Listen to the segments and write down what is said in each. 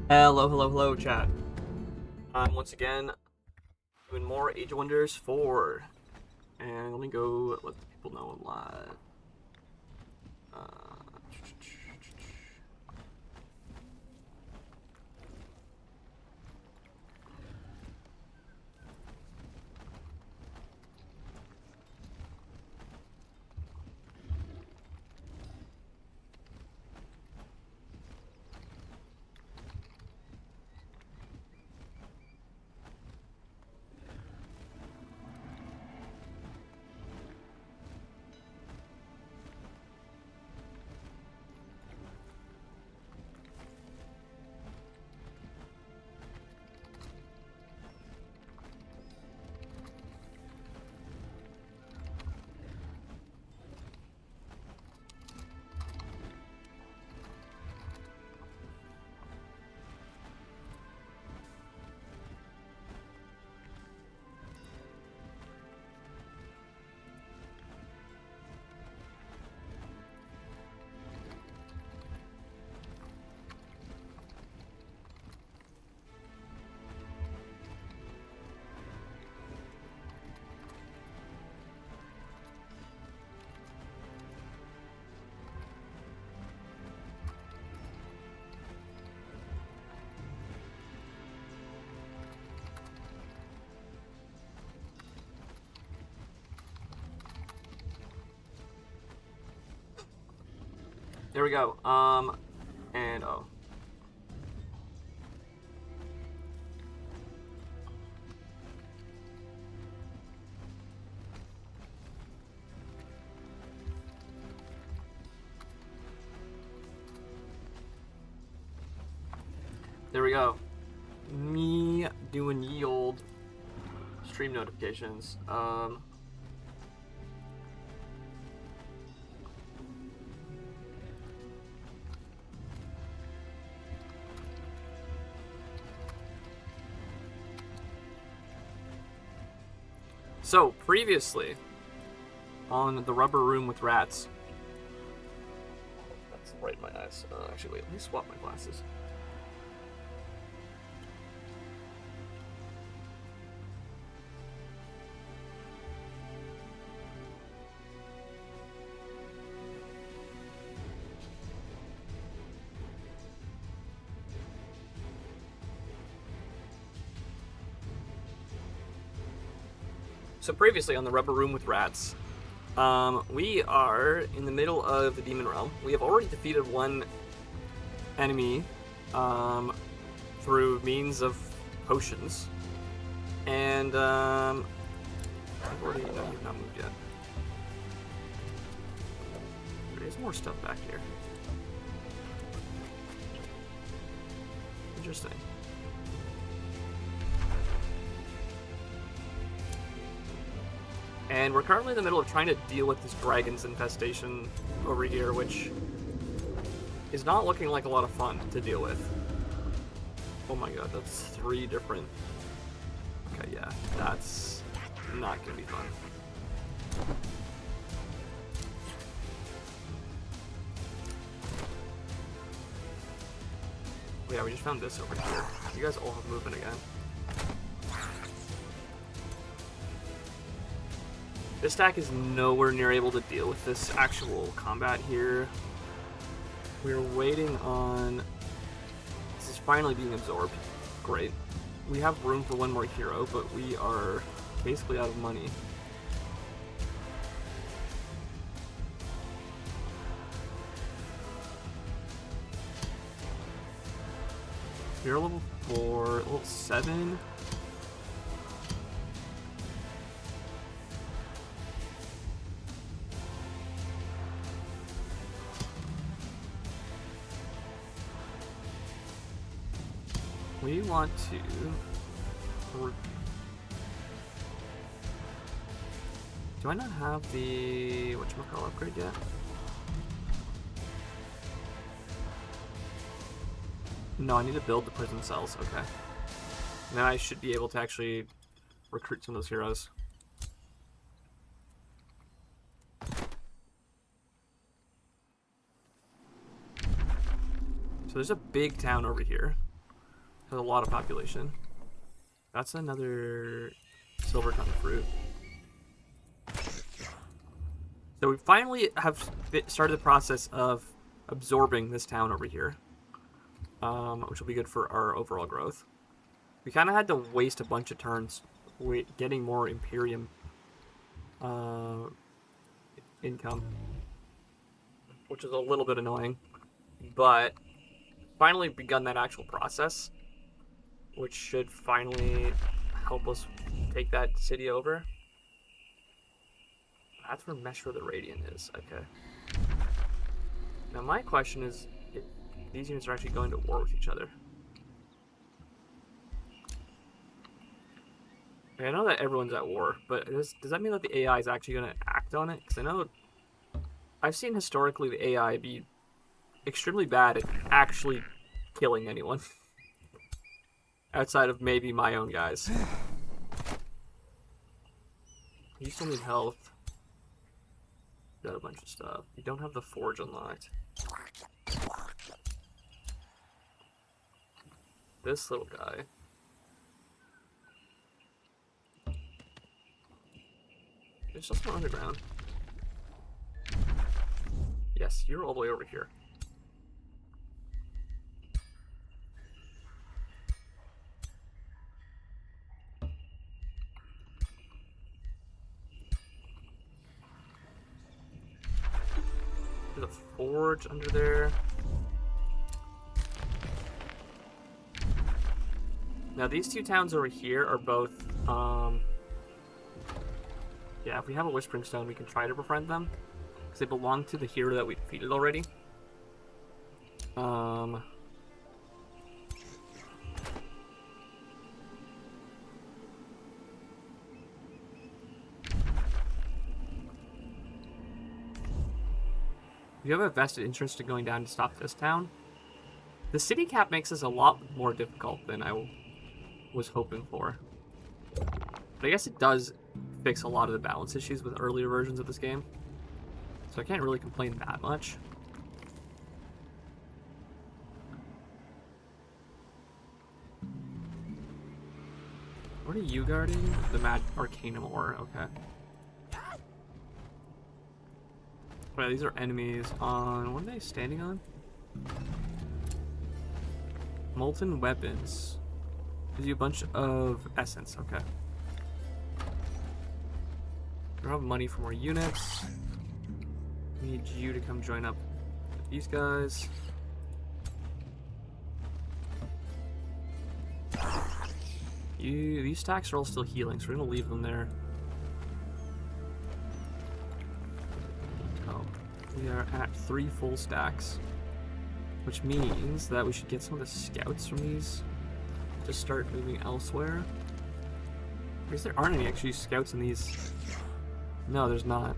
Hello, hello, hello, chat. I'm once again doing more Age of Wonders 4. And let me go let the people know I'm live. Uh, there we go. And oh. There we go. Me doing ye old stream notifications. So, previously, on the rubber room with rats. That's right in my eyes. Actually, wait, let me swap my glasses. So previously on the rubber room with rats, we are in the middle of the demon realm. We have already defeated one enemy through means of potions, and I've already you've not moved yet. There is more stuff back here. Interesting. And we're currently in the middle of trying to deal with this dragon's infestation over here, which is not looking like a lot of fun to deal with. Oh my god, that's 3 different... Okay, yeah, that's not gonna be fun. Oh yeah, we just found this over here. You guys all have movement again. This stack is nowhere near able to deal with this actual combat here. We're waiting on... This is finally being absorbed. Great. We have room for one more hero, but we are basically out of money. Hero level 4, level 7. We want to... Do I not have the whatchamacallit upgrade yet? No, I need to build the prison cells. Okay. Now I should be able to actually recruit some of those heroes. So there's a big town over here. Has a lot of population. That's another silver tongue fruit. So we finally have started the process of absorbing this town over here, which will be good for our overall growth. We kind of had to waste a bunch of turns getting more Imperium income, which is a little bit annoying, but finally begun that actual process, which should finally help us take that city over. That's where Meshra the Radiant is. Okay. Now my question is if these units are actually going to war with each other. I know that everyone's at war, but does that mean that the AI is actually going to act on it? Because I know I've seen historically the AI be extremely bad at actually killing anyone. Outside of maybe my own guys. You still need health. Got a bunch of stuff. You don't have the forge unlocked. This little guy. There's something underground. Yes, you're all the way over here. There's a forge under there. Now these two towns over here are both, yeah, if we have a Whispering Stone, we can try to befriend them. Because they belong to the hero that we defeated already. You have a vested interest in going down to stop this town. The city cap makes this a lot more difficult than I was hoping for. But I guess it does fix a lot of the balance issues with earlier versions of this game. So I can't really complain that much. What are you guarding? The Mad Arcanum Ore, okay. Well, these are enemies on... What are they standing on? Molten Weapons. Gives you a bunch of essence, okay. We don't have money for more units. We need you to come join up with these guys. These stacks are all still healing, so we're gonna leave them there. Oh, we are at 3 full stacks, which means that we should get some of the scouts from these to start moving elsewhere. I guess there aren't any actually scouts in these. No, there's not.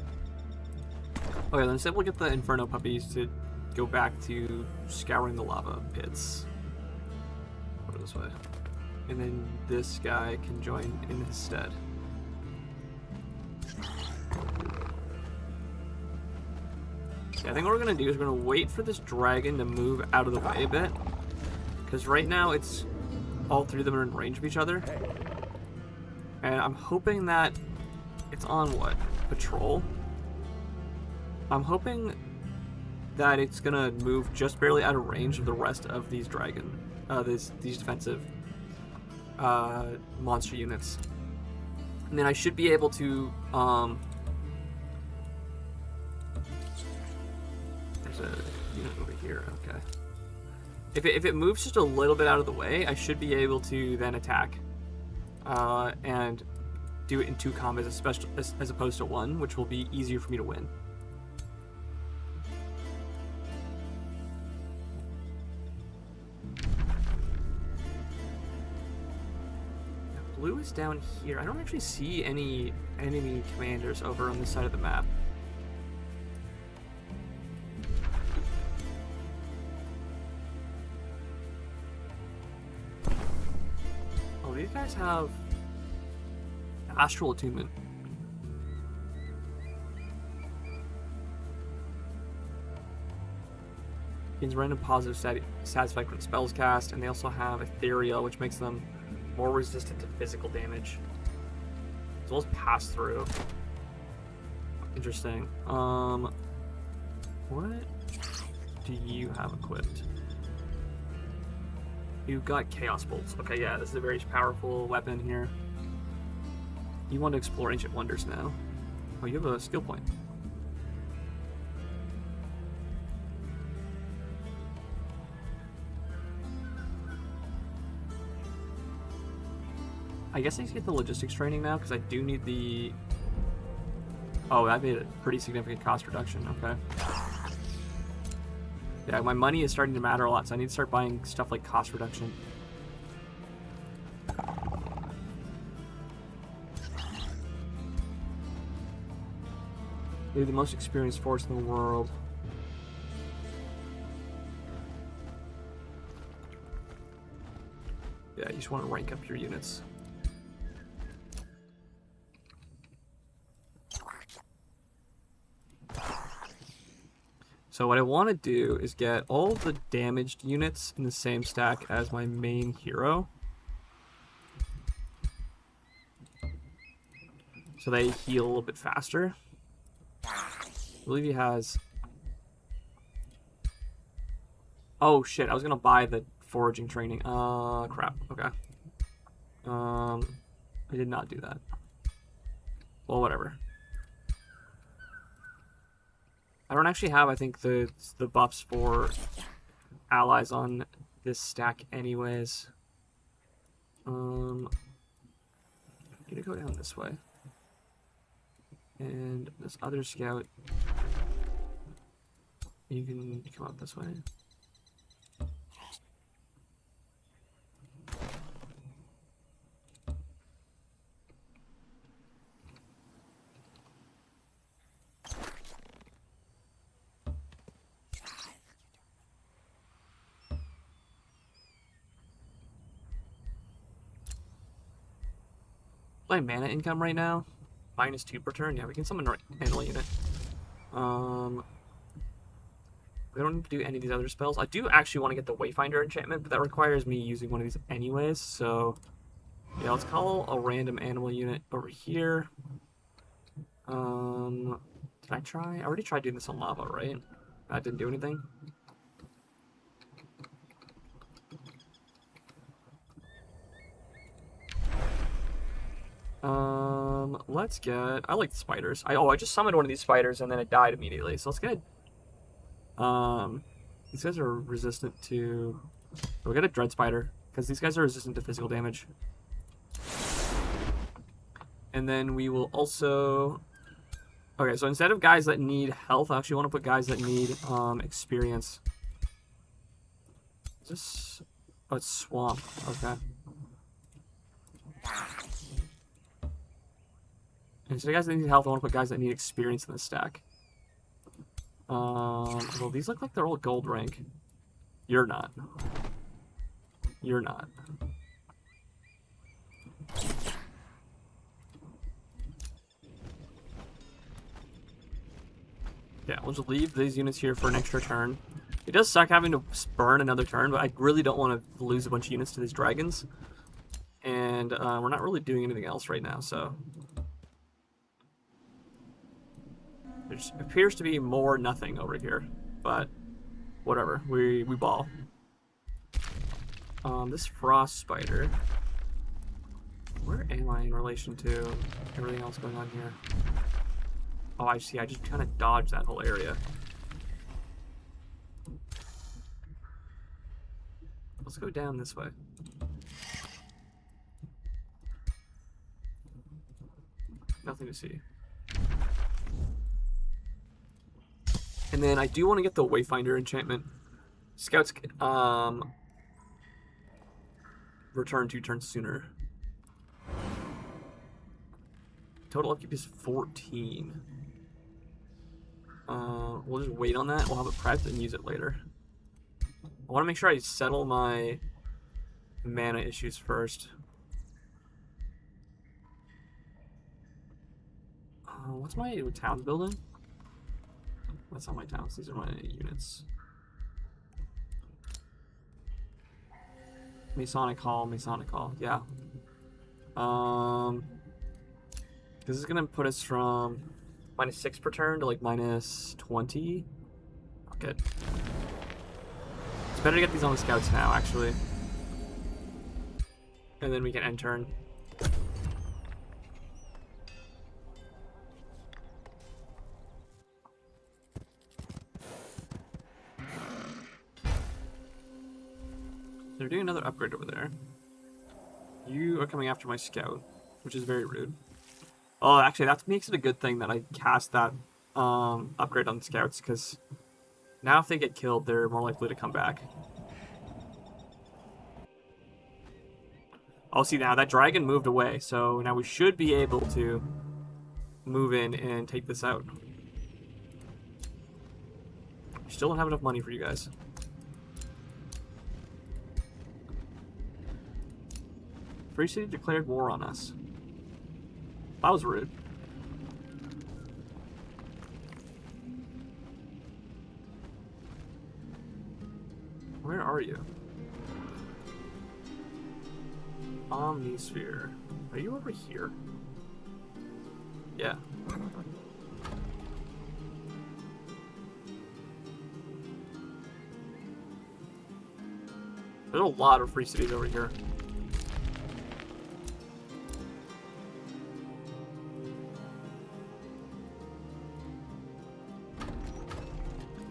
Okay, then instead we'll get the Inferno puppies to go back to scouring the lava pits. Go this way. And then this guy can join in his stead. Yeah, I think what we're gonna do is we're gonna wait for this dragon to move out of the way a bit. Because right now it's all 3 of them are in range of each other. And I'm hoping that it's on what? Patrol? I'm hoping that it's gonna move just barely out of range of the rest of these these defensive monster units. And then I should be able to, there's a unit over here, okay. If it moves just a little bit out of the way, I should be able to then attack, and do it in 2 combos as opposed to 1, which will be easier for me to win. Blue is down here. I don't actually see any enemy commanders over on this side of the map. Oh, these guys have Astral Attunement. Gains random positive stat effect when spells cast, and they also have Ethereal, which makes them more resistant to physical damage, as well as pass through. Interesting. What do you have equipped? You've got Chaos Bolts. Okay, yeah, this is a very powerful weapon here. You want to explore Ancient Wonders now. Oh, you have a skill point. I guess I need to get the logistics training now, because I do need the... Oh, that made a pretty significant cost reduction, okay. Yeah, my money is starting to matter a lot, so I need to start buying stuff like cost reduction. They're the most experienced force in the world. Yeah, you just want to rank up your units. So what I want to do is get all the damaged units in the same stack as my main hero. So they heal a little bit faster. I believe he has... Oh shit, I was gonna buy the foraging training. Crap, okay. I did not do that. Well, whatever. I don't actually have, I think, the buffs for allies on this stack anyways. I'm gonna go down this way. And this other scout, you can come out this way. My mana income right now, -2 per turn. Yeah, we can summon an animal unit. We don't need to do any of these other spells. I do actually want to get the Wayfinder enchantment, but that requires me using one of these anyways, so... Yeah, let's call a random animal unit over here. Did I try? I already tried doing this on lava, right? That didn't do anything? Let's get... I like the spiders. I just summoned one of these spiders and then it died immediately. So let's get... these guys are resistant to... We'll get a Dread Spider, because these guys are resistant to physical damage. And then we will also... Okay, so instead of guys that need health, I actually want to put guys that need experience. Is this... Oh, it's Swamp. Okay. Instead of guys that need health, I want to put guys that need experience in the stack. Well, these look like they're all gold rank. You're not. You're not. Yeah, we'll just leave these units here for an extra turn. It does suck having to burn another turn, but I really don't want to lose a bunch of units to these dragons. And we're not really doing anything else right now, so... There appears to be more nothing over here, but whatever, we ball. This Frost Spider... Where am I in relation to everything else going on here? Oh, I see, I just kind of dodged that whole area. Let's go down this way. Nothing to see. And then I do want to get the Wayfinder enchantment. Scouts return 2 turns sooner. Total upkeep is 14. We'll just wait on that. We'll have it prepped and use it later. I want to make sure I settle my mana issues first. What's my town building? That's not my towns. These are my units. Masonic Hall, yeah. This is gonna put us from -6 per turn to like -20. Good. It's better to get these on the scouts now, actually. And then we can end turn. They're doing another upgrade over there. You are coming after my scout, which is very rude. Oh, actually, that makes it a good thing that I cast that upgrade on the scouts, because now if they get killed, they're more likely to come back. Oh, see, now that dragon moved away, so now we should be able to move in and take this out. Still don't have enough money for you guys. Free City declared war on us. That was rude. Where are you? Omnisphere. Are you over here? Yeah. There's a lot of free cities over here.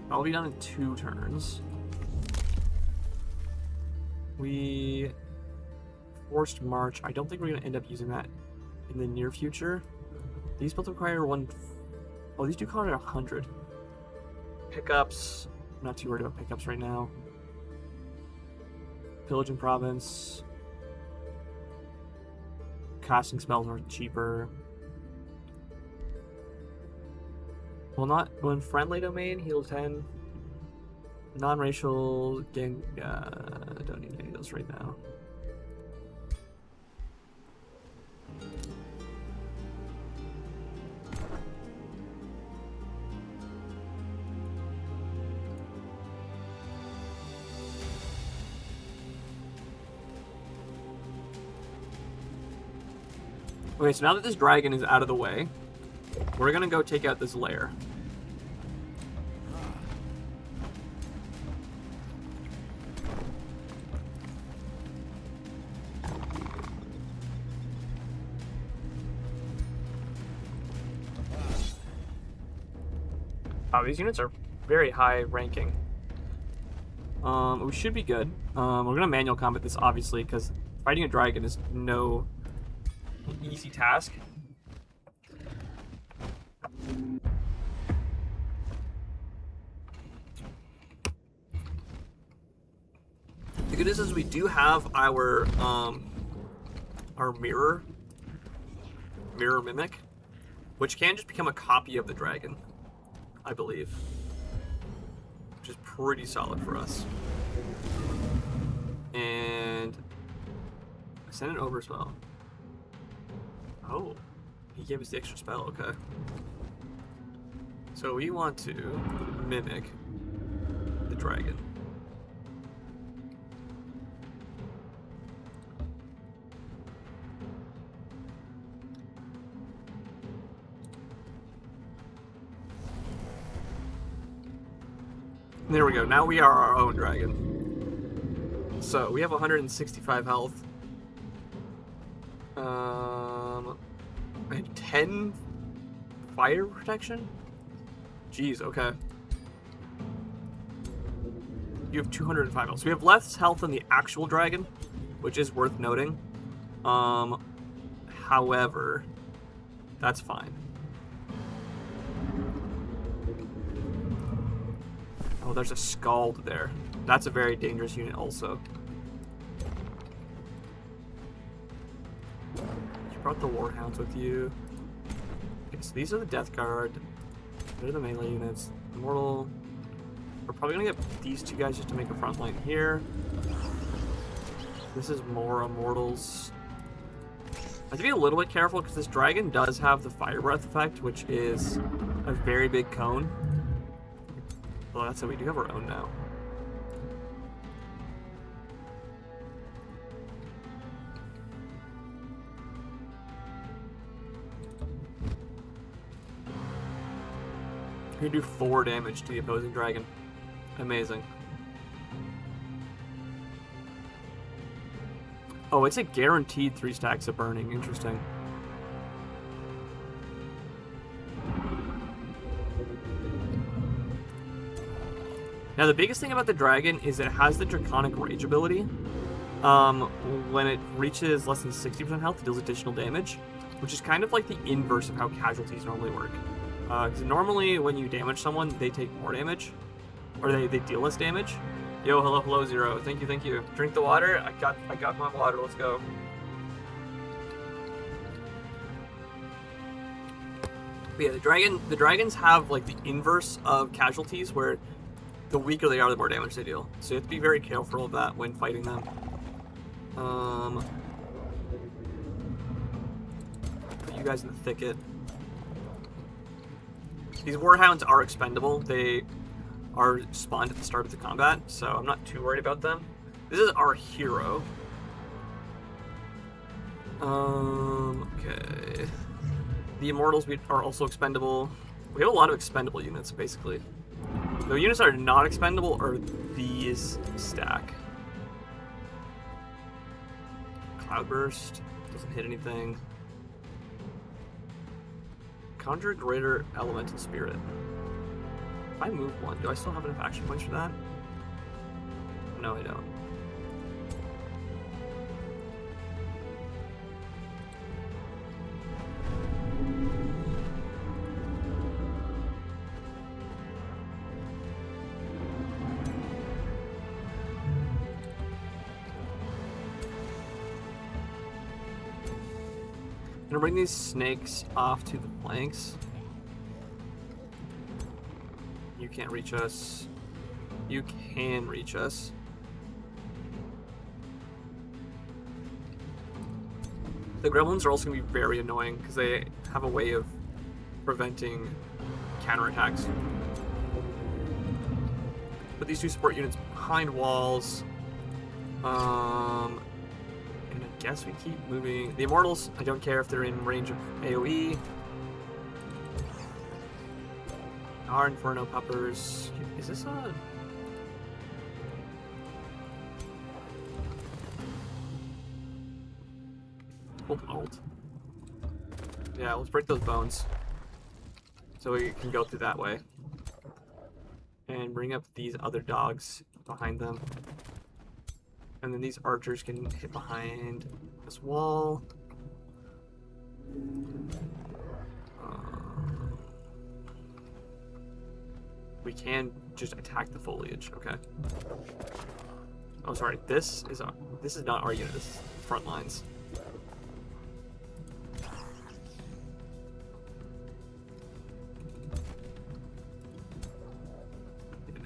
I'll be done in 2 turns. We forced march. I don't think we're going to end up using that in the near future. These both require 1... Oh, these do require 100. Pickups. I'm not too worried about pickups right now. Pillaging province. Casting spells are cheaper. Well, not when friendly domain, heal 10. Non-racial gang. Don't need any of those right now. Okay, so now that this dragon is out of the way, we're gonna go take out this lair. Oh, these units are very high ranking. We should be good. We're gonna manual combat this, obviously, because fighting a dragon is no easy task. The good news is we do have our mirror mimic, which can just become a copy of the dragon, I believe, which is pretty solid for us. And I sent an overspell. Oh, he gave us the extra spell, okay. So we want to mimic the dragon. There we go, now we are our own dragon. So we have 165 health. And 10 fire protection? Jeez, okay. You have 205 health. So we have less health than the actual dragon, which is worth noting. However, that's fine. Oh, there's a Scald there. That's a very dangerous unit also. Brought the Warhounds with you. Okay, so these are the Death Guard. They're the melee units. Immortal. We're probably gonna get these 2 guys just to make a front line here. This is more Immortals. I have to be a little bit careful because this dragon does have the Fire Breath effect, which is a very big cone. Well, that's how we do have our own now. You can do 4 damage to the opposing dragon. Amazing. Oh, it's a guaranteed 3 stacks of burning. Interesting. Now, the biggest thing about the dragon is it has the Draconic Rage ability. When it reaches less than 60% health, it deals additional damage, which is kind of like the inverse of how casualties normally work. Because normally, when you damage someone, they take more damage, or they deal less damage. Yo, hello, Zero. Thank you. Drink the water. I got my water. Let's go. But yeah, the dragons have like the inverse of casualties, where the weaker they are, the more damage they deal. So you have to be very careful of that when fighting them. Put you guys in the thicket. These Warhounds are expendable. They are spawned at the start of the combat, so I'm not too worried about them. This is our hero. Okay. The Immortals are also expendable. We have a lot of expendable units, basically. The units that are not expendable are these stack. Cloudburst doesn't hit anything. Conjure Greater Elemental Spirit. If I move 1, do I still have enough action points for that? No, I don't. I'm gonna bring these snakes off to the flanks. You can't reach us. You can reach us. The gremlins are also going to be very annoying because they have a way of preventing counterattacks. Put these 2 support units behind walls. And I guess we keep moving. The Immortals, I don't care if they're in range of AoE. Our Inferno Puppers. Is this a... Hold Alt. Yeah, let's break those bones. So we can go through that way. And bring up these other dogs behind them. And then these archers can hit behind this wall. We can just attack the foliage. Okay. Oh, sorry. This is not our unit. This is front lines.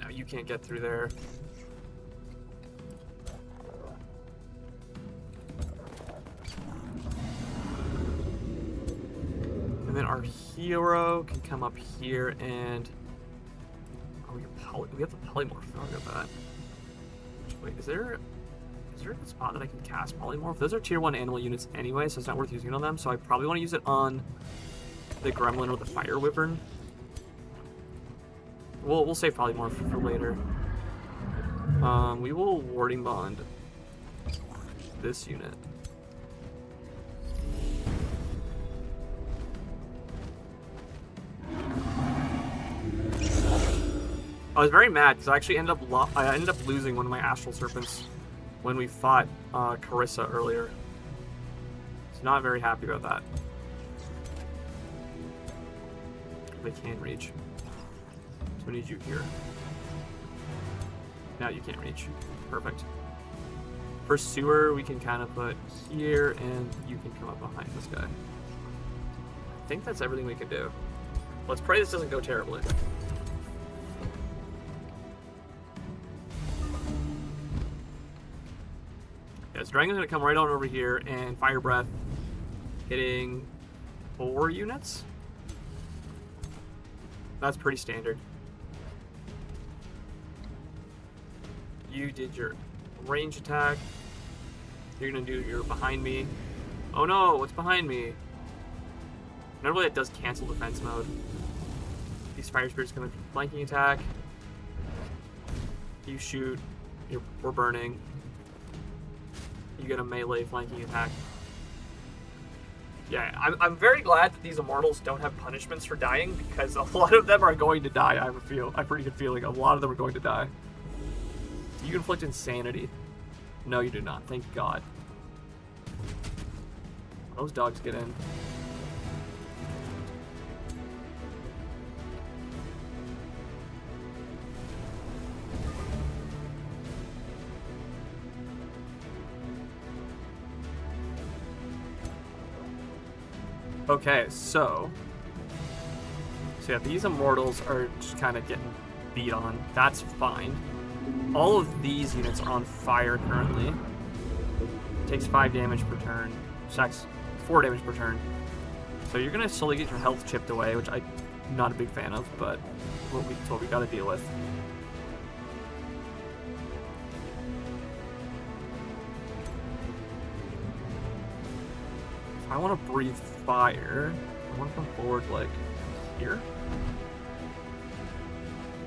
Now you can't get through there. And then our hero can come up here and... Oh, we have the polymorph. I forgot that. Wait, is there a spot that I can cast polymorph? Those are tier 1 animal units anyway, so it's not worth using it on them. So I probably want to use it on the gremlin or the fire wyvern. We'll save polymorph for later. We will warding bond this unit. I was very mad because I actually ended up losing one of my Astral Serpents when we fought Carissa earlier. So not very happy about that. They can reach. So we need you here. Now you can't reach. Perfect. Pursuer we can kind of put here, and you can come up behind this guy. I think that's everything we can do. Let's pray this doesn't go terribly. Yes, Dragon's gonna come right on over here and Fire Breath, hitting 4 units. That's pretty standard. You did your range attack. You're gonna do your behind me. Oh no, what's behind me? Normally it does cancel defense mode. These fire spirits gonna flanking attack. You shoot. We're burning. You get a melee flanking attack. Yeah, I'm very glad that these immortals don't have punishments for dying, because a lot of them are going to die. I have a pretty good feeling a lot of them are going to die. Do you inflict insanity? No, you do not. Thank God. Those dogs get in. Okay, so yeah, these immortals are just kind of getting beat on. That's fine. All of these units are on fire currently. Takes 5 damage per turn. Stacks 4 damage per turn. So you're gonna slowly get your health chipped away, which I'm not a big fan of, but it's what we gotta deal with. I want to breathe fire. I want to come forward, like, here.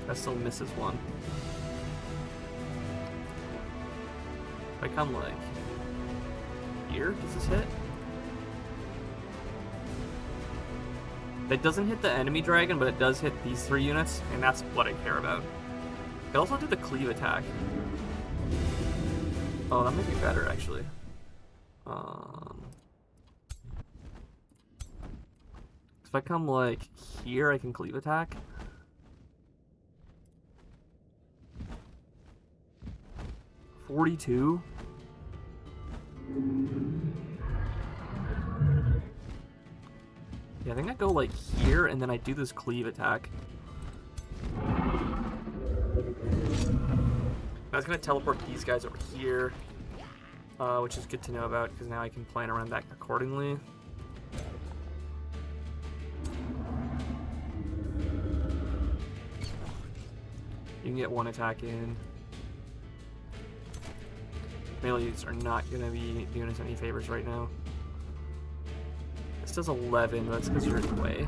That still misses one. If I come, like, here, does this hit? That doesn't hit the enemy dragon, but it does hit these 3 units, and that's what I care about. I can also do the cleave attack. Oh, that might be better, actually. If I come, like, here, I can cleave attack. $42? Yeah, I think I go, like, here, and then I do this cleave attack. That's going to teleport these guys over here, which is good to know about, because now I can plan around that accordingly. You can get 1 attack in. Melees are not going to be doing us any favors right now. This does 11, but that's because you're in the way.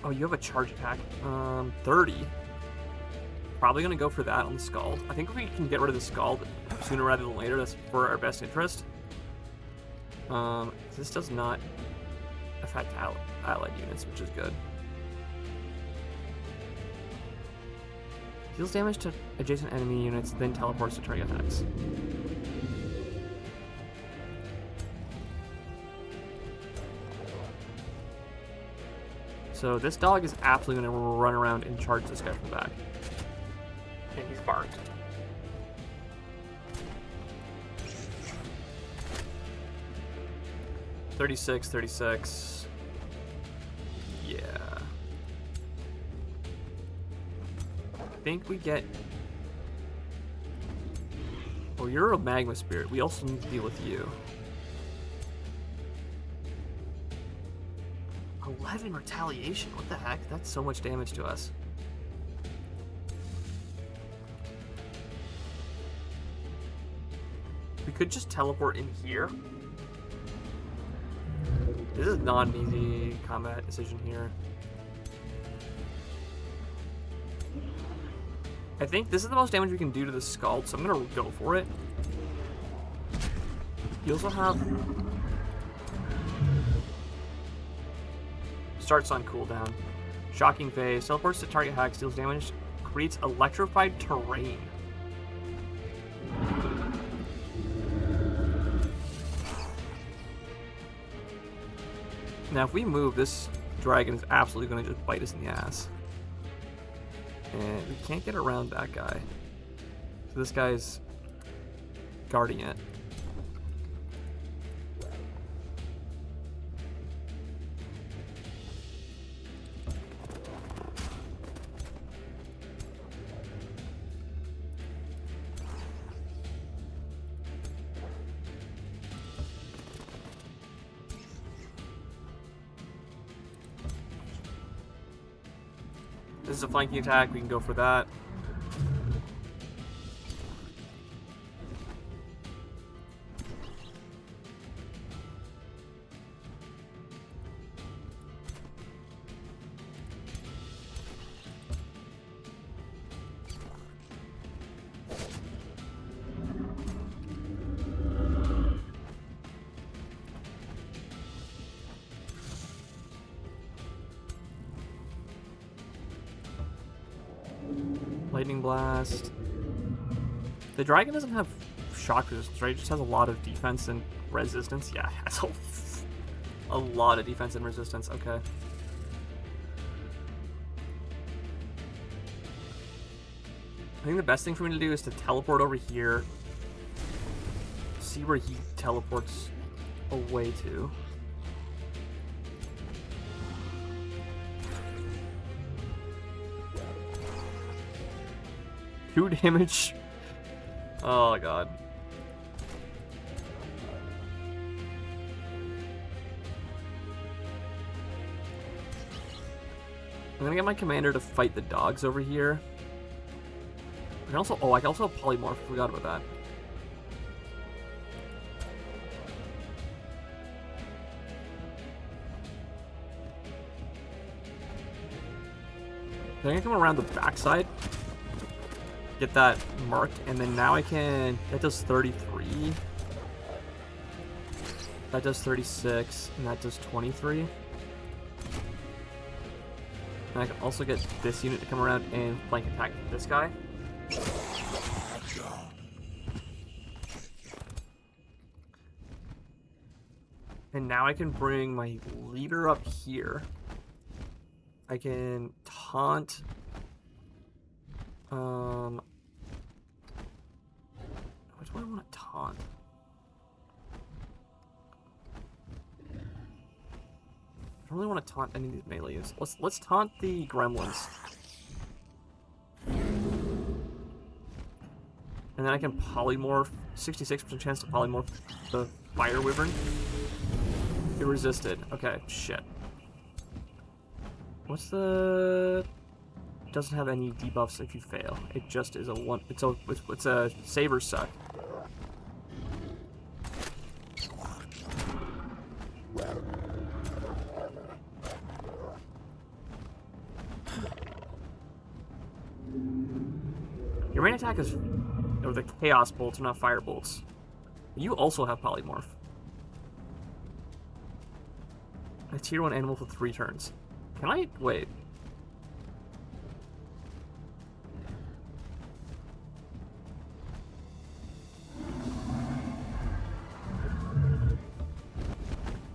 Oh, you have a charge attack. 30. Probably going to go for that on the Scald. I think if we can get rid of the Scald sooner rather than later, that's for our best interest. This does not affect allied units, which is good. Deals damage to adjacent enemy units, then teleports to target attacks. So this dog is absolutely going to run around and charge this guy from the back. And he's barked. $36. Yeah. I think we get... Oh, you're a magma spirit. We also need to deal with you. 11 retaliation. What the heck? That's so much damage to us. We could just teleport in here. This is not an easy combat decision here. I think this is the most damage we can do to the Scald, so I'm gonna go for it. You also have... Starts on cooldown. Shocking Phase. Teleports to target hacks, deals damage, creates electrified terrain. Now if we move, this dragon is absolutely going to just bite us in the ass. And we can't get around that guy. So this guy's guarding it. This is a flanking attack, we can go for that. Lightning Blast. The dragon doesn't have shock resistance, right? It just has a lot of defense and resistance. Yeah, it has a lot of defense and resistance. Okay. I think the best thing for me to do is to teleport over here. See where he teleports away to. 2 damage. Oh god. I'm gonna get my commander to fight the dogs over here. I can also, I can also polymorph. Forgot about that. I'm gonna come around the backside, get that marked, and then now I can. That does 33. That does 36, and that does 23. And I can also get this unit to come around and flank attack this guy. And now I can bring my leader up here. I can taunt. Which one do I want to taunt? I don't really want to taunt any of these melees. Let's taunt the gremlins. And then I can polymorph. 66% chance to polymorph the fire wyvern. It resisted. Okay, shit. What's the... Doesn't have any debuffs if you fail. It just is a one. It's a saber suck. Your main attack is the chaos bolts, not fire bolts. You also have polymorph. A tier 1 animal for 3 turns. Can I wait?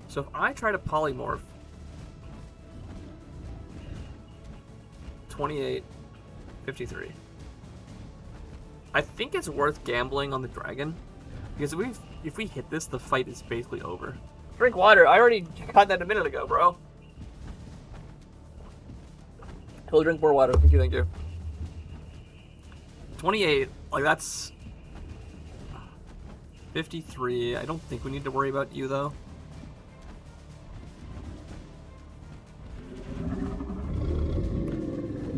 So if I try to polymorph 28, 53. I think it's worth gambling on the dragon, because if we hit this, the fight is basically over. Drink water. I already got that a minute ago, bro. He'll drink more water. Thank you, thank you. 28, like that's 53. I don't think we need to worry about you though.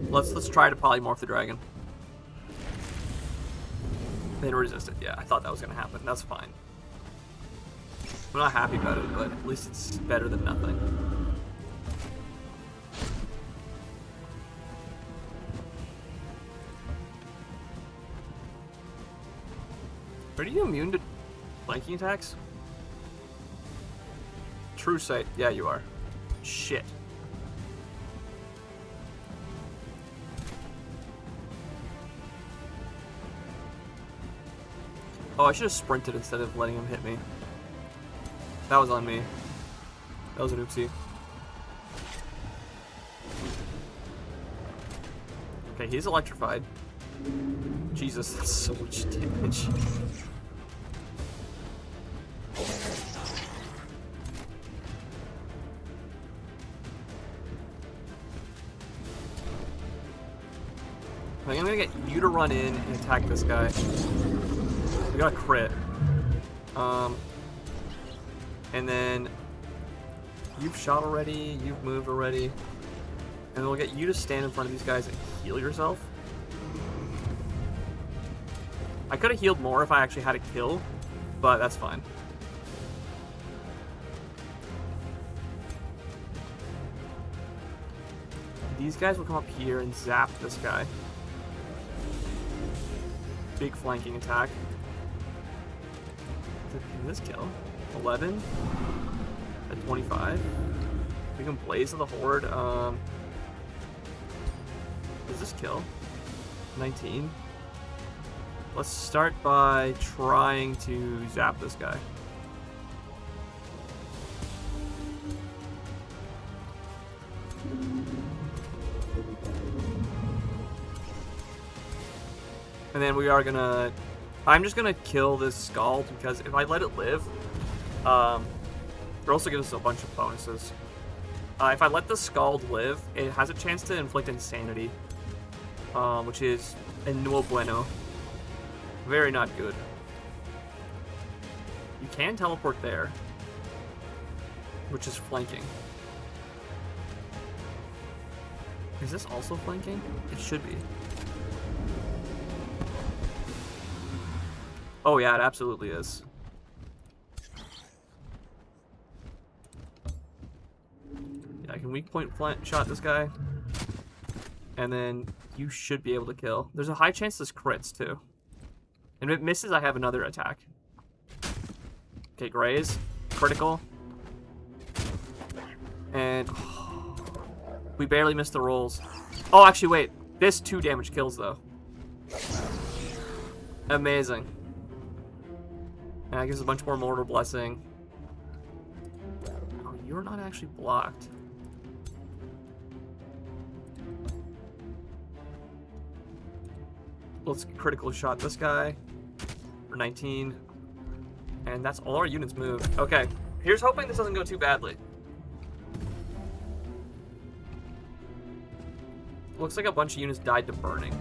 Let's try to polymorph the dragon. Then resist it. Yeah, I thought that was gonna happen. That's fine. I'm not happy about it, but at least it's better than nothing. Are you immune to flanking attacks? True sight. Yeah, you are. Shit. Oh, I should have sprinted instead of letting him hit me. That was on me. That was an oopsie. Okay, he's electrified. Jesus, that's so much damage. I'm gonna get you to run in and attack this guy. We got a crit. And then you've shot already, you've moved already. And we'll get you to stand in front of these guys and heal yourself. I could have healed more if I actually had a kill, but that's fine. These guys will come up here and zap this guy. Big flanking attack. Can this kill? 11? At 25? We can Blaze of the Horde. Does this kill? 19. Let's start by trying to zap this guy. And then we are gonna... I'm just gonna kill this Scald, because if I let it live, it also gives us a bunch of bonuses. If I let the Scald live, it has a chance to inflict Insanity, which is no bueno. Very not good. You can teleport there, which is flanking. Is this also flanking? It should be. Oh yeah, it absolutely is. Yeah, I can weak point shot this guy. And then you should be able to kill. There's a high chance this crits too. And if it misses, I have another attack. Okay, graze. Critical. And we barely missed the rolls. Oh, actually, wait. This 2 damage kills, though. Amazing. And that gives a bunch more Mortal Blessing. Oh, you're not actually blocked. Let's critical shot this guy for 19. And that's all our units move. Okay, here's hoping this doesn't go too badly. Looks like a bunch of units died to burning.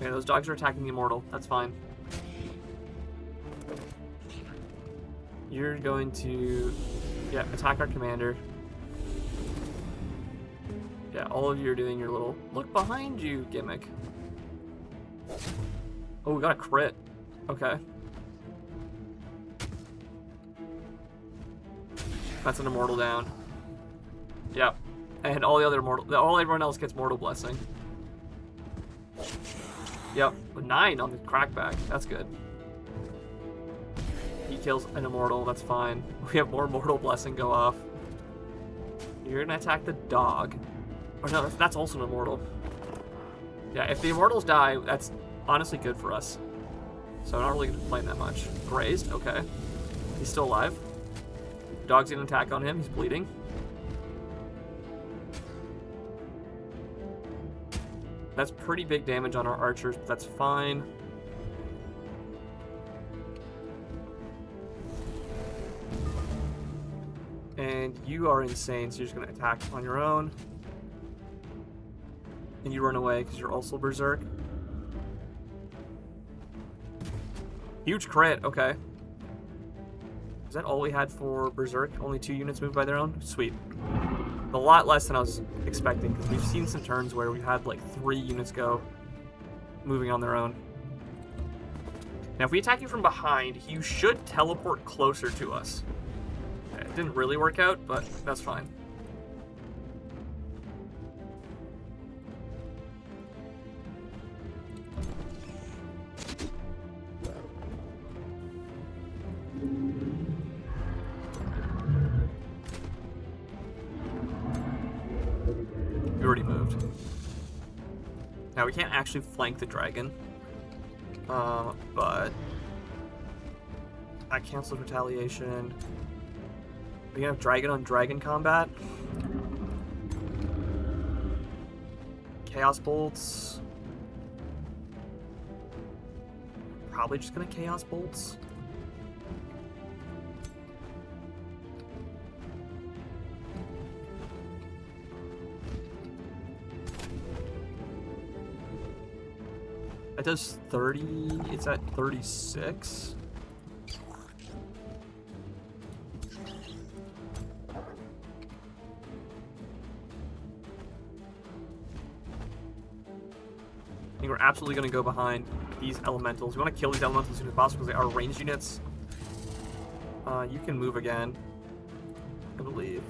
Okay, those dogs are attacking the Immortal. That's fine. You're going to, yeah, attack our commander. Yeah, all of you are doing your little look behind you gimmick. Oh, we got a crit. Okay. That's an Immortal down. Yep. And all the other everyone else gets Mortal Blessing. Yep. 9 on the crackback. That's good. He kills an Immortal. That's fine. We have more Mortal Blessing go off. You're gonna attack the dog. Or no, that's also an Immortal. Yeah, if the Immortals die, that's honestly good for us. So I'm not really complaining that much. Grazed, okay. He's still alive. Dog's gonna attack on him, he's bleeding. That's pretty big damage on our archers, but that's fine. And you are insane, so you're just gonna attack on your own. And you run away because you're also Berserk. Huge crit, okay. Is that all we had for Berserk? Only 2 units moved by their own? Sweet. A lot less than I was expecting, because we've seen some turns where we've had like 3 units go moving on their own. Now if we attack you from behind, you should teleport closer to us. It didn't really work out, but that's fine. We already moved. Now we can't actually flank the dragon, but I canceled retaliation. We can have dragon on dragon combat. Chaos bolts. Probably just gonna chaos bolts. It does 30, it's at 36. I think we're absolutely going to go behind these elementals. We want to kill these elementals as soon as possible because they are ranged units. You can move again, I believe.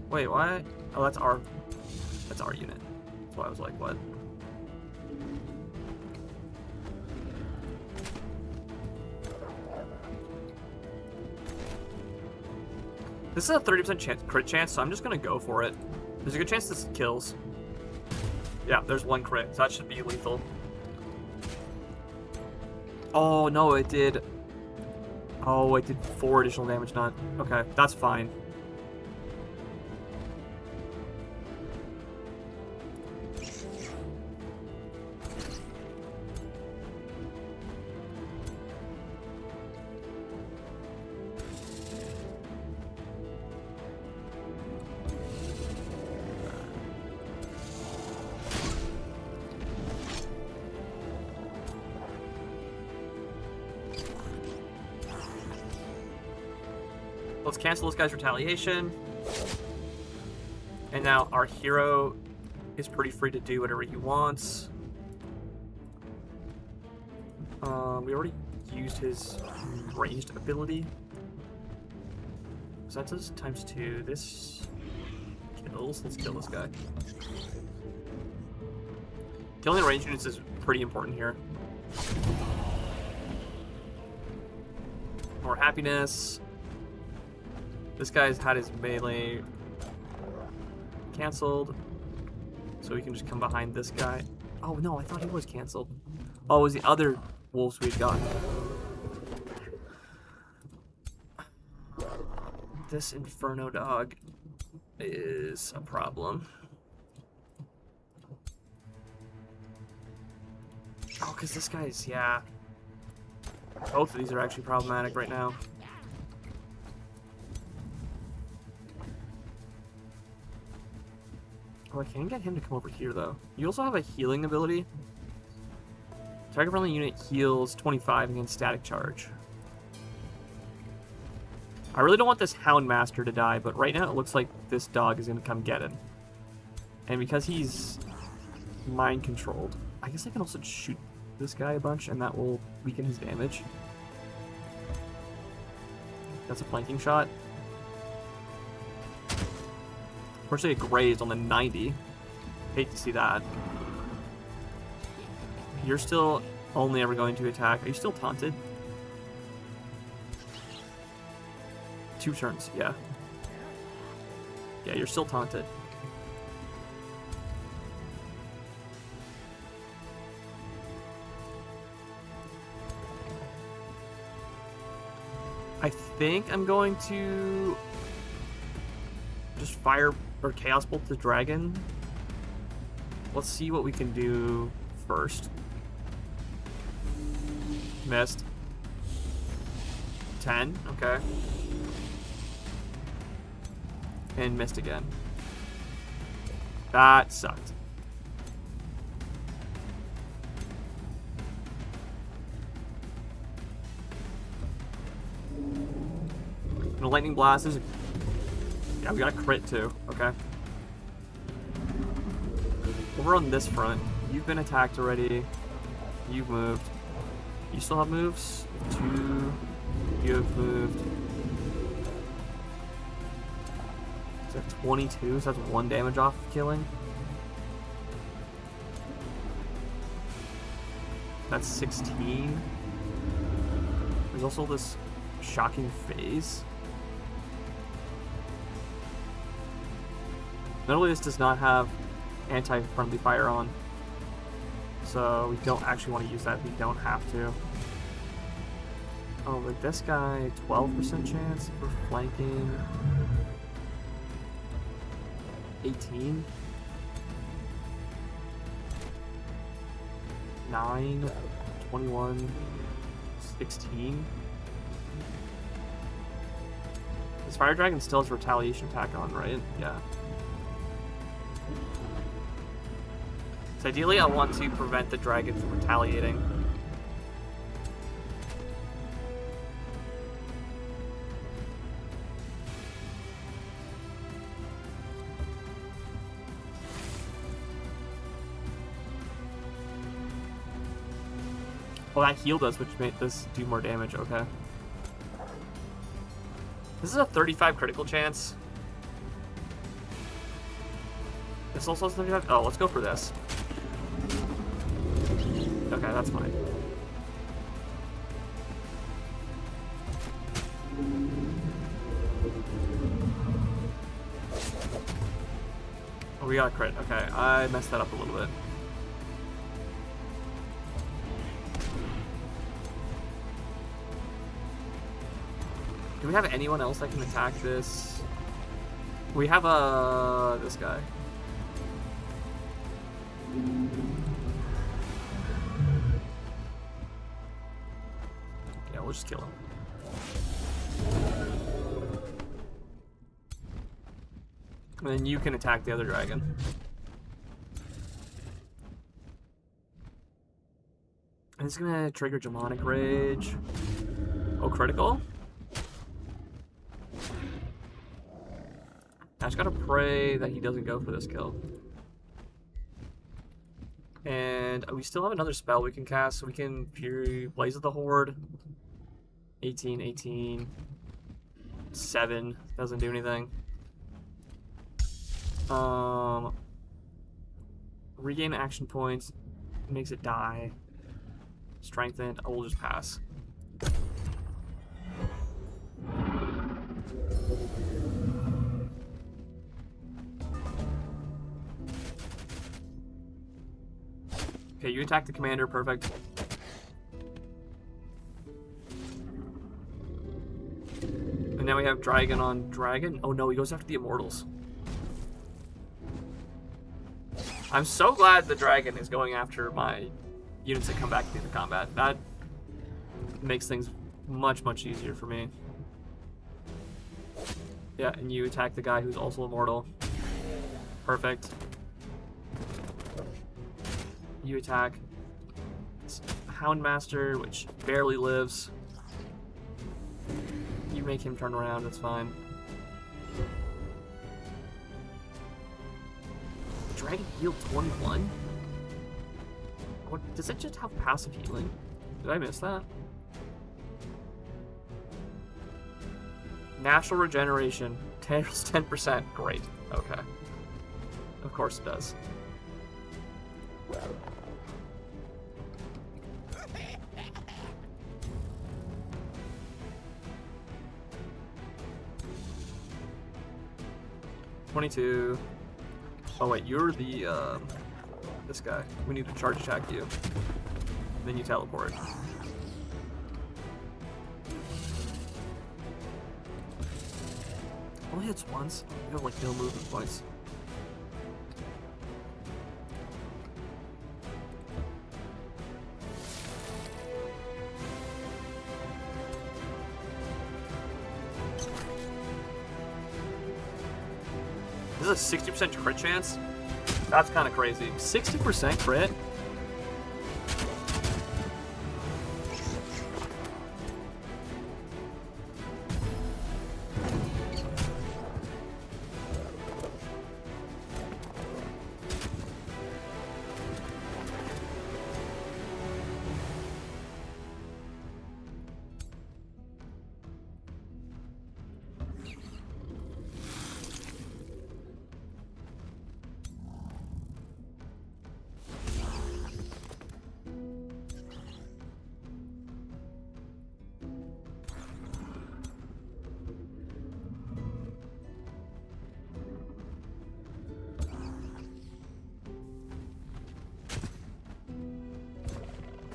Wait, what? Oh, that's our unit. That's why I was like, what? This is a 30% crit chance, so I'm just gonna go for it. There's a good chance this kills. Yeah, there's one crit, so that should be lethal. Oh, no, it did... Oh, it did 4 additional damage, not... Okay, that's fine. Let's cancel this guy's retaliation. And now our hero is pretty free to do whatever he wants. We already used his ranged ability. So that does ×2. This kills. Let's kill this guy. Killing the ranged units is pretty important here. More happiness. This guy's had his melee canceled, so we can just come behind this guy. Oh no, I thought he was canceled. Oh, it was the other wolves we'd got. This Inferno dog is a problem. Oh, because this guy's, yeah. Both of these are actually problematic right now. Oh, I can get him to come over here, though. You also have a healing ability. Target friendly unit heals 25 against static charge. I really don't want this Hound Master to die, but right now it looks like this dog is going to come get him. And because he's mind-controlled, I guess I can also shoot this guy a bunch, and that will weaken his damage. That's a flanking shot. Unfortunately, it grazed on the 90. Hate to see that. You're still only ever going to attack. Are you still taunted? 2 turns, yeah. Yeah, you're still taunted. I think I'm going to just fire or Chaos Bolt the dragon. Let's see what we can do first. Missed. 10, okay. And missed again. That sucked. And a lightning blast is... Yeah, we got a crit too. Okay. Over on this front, you've been attacked already. You've moved. You still have moves? 2. You have moved. Is that 22? So that's 1 damage off of killing. That's 16. There's also this shocking phase. Notably, this does not have anti-friendly fire on, so we don't actually want to use that if we don't have to. Oh, like this guy, 12% chance for flanking. 18. 9, 21, 16. This fire dragon still has retaliation attack on, right? Yeah. So ideally I want to prevent the dragon from retaliating. Well, that healed us, which made this do more damage, okay. This is a 35 critical chance. This also has 35? Oh, let's go for this. Okay, that's fine. Oh, we got a crit. Okay, I messed that up a little bit. Do we have anyone else that can attack this? We have this guy. Yeah, we'll just kill him. And then you can attack the other dragon. And it's gonna trigger Demonic Rage. Oh, critical? I just gotta pray that he doesn't go for this kill. And we still have another spell we can cast, so we can Fury Blaze of the Horde. 18, 18, 7. Doesn't do anything. Regain action points. Makes it die. Strengthened. I will just pass. Okay, you attack the commander. Perfect. And now we have Dragon on Dragon. Oh no, he goes after the Immortals. I'm so glad the Dragon is going after my units that come back into combat. That makes things much, much easier for me. Yeah, and you attack the guy who's also immortal. Perfect. You attack Houndmaster, which barely lives. You make him turn around, that's fine. Dragon healed 21? What, does it just have passive healing? Did I miss that? Natural regeneration. 10%. Great. Okay. Of course it does. $22. Oh wait, you're the, this guy. We need to charge attack you. Then you teleport. Only hits once. You have like no movement points. This is a 60% crit chance? That's kind of crazy. 60% crit?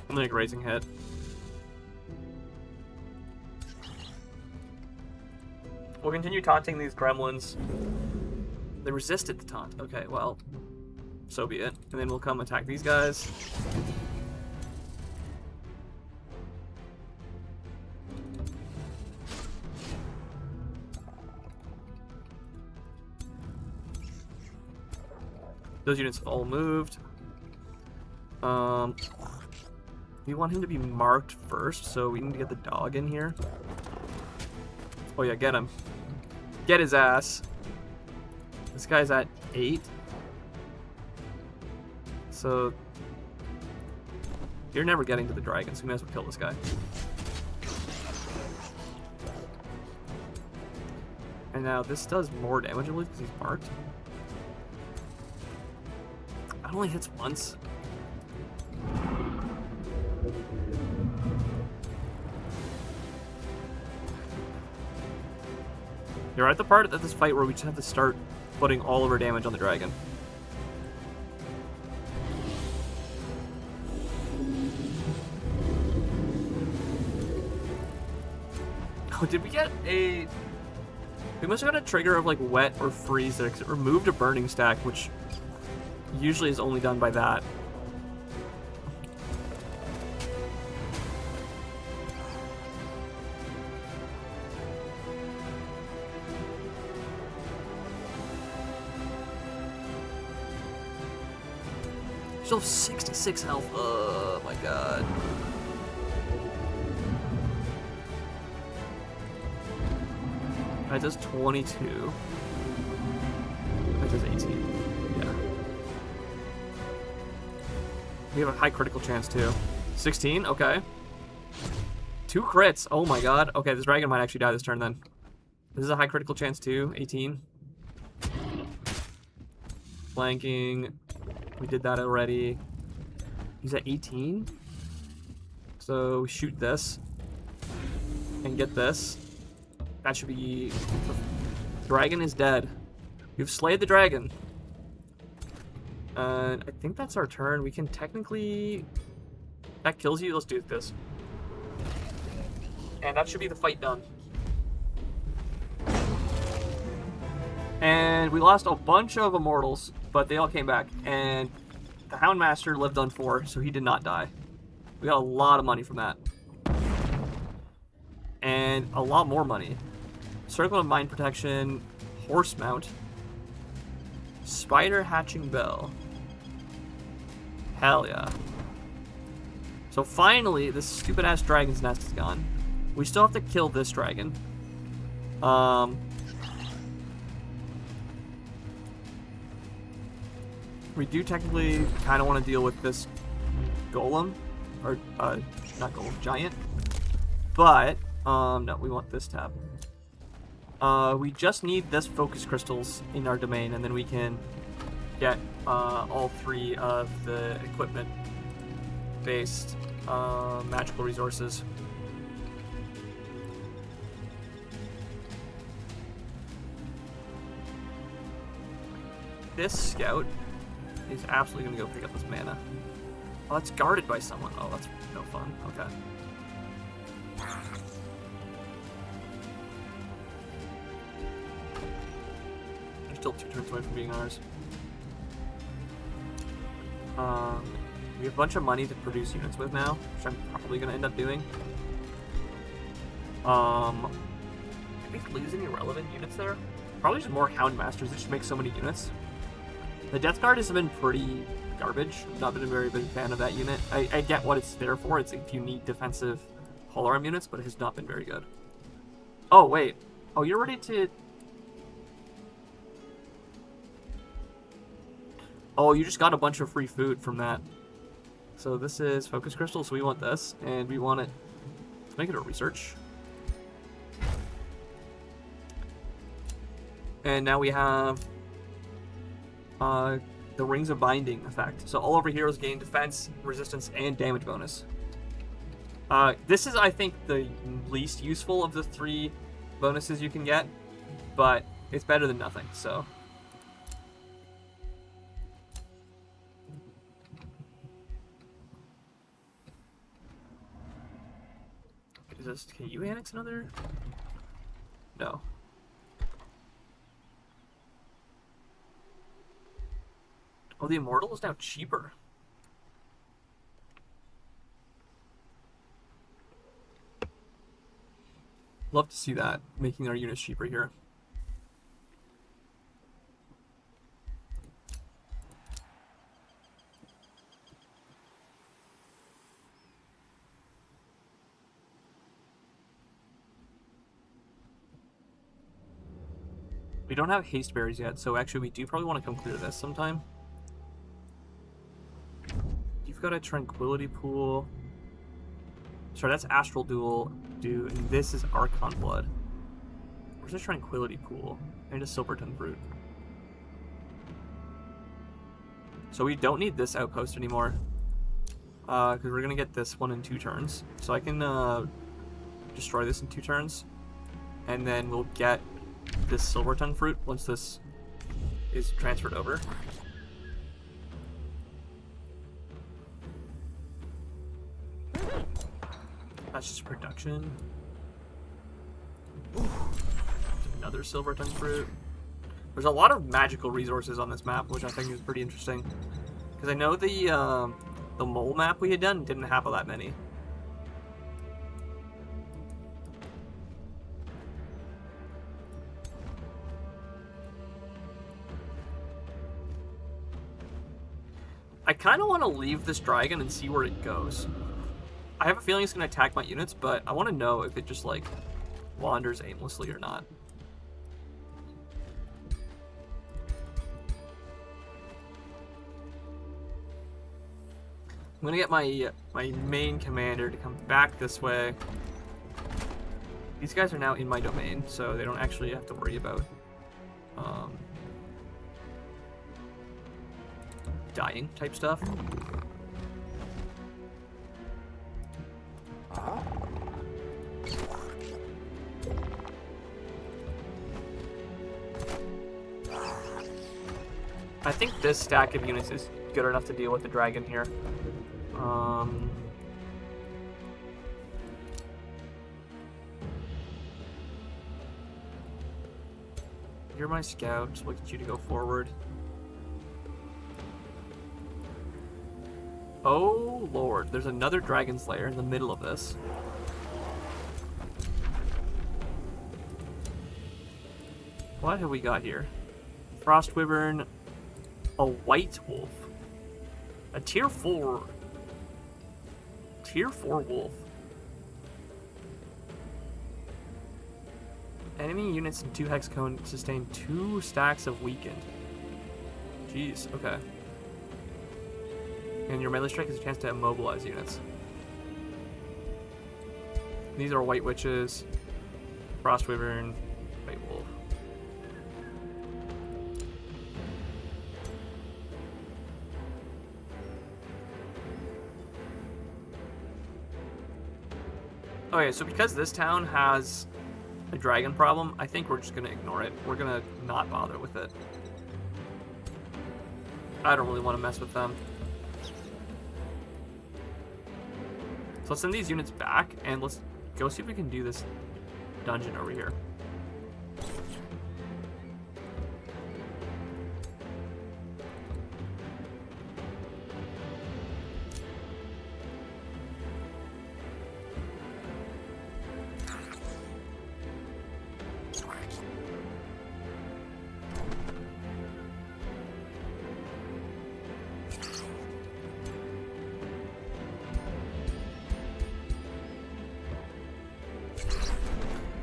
I'm gonna grazing hit. We'll continue taunting these gremlins. They resisted the taunt. Okay, well, so be it. And then we'll come attack these guys. Those units have all moved. We want him to be marked first, so we need to get the dog in here. Oh yeah, get him. Get his ass. This guy's at 8. So you're never getting to the dragon, so we might as well kill this guy. And now this does more damage, I believe, because he's marked. It only hits once. You're at the part of this fight where we just have to start putting all of our damage on the dragon. Oh, did we get a... We must have got a trigger of like wet or freeze there, because it removed a burning stack, which usually is only done by that. Still have 66 health. Oh my god. That does 22. That does 18. Yeah. We have a high critical chance too. 16? Okay. 2 crits. Oh my god. Okay, this dragon might actually die this turn then. This is a high critical chance too. 18. Flanking. We did that already. He's at 18. So we shoot this. And get this. That should be... The dragon is dead. We've slayed the dragon. I think that's our turn. We can technically... That kills you. Let's do this. And that should be the fight done. And we lost a bunch of immortals, but they all came back. And the Houndmaster lived on 4, so he did not die. We got a lot of money from that. And a lot more money. Circle of Mind Protection, Horse Mount, Spider Hatching Bell. Hell yeah. So finally, this stupid ass dragon's nest is gone. We still have to kill this dragon. We do technically kind of want to deal with this golem, or not golem, giant. But no, we want this tab. We just need this focus crystals in our domain, and then we can get all 3 of the equipment-based magical resources. This scout is absolutely going to go pick up this mana. Oh, that's guarded by someone. Oh, that's no fun. Okay. Still 2 turns away from being ours. We have a bunch of money to produce units with now, which I'm probably going to end up doing. I think losing irrelevant units there. Probably just more Houndmasters that just make so many units. The Death Guard has been pretty garbage. I've not been a very big fan of that unit. I get what it's there for. It's if you need defensive polearm units, but it has not been very good. Oh, wait. Oh, you're ready to... Oh, you just got a bunch of free food from that. So this is Focus Crystal, so we want this, and we want it... Let's make it a research. And now we have the Rings of Binding effect. So all of our heroes gain defense, resistance, and damage bonus. This is, I think, the least useful of the 3 bonuses you can get, but it's better than nothing, so... Can you annex another? No. Oh, the Immortal is now cheaper. Love to see that, making our units cheaper here. We don't have haste berries yet, so actually we do probably want to come clear this sometime. You've got a Tranquility Pool. Sorry, that's Astral Duel, dude, and this is Archon Blood. Where's the Tranquility Pool? And a Silverton Fruit. So we don't need this outpost anymore. Because we're going to get this one in 2 turns. So I can destroy this in 2 turns. And then we'll get this Silverton Fruit once this is transferred over. That's just production. Another silver tongue fruit. There's a lot of magical resources on this map, which I think is pretty interesting. Because I know the mole map we had done didn't have that many. I kind of want to leave this dragon and see where it goes. I have a feeling it's going to attack my units, but I want to know if it just, like, wanders aimlessly or not. I'm going to get my main commander to come back this way. These guys are now in my domain, so they don't actually have to worry about dying type stuff. I think this stack of units is good enough to deal with the dragon here. You're my scout, just look at you to go forward. Oh lord, there's another dragon slayer in the middle of this. What have we got here? Frost Wyvern, a white wolf, a tier 4 wolf. Enemy units in 2 hex cone sustain 2 stacks of weakened. Jeez, okay. And your melee strike has a chance to immobilize units. These are white witches, frost wyvern, white wolf. Okay, so because this town has a dragon problem, I think we're just going to ignore it. We're going to not bother with it. I don't really want to mess with them. So let's send these units back, and let's go see if we can do this dungeon over here.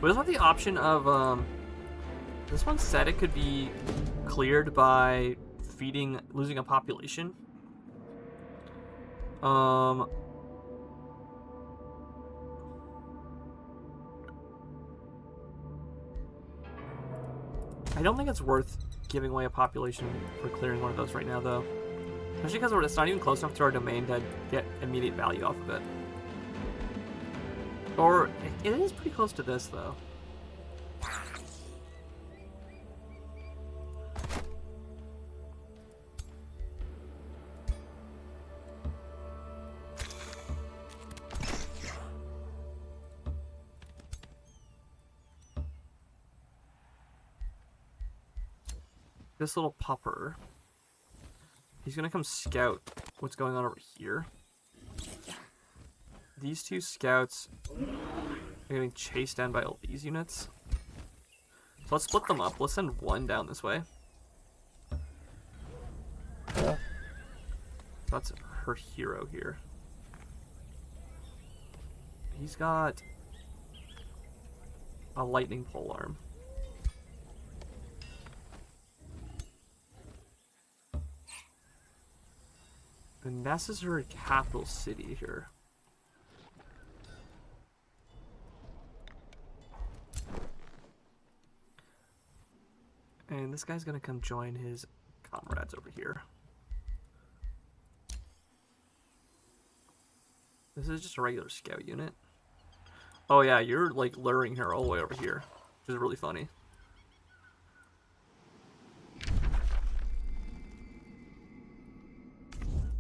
We also have the option of, this one said it could be cleared by losing a population. I don't think it's worth giving away a population for clearing one of those right now, though. Especially because it's not even close enough to our domain to get immediate value off of it. Or, it is pretty close to this, though. This little pupper, he's gonna come scout what's going on over here. These 2 scouts are getting chased down by all these units. So let's split them up. Let's send one down this way. That's her hero here. He's got a lightning polearm. And this is her capital city here. And this guy's gonna come join his comrades over here. This is just a regular scout unit. Oh yeah, you're like luring her all the way over here, which is really funny.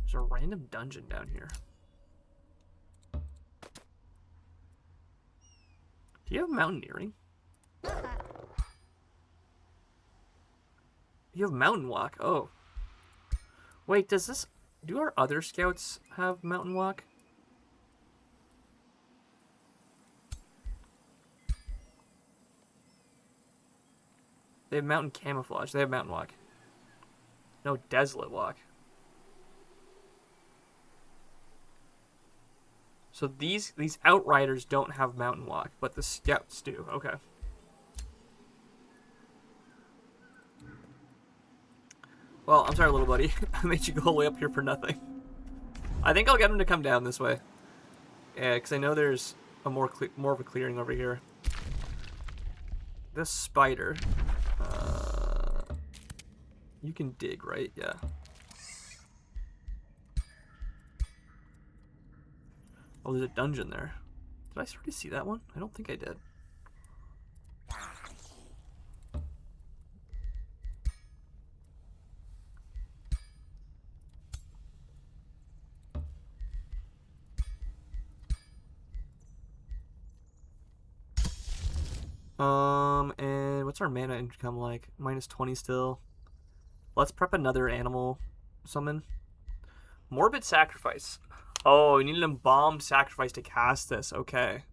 There's a random dungeon down here. Do you have mountaineering? You have Mountain Walk. Oh. Wait, does this... Do our other scouts have Mountain Walk? They have Mountain Camouflage. They have Mountain Walk. No, Desolate Walk. So these Outriders don't have Mountain Walk, but the Scouts do. Okay. Well, I'm sorry, little buddy. I made you go all the way up here for nothing. I think I'll get him to come down this way. Yeah, because I know there's a more of a clearing over here. This spider. You can dig, right? Yeah. Oh, there's a dungeon there. Did I already see that one? I don't think I did. And what's our mana income like? Minus 20 still. Let's prep another animal summon. Morbid Sacrifice. Oh, we need an embalmed sacrifice to cast this. Okay.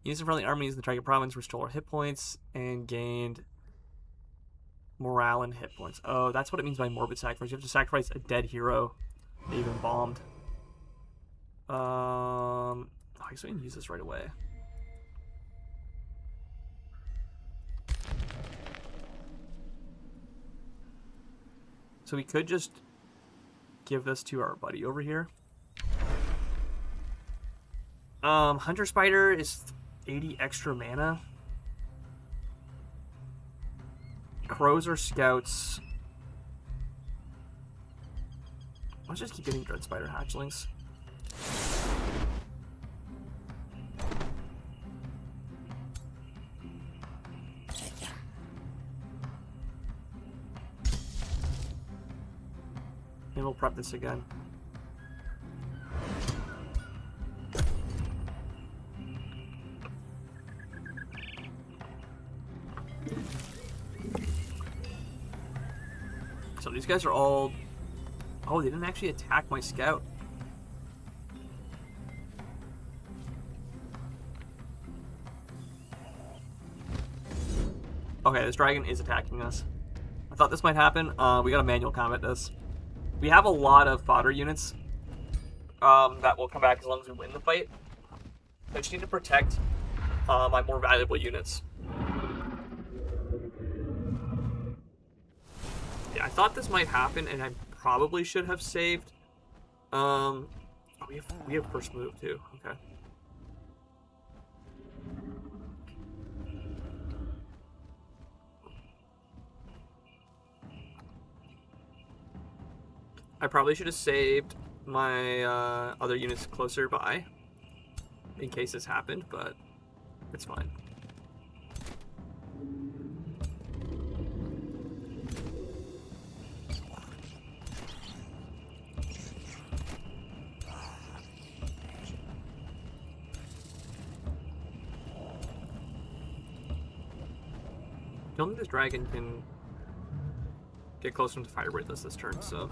Use it for the armies in the Dragon Province, restore hit points, and gained morale and hit points. Oh, that's what it means by morbid sacrifice. You have to sacrifice a dead hero that you've embalmed. I guess we can use this right away. So we could just give this to our buddy over here. Hunter Spider is 80 extra mana. Crows are scouts. Let's just keep getting Dread Spider hatchlings. And we'll prep this again. So these guys are all... Oh, they didn't actually attack my scout. Okay, this dragon is attacking us. I thought this might happen. We gotta manual combat this. We have a lot of fodder units that will come back as long as we win the fight. I just need to protect my more valuable units. Yeah, I thought this might happen, and I probably should have saved. Oh, we have first move too. Okay. I probably should have saved my other units closer by in case this happened, but it's fine. I don't think this dragon can get close enough to fire breath this turn, so...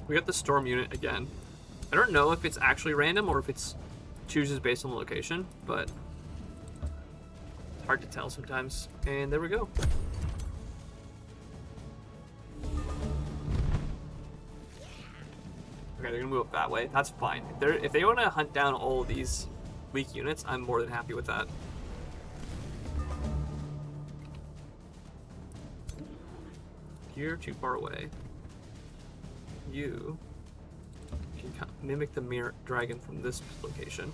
We got the storm unit again. I don't know if it's actually random or if it's chooses based on the location, but it's hard to tell sometimes. And there we go. Okay, they're gonna move up that way. That's fine. If they want to hunt down all of these weak units, I'm more than happy with that. You're too far away. You can mimic the mirror dragon from this location.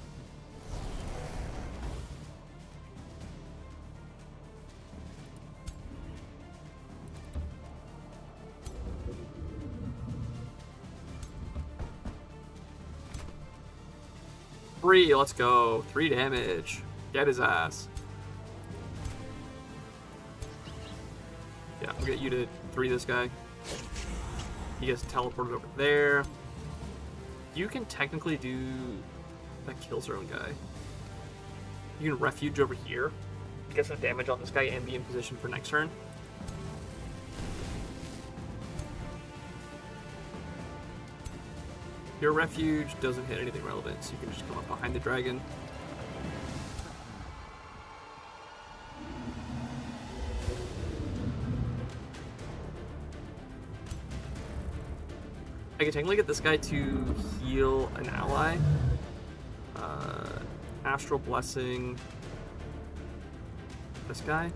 Three, let's go. 3 damage. Get his ass. Yeah, we'll get you to 3 this guy. He gets teleported over there. You can technically do... That kills our own guy. You can refuge over here. Get some damage on this guy and be in position for next turn. Your refuge doesn't hit anything relevant, so you can just come up behind the dragon. I can technically get this guy to heal an ally. Astral Blessing. This guy.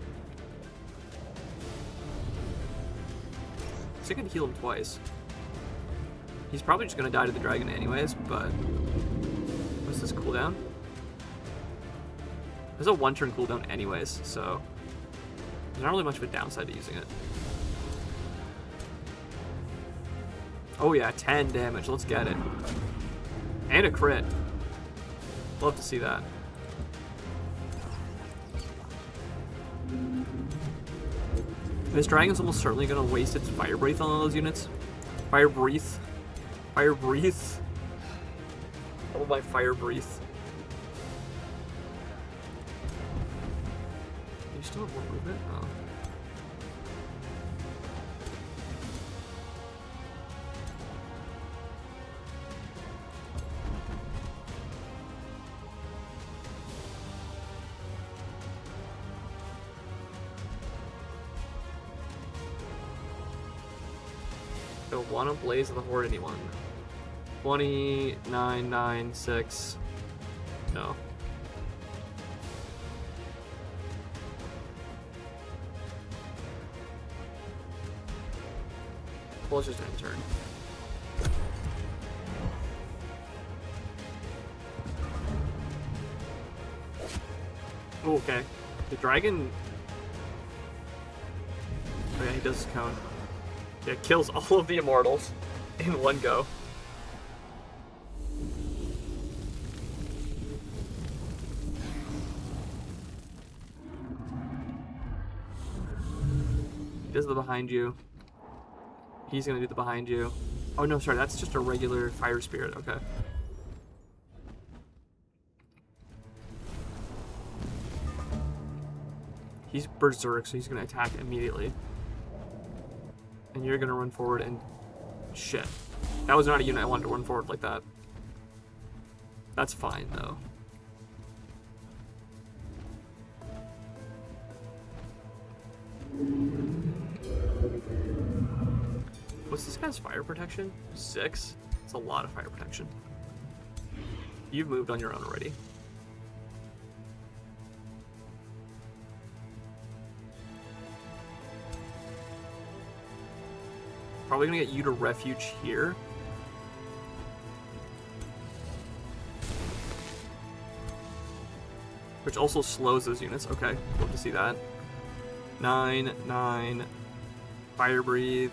So I can heal him twice. He's probably just going to die to the dragon anyways, but... What's this cooldown? There's a 1-turn cooldown anyways, so... There's not really much of a downside to using it. Oh yeah, 10 damage. Let's get it. And a crit. Love to see that. This dragon's almost certainly going to waste its Fire Breath on all those units. Fire Breath. Fire Breath. Oh my Fire Breath. You still have one movement? Oh. One of Blaze of the Horde, anyone? 2996. No. Well, let's just end turn. Oh, okay. The dragon. Oh yeah, he does cone. Yeah, kills all of the immortals in one go. He does the behind you. He's gonna do the behind you. Oh no, sorry, that's just a regular fire spirit, okay. He's berserk, so he's gonna attack immediately. And you're gonna run forward and... Shit. That was not a unit I wanted to run forward like that. That's fine, though. What's this guy's fire protection? 6? It's a lot of fire protection. You've moved on your own already. Probably gonna get you to refuge here. Which also slows those units. Okay, love to see that. 9, 9, Fire Breathe.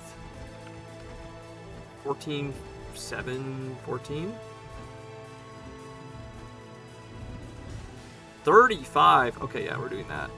14, 7, 14. 35. Okay, yeah, we're doing that.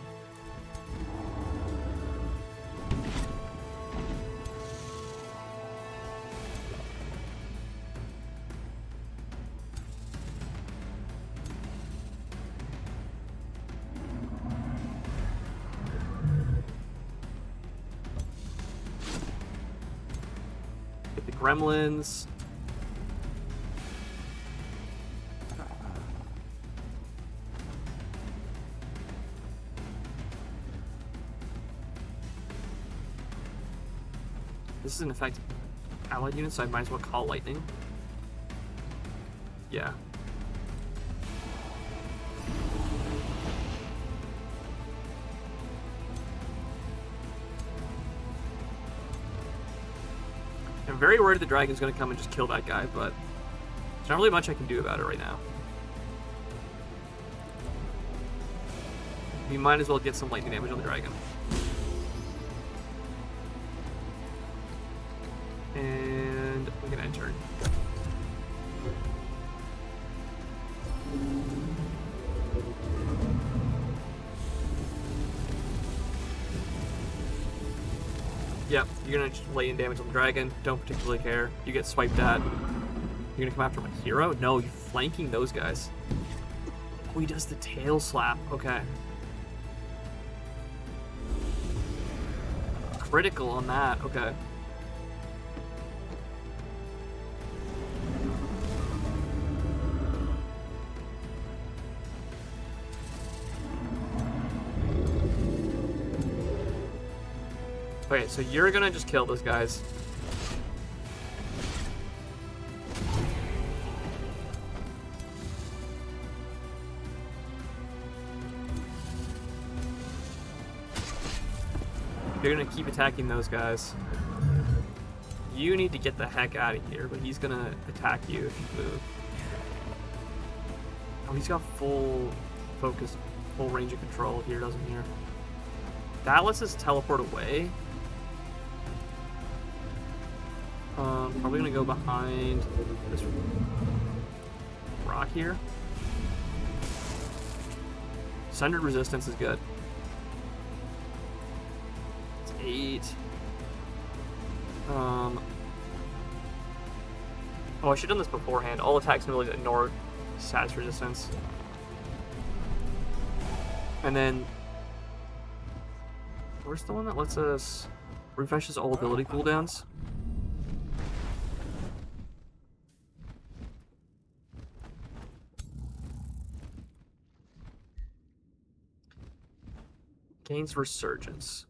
Gremlins. This is in effect allied unit, so I might as well call lightning. Yeah. I'm very worried the dragon's going to come and just kill that guy, but there's not really much I can do about it right now. We might as well get some lightning damage on the dragon. And we can end turn. Yep, you're gonna just lay in damage on the dragon. Don't particularly care. You get swiped at. You're gonna come after my hero? No, you're flanking those guys. Oh, he does the tail slap. Okay. Critical on that. Okay. Okay, so you're gonna just kill those guys. You're gonna keep attacking those guys. You need to get the heck out of here, but he's gonna attack you if you move. Oh, he's got full focus, full range of control here, doesn't he? That lets us teleport away. Probably gonna go behind this rock here. Sundered resistance is good. It's 8. Oh, I should have done this beforehand. All attacks can really ignore stats resistance. And then where's the one that lets us refreshes all ability cooldowns? Gains resurgence.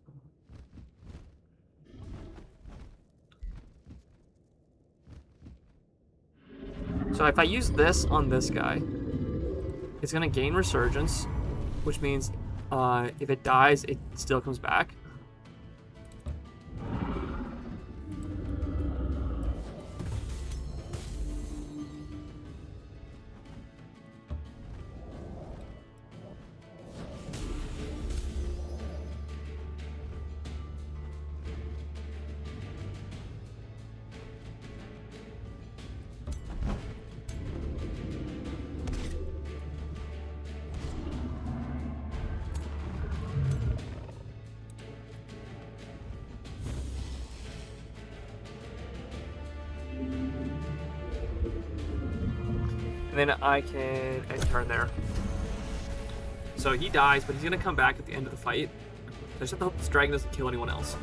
So if I use this on this guy, it's gonna gain resurgence, which means if it dies, it still comes back. And then I can end turn there. So he dies, but he's gonna come back at the end of the fight. So I just have to hope this dragon doesn't kill anyone else.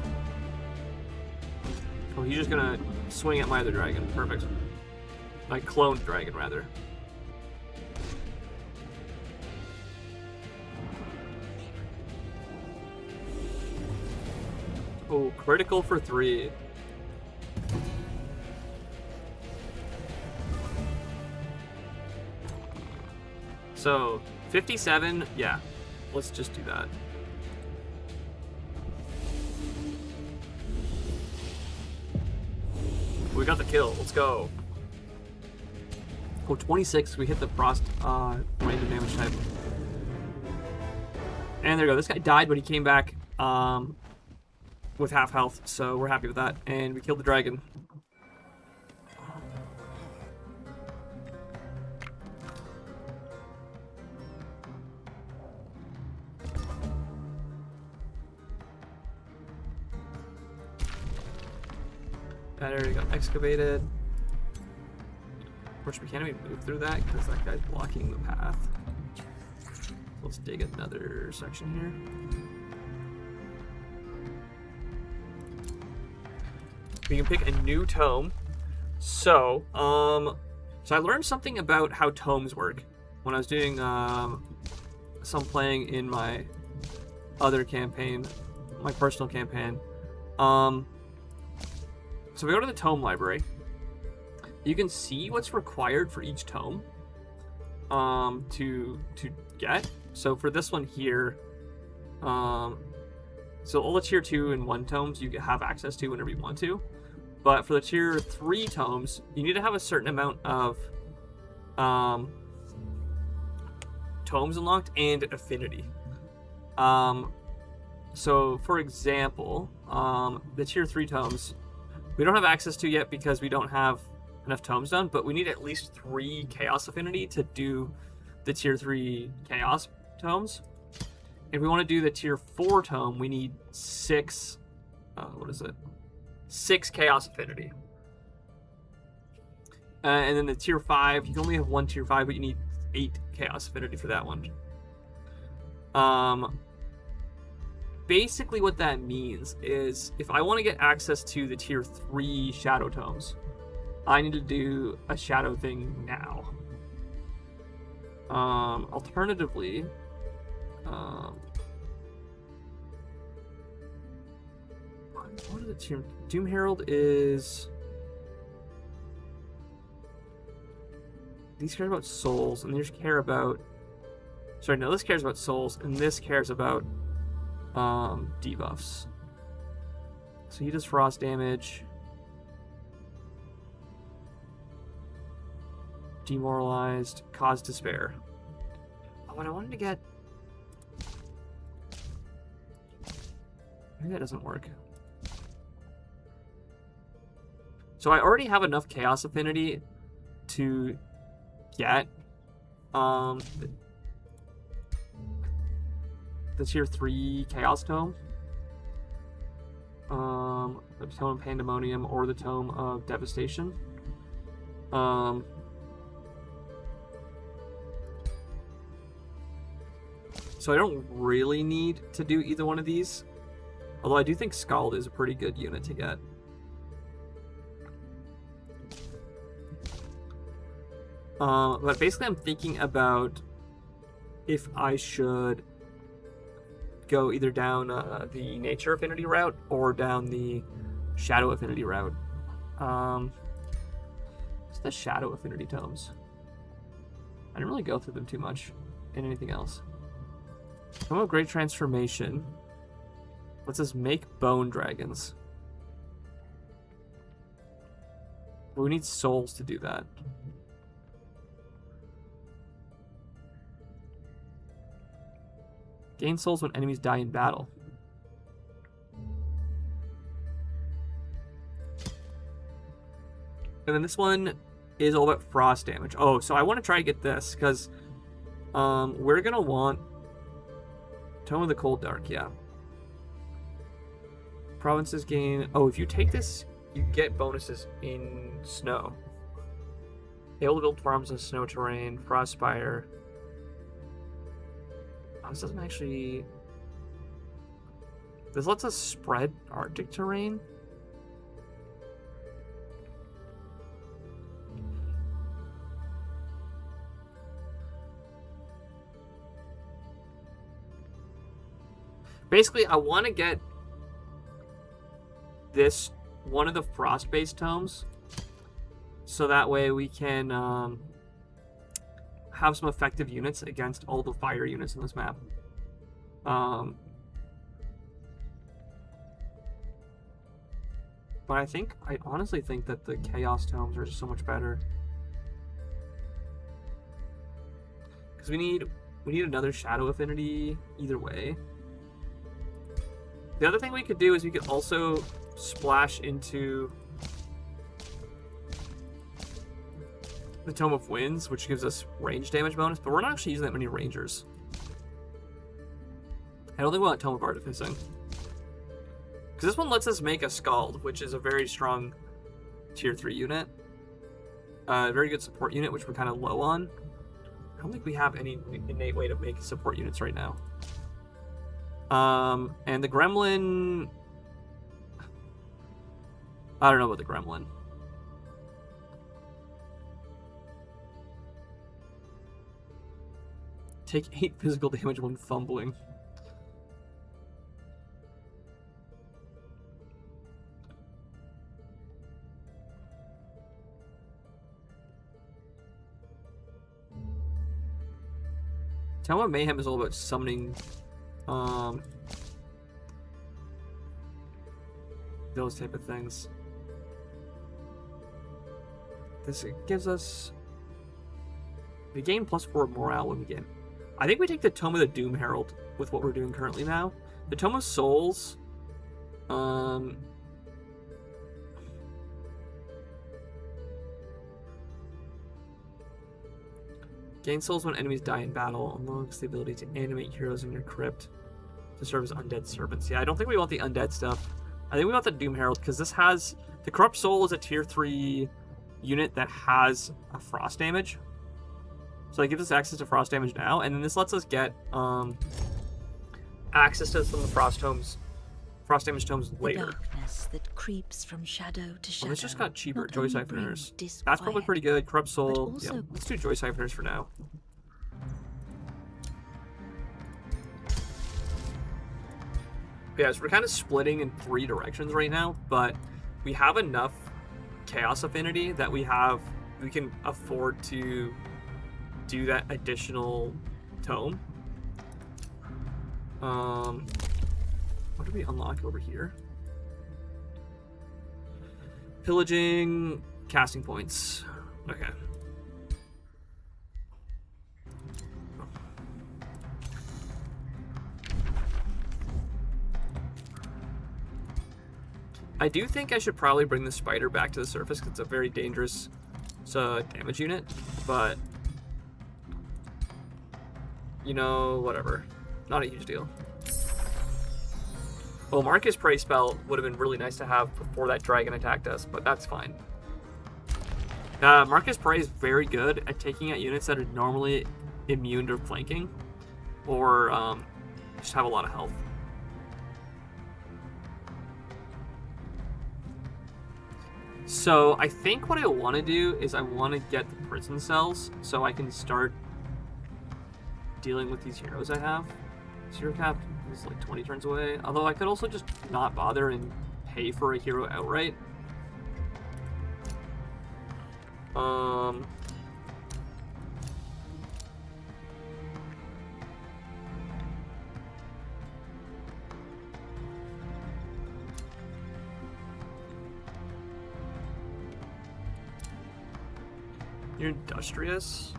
Oh, he's just gonna swing at my other dragon. Perfect. My cloned dragon, rather. Oh, critical for 3. So, 57, yeah. Let's just do that. We got the kill. Let's go. Oh, 26. We hit the frost random damage type. And there we go. This guy died, but he came back with half health, so we're happy with that. And we killed the dragon. That area got excavated. Of course, we can't even move through that because that guy's blocking the path. So let's dig another section here. We can pick a new tome. So I learned something about how tomes work when I was doing some playing in my other campaign, my personal campaign. So we go to the tome library. You can see what's required for each tome to get. So for this one here, so all the tier 2 and 1 tomes you have access to whenever you want to. But for the tier 3 tomes, you need to have a certain amount of tomes unlocked and affinity. So for example, the tier 3 tomes, we don't have access to yet because we don't have enough tomes done, but we need at least 3 chaos affinity to do the tier 3 chaos tomes. If we want to do the tier 4 tome, we need 6 what is it? 6 Chaos Affinity. And then the tier 5, you can only have 1 tier 5, but you need 8 Chaos Affinity for that one. Basically what that means is if I want to get access to the tier 3 Shadow Tomes, I need to do a Shadow thing now. Alternatively, what are the tier? Doom Herald is... These care about souls, and these care about... Sorry, no, this cares about souls, and this cares about debuffs. So he does frost damage. Demoralized. Cause despair. Oh, and I wanted to get... Maybe that doesn't work. So I already have enough Chaos Affinity to get the tier 3 Chaos Tome. The Tome of Pandemonium or the Tome of Devastation. So I don't really need to do either one of these. Although I do think Scald is a pretty good unit to get. But basically I'm thinking about if I should go either down the Nature Affinity route or down the Shadow Affinity route. What's the Shadow Affinity tomes? I didn't really go through them too much in anything else. Tome of Great Transformation lets us make Bone Dragons. But we need souls to do that. Gain souls when enemies die in battle. And then this one is all about frost damage. Oh, so I want to try to get this, because we're going to want Tome of the Cold Dark, yeah. Provinces gain... Oh, if you take this, you get bonuses in snow. Able to build farms in snow terrain, Frostspire... This doesn't actually... This lets us spread Arctic terrain. Basically, I want to get this, one of the frost-based tomes, so that way we can have some effective units against all the fire units in this map. But I honestly think that the Chaos Tomes are just so much better. Because we need another Shadow Affinity either way. The other thing we could do is we could also splash into the Tome of Winds, which gives us range damage bonus, but we're not actually using that many rangers. I don't think we want Tome of Artificing. Because this one lets us make a Scald, which is a very strong tier 3 unit. A very good support unit, which we're kind of low on. I don't think we have any innate way to make support units right now. And the Gremlin... I don't know about the Gremlin. Take 8 physical damage when fumbling. Tome of Mayhem is all about summoning those type of things. This gives us... We gain +4 morale when we gain. I think we take the Tome of the Doom Herald with what we're doing currently now. The Tome of Souls... Gain souls when enemies die in battle. Unlocks the ability to animate heroes in your crypt to serve as undead servants. Yeah, I don't think we want the undead stuff. I think we want the Doom Herald because this has the Corrupt Soul is a tier 3 unit that has a frost damage. So that gives us access to frost damage now, and then this lets us get access to some of the frost damage tomes later. The darkness that creeps from shadow to shadow. Well, this just got cheaper. not Joy only Siphoners. brings That's probably disquiet, pretty good. Corrupt Soul. also- Yeah, let's do Joy Siphoners for now. Yeah, so we're kind of splitting in 3 directions right now, but we have enough Chaos Affinity that we can afford to do that additional tome. What do we unlock over here? Pillaging, casting points. Okay. I do think I should probably bring the spider back to the surface because it's a very dangerous damage unit, but you know, whatever. Not a huge deal. Well, Marcus Prey spell would have been really nice to have before that dragon attacked us, but that's fine. Marcus Prey is very good at taking out units that are normally immune to flanking or just have a lot of health. So I think what I want to do is I want to get the prison cells so I can start dealing with these heroes I have. Zero cap is like 20 turns away. Although I could also just not bother and pay for a hero outright. You're industrious.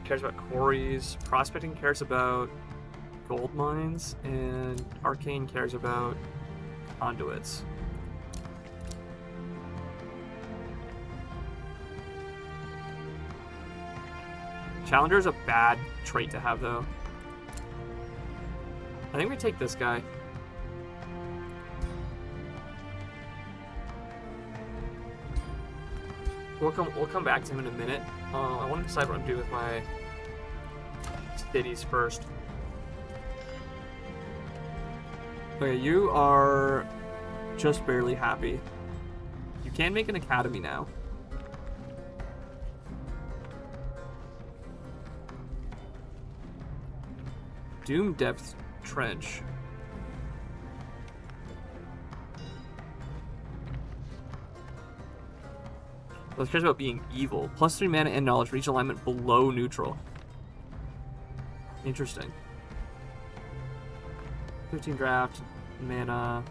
Cares about quarries. Prospecting cares about gold mines, and Arcane cares about conduits. Challenger is a bad trait to have, though. I think we take this guy. We'll come back to him in a minute. I want to decide what I'm doing with my cities first. Okay, you are just barely happy. You can make an academy now. Doom Depth Trench. This cares about being evil. +3 mana and knowledge. Reach alignment below neutral. Interesting. 15 draft. Mana.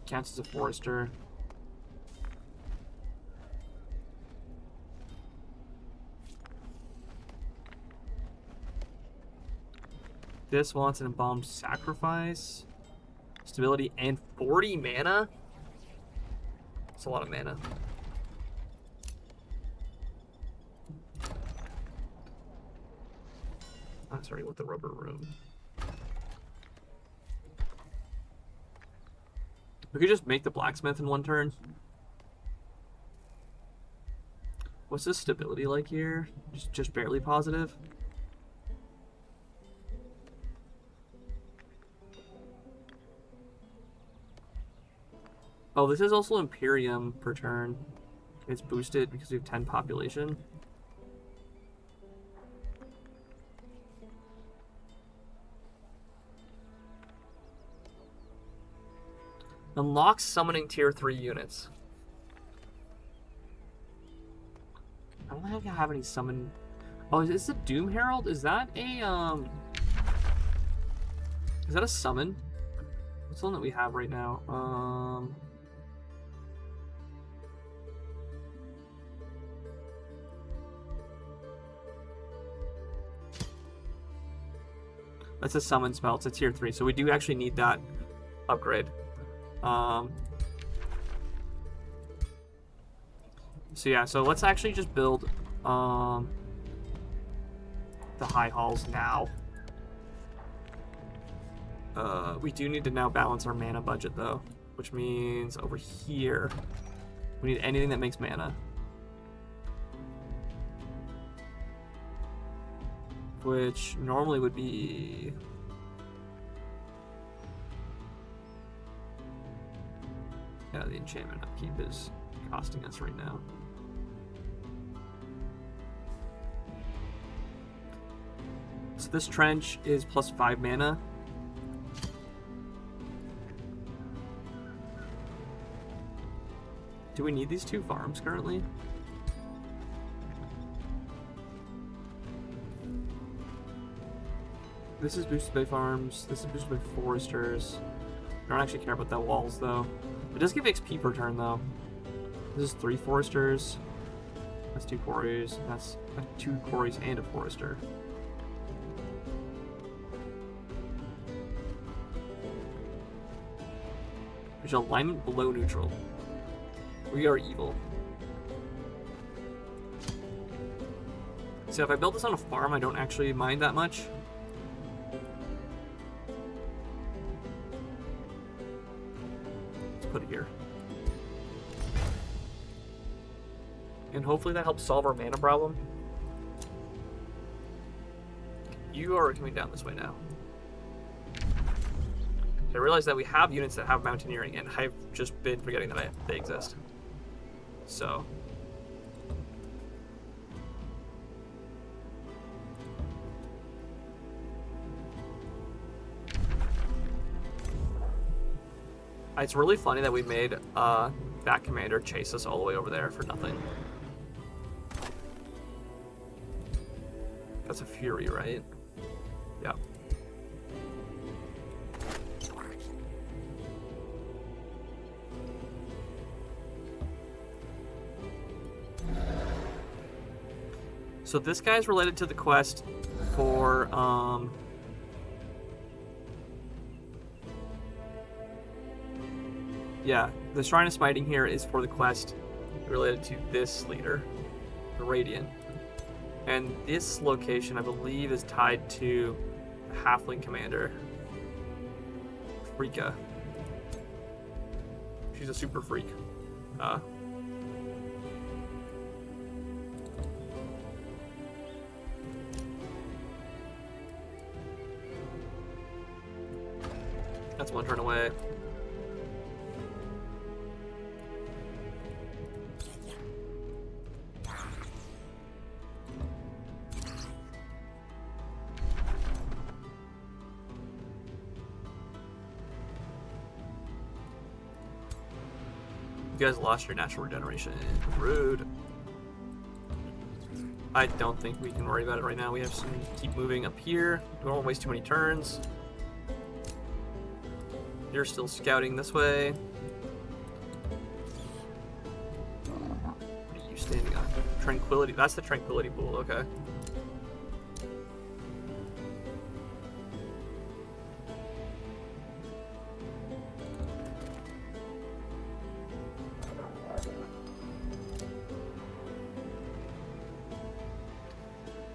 Counts as a forester. This wants an embalmed sacrifice. Stability and 40 mana? That's a lot of mana. I'm sorry, with the rubber room. We could just make the blacksmith in one turn. What's this stability like here? Just barely positive. Oh, this is also Imperium per turn. It's boosted because we have 10 population. Unlocks summoning tier 3 units. I don't think I have any summon. Oh, is this a Doom Herald? Is that a Is that a summon? What's the one that we have right now? That's a summon spell. It's a tier 3, so we do actually need that upgrade. So yeah, so let's actually just build the high halls now. We do need to now balance our mana budget though, which means over here we need anything that makes mana. Which normally would be... Yeah, the enchantment upkeep is costing us right now. So this trench is plus 5 mana. Do we need these 2 farms currently? This is boosted by farms. This is boosted by foresters. I don't actually care about that walls though. It does give XP per turn though. This is 3 foresters. That's 2 quarries. That's 2 quarries and a forester. There's alignment below neutral. We are evil. So if I build this on a farm, I don't actually mind that much. Let's put it here. And hopefully that helps solve our mana problem. You are coming down this way now. I realize that we have units that have mountaineering, and I've just been forgetting that they exist. So. It's really funny that we made that commander chase us all the way over there for nothing. That's a Fury, right? Yeah. So this guy's related to the quest for, yeah, the Shrine of Smiting here is for the quest related to this leader, the Radiant. And this location, I believe, is tied to the Halfling Commander, Freaka. She's a super freak. That's one turn away. You guys lost your natural regeneration. Rude. I don't think we can worry about it right now. We have to keep moving up here. We don't want to waste too many turns. You're still scouting this way. What are you standing on? Tranquility. That's the Tranquility Pool. Okay.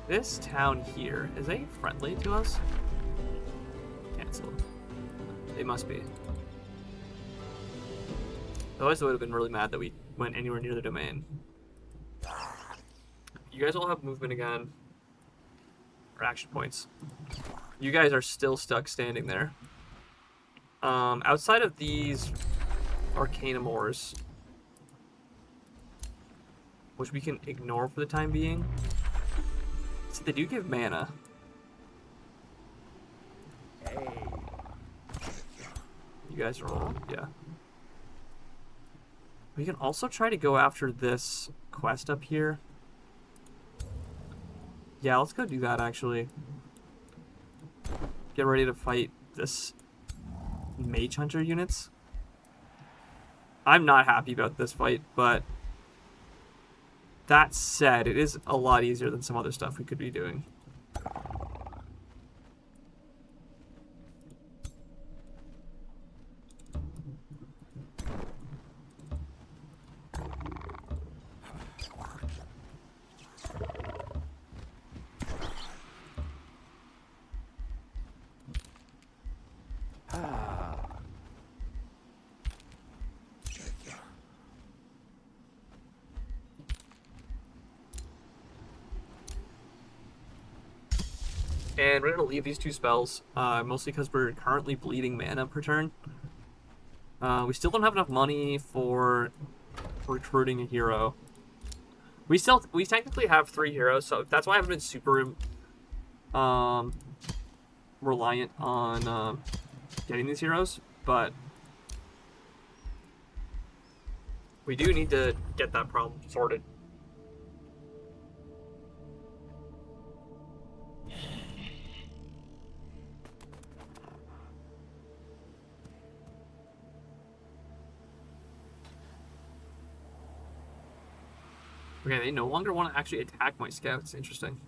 This town here, is they friendly to us? Cancel. They must be. Otherwise, I would have been really mad that we went anywhere near the domain. You guys all have movement again. Or action points. You guys are still stuck standing there. Outside of these Arcanamores, which we can ignore for the time being, so they do give mana. Hey. You guys are all, yeah. We can also try to go after this quest up here. Yeah, let's go do that actually. Get ready to fight this Mage Hunter units. I'm not happy about this fight, but that said, it is a lot easier than some other stuff we could be doing. And we're going to leave these 2 spells, mostly because we're currently bleeding mana per turn. We still don't have enough money for recruiting a hero. We technically have 3 heroes, so that's why I haven't been super reliant on getting these heroes, but we do need to get that problem sorted. Okay, they no longer want to actually attack my scouts. Interesting.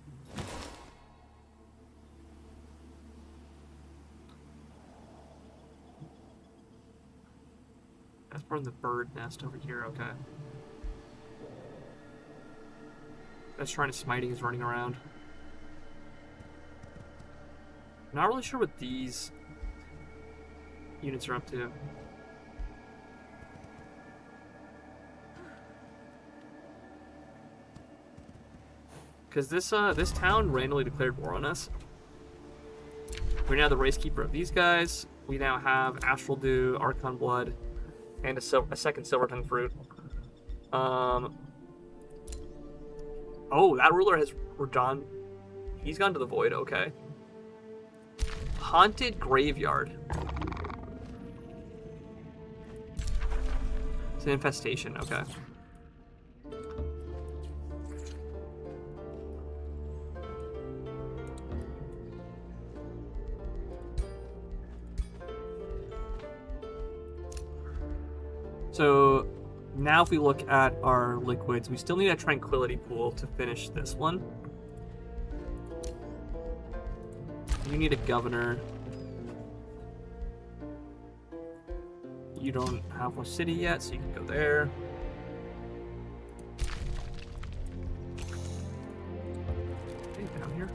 That's part of the bird nest over here, okay. That's trying to smiting is running around. Not really sure what these units are up to. Because this town randomly declared war on us. We're now the Racekeeper of these guys. We now have Astral Dew, Archon Blood, and a second Silvertongue Fruit. Oh, that ruler has gone. He's gone to the Void. Okay. Haunted Graveyard. It's an infestation. Okay. So now if we look at our liquids, we still need a Tranquility Pool to finish this one. You need a Governor. You don't have a city yet, so you can go there. Okay, down here.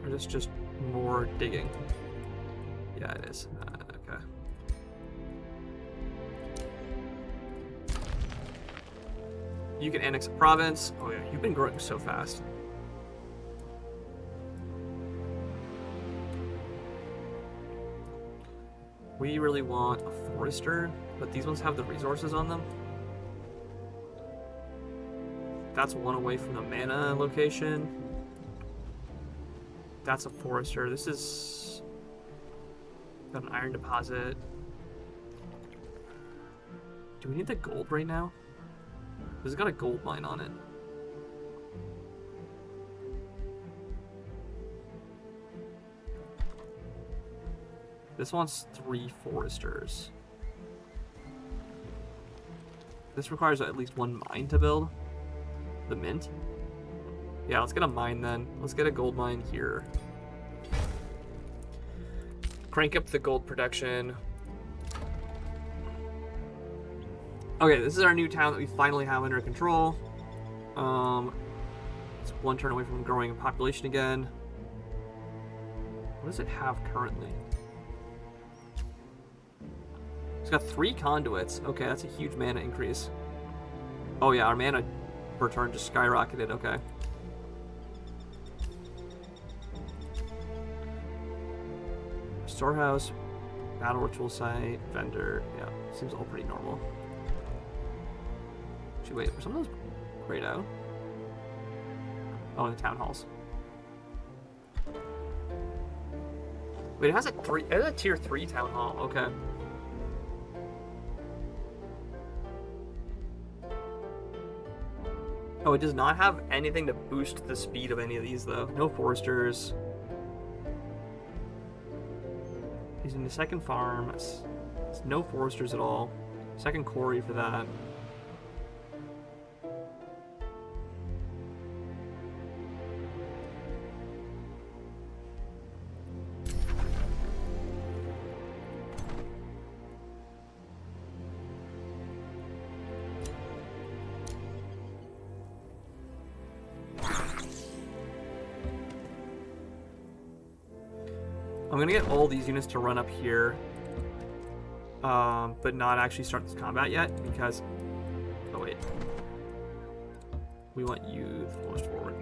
Or is this just more digging? Yeah, it is. Okay. You can annex a province. Oh yeah, you've been growing so fast. We really want a forester, but these ones have the resources on them. That's one away from the mana location. That's a forester. This is got an iron deposit. Do we need the gold right now? This has got a gold mine on it. This wants 3 foresters. This requires at least 1 mine to build. The mint. Yeah, let's get a mine then. Let's get a gold mine here. Crank up the gold production. Okay, this is our new town that we finally have under control. It's 1 turn away from growing in population again. What does it have currently? It's got 3 conduits. Okay, that's a huge mana increase. Oh yeah, our mana per turn just skyrocketed. Okay. Storehouse, battle ritual site, vendor. Yeah, seems all pretty normal. Actually, wait, were some of those grayed out? Oh, in the town halls. Wait, it has a tier 3 town hall. Okay. Oh, it does not have anything to boost the speed of any of these, though. No foresters. He's in the second farm. It's no foresters at all. Second quarry for that. I'm gonna get all these units to run up here, but not actually start this combat yet because. Oh wait, we want you the most forward.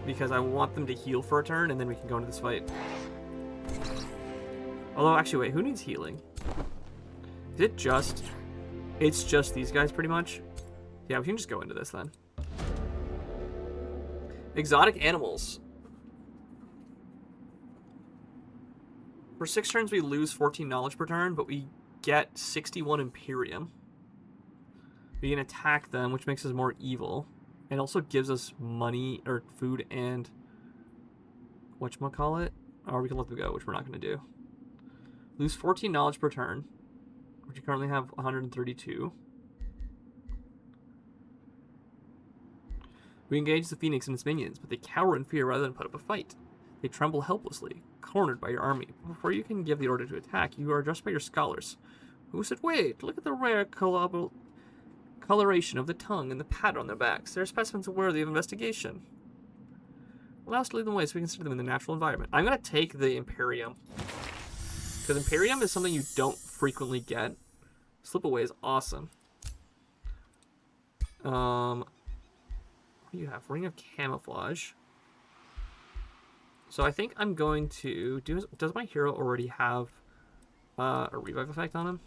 because I want them to heal for a turn, and then we can go into this fight. Although, actually, wait, who needs healing? Is it just... It's just these guys, pretty much? Yeah, we can just go into this, then. Exotic animals. For 6 turns, we lose 14 knowledge per turn, but we get 61 Imperium. We can attack them, which makes us more evil. And also gives us money, or food, and... whatchamacallit? Or we can let them go, which we're not going to do. Lose 14 knowledge per turn, which you currently have 132. We engage the Phoenix and its minions, but they cower in fear rather than put up a fight. They tremble helplessly, cornered by your army. Before you can give the order to attack, you are addressed by your scholars, who said, "Wait, look at the rare coloration of the tongue and the pattern on their backs. They're specimens worthy of investigation. Allow us to lead them away so we can consider them in the natural environment." I'm going to take the Imperium. Because Imperium is something you don't frequently get. Slip away is awesome. What do you have? Ring of Camouflage. So I think I'm going to... Does my hero already have a revive effect on him?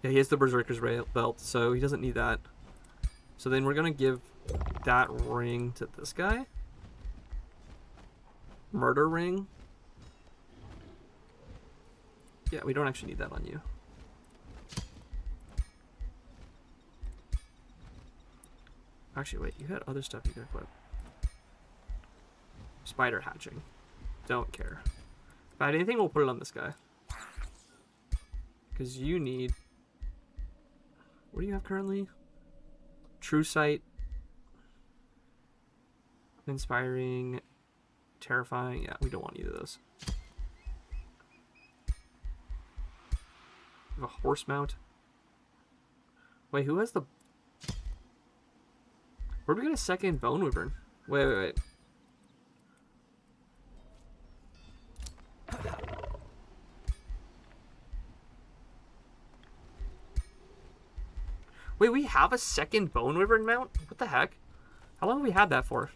Yeah, he has the Berserker's Belt, so he doesn't need that. So then we're going to give that ring to this guy. Murder ring. Yeah, we don't actually need that on you. Actually, wait, you had other stuff you could equip. Spider hatching. Don't care. If I had anything, we'll put it on this guy. Because you need... What do you have currently? True Sight. Inspiring. Terrifying. Yeah, we don't want either of those. We have a horse mount. Wait, who has the... Where do we get a second Bone Wyvern? Wait. Wait, we have a second Bone Wyvern mount? What the heck? How long have we had that for?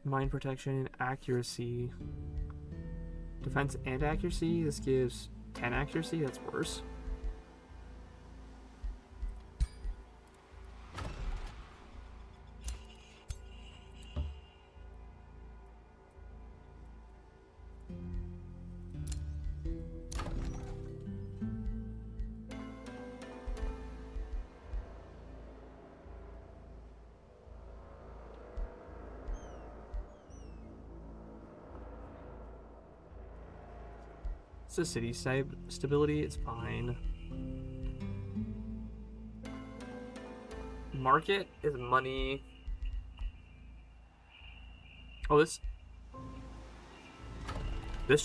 Mind protection, accuracy. Defense and accuracy. This gives 10 accuracy. That's worse. It's a city stability, it's fine. Market is money. Oh, this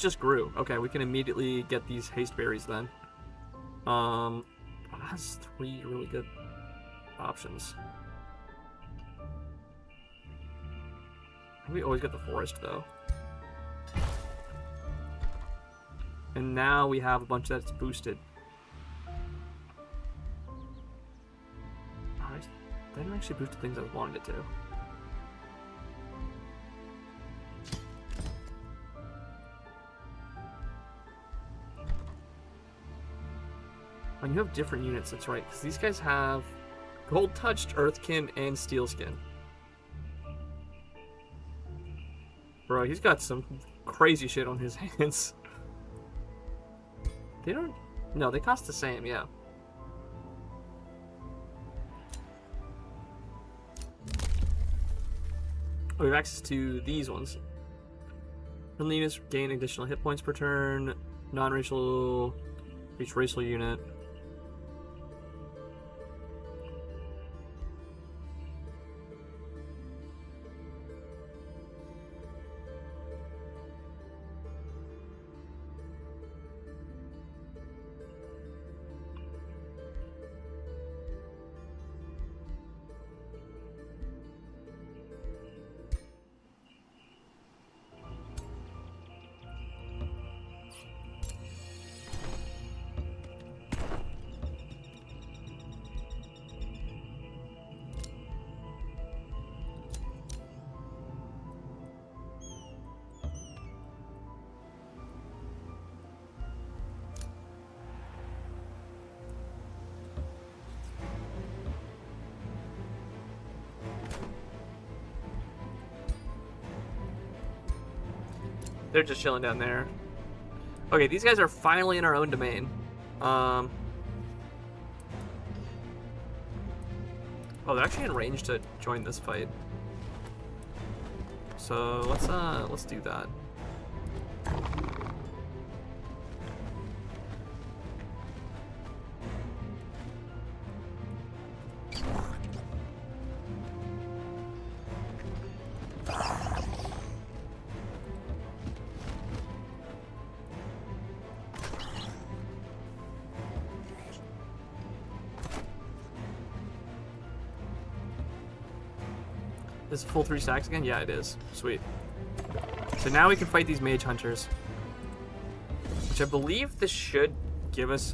just grew. Okay, we can immediately get these haste berries then. It has 3 really good options. We always get the forest though. And now we have a bunch that's boosted. I didn't actually boost the things I wanted it to. And you have different units, that's right, because these guys have Gold Touched, Earthkin, and Steelskin. Bro, he's got some crazy shit on his hands. They don't... No, they cost the same, yeah. Oh, we have access to these ones. Friendly units gain additional hit points per turn. Non-racial... Each racial unit. They're just chilling down there. Okay, these guys are finally in our own domain. Oh, they're actually in range to join this fight. So let's do that. Is it full 3 stacks again? Yeah, it is. Sweet. So now we can fight these mage hunters. Which I believe this should give us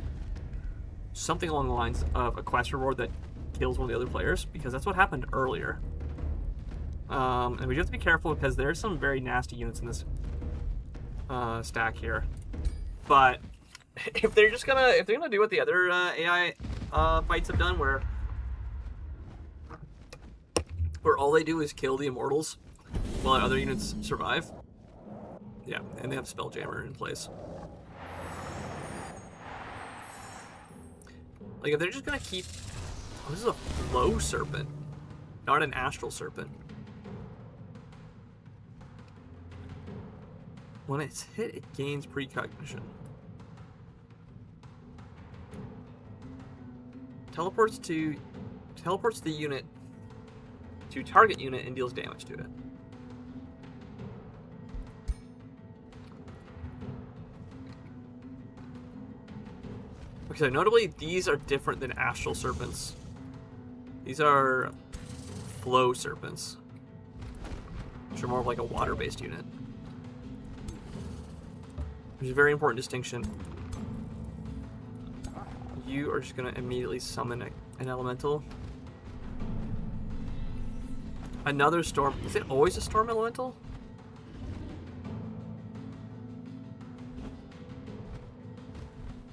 something along the lines of a quest reward that kills one of the other players, because that's what happened earlier. And we have to be careful because there's some very nasty units in this stack here. But if they're gonna do what the other AI fights have done, where all they do is kill the immortals while other units survive. Yeah, and they have Spelljammer in place. Like, if they're just gonna keep... Oh, this is a Flow Serpent, not an Astral Serpent. When it's hit, it gains precognition. Teleports the unit to target unit and deals damage to it. Okay, so notably, these are different than Astral Serpents. These are Flow Serpents, which are more of like a water-based unit. Which is a very important distinction. You are just going to immediately summon an elemental. Another storm. Is it always a storm elemental?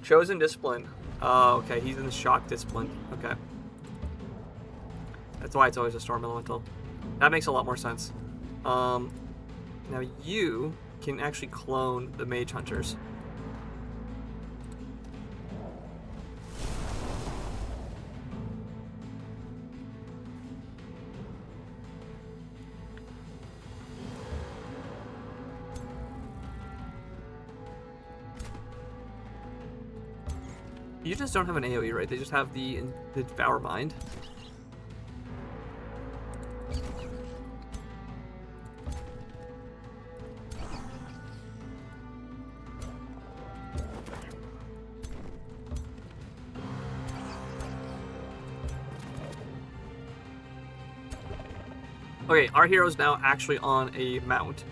Chosen discipline. Oh, okay. He's in the shock discipline. Okay. That's why it's always a storm elemental. That makes a lot more sense. Now you can actually clone the mage hunters. You just don't have an AoE, right? They just have the Devour Mind. Okay, our hero's now actually on a mount.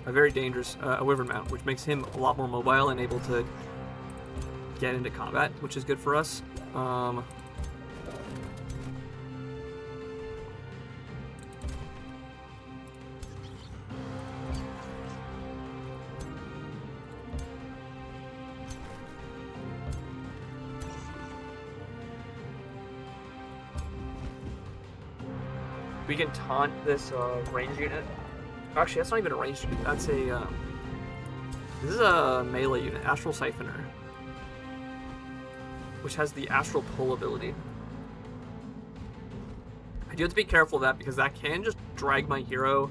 A very dangerous, a Wyvern mount, which makes him a lot more mobile and able to get into combat, which is good for us. We can taunt this range unit. Actually, that's not even a ranged unit. That's a this is a melee unit, Astral Siphoner, which has the Astral Pull ability. I do have to be careful of that because that can just drag my hero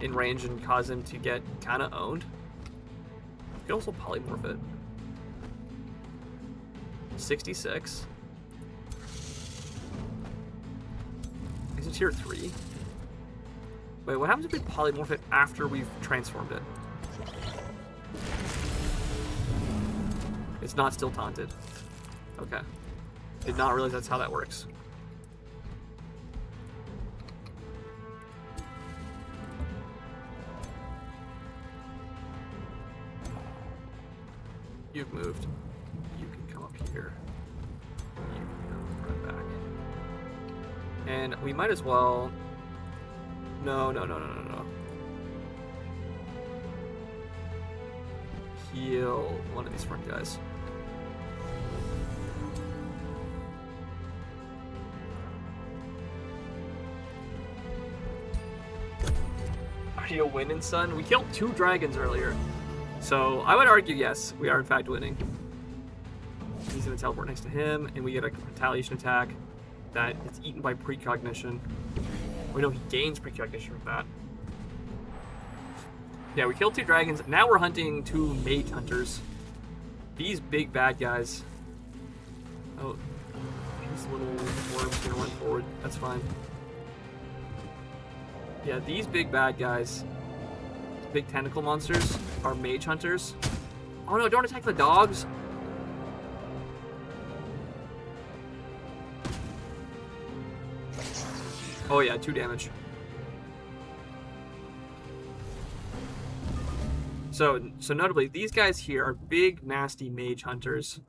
in range and cause him to get kind of owned. You can also polymorph it. 66. Is it tier 3? Wait, what happens if we polymorph it after we've transformed it? It's not still taunted. Okay. Did not realize that's how that works. You've moved. You can come up here. You can come right back. And we might as well... No. Heal one of these front guys. Are you winning, son? We killed 2 dragons earlier. So I would argue, yes, we are in fact winning. He's going to teleport next to him, and we get a retaliation attack that is eaten by precognition. We know he gains precognition from that. Yeah, we killed 2 dragons. Now we're hunting 2 mage hunters. These big bad guys. Oh, these little worms going to run forward. That's fine. Yeah, these big bad guys, big tentacle monsters, are mage hunters. Oh no, don't attack the dogs. Oh yeah, 2 damage. So notably, these guys here are big, nasty mage hunters.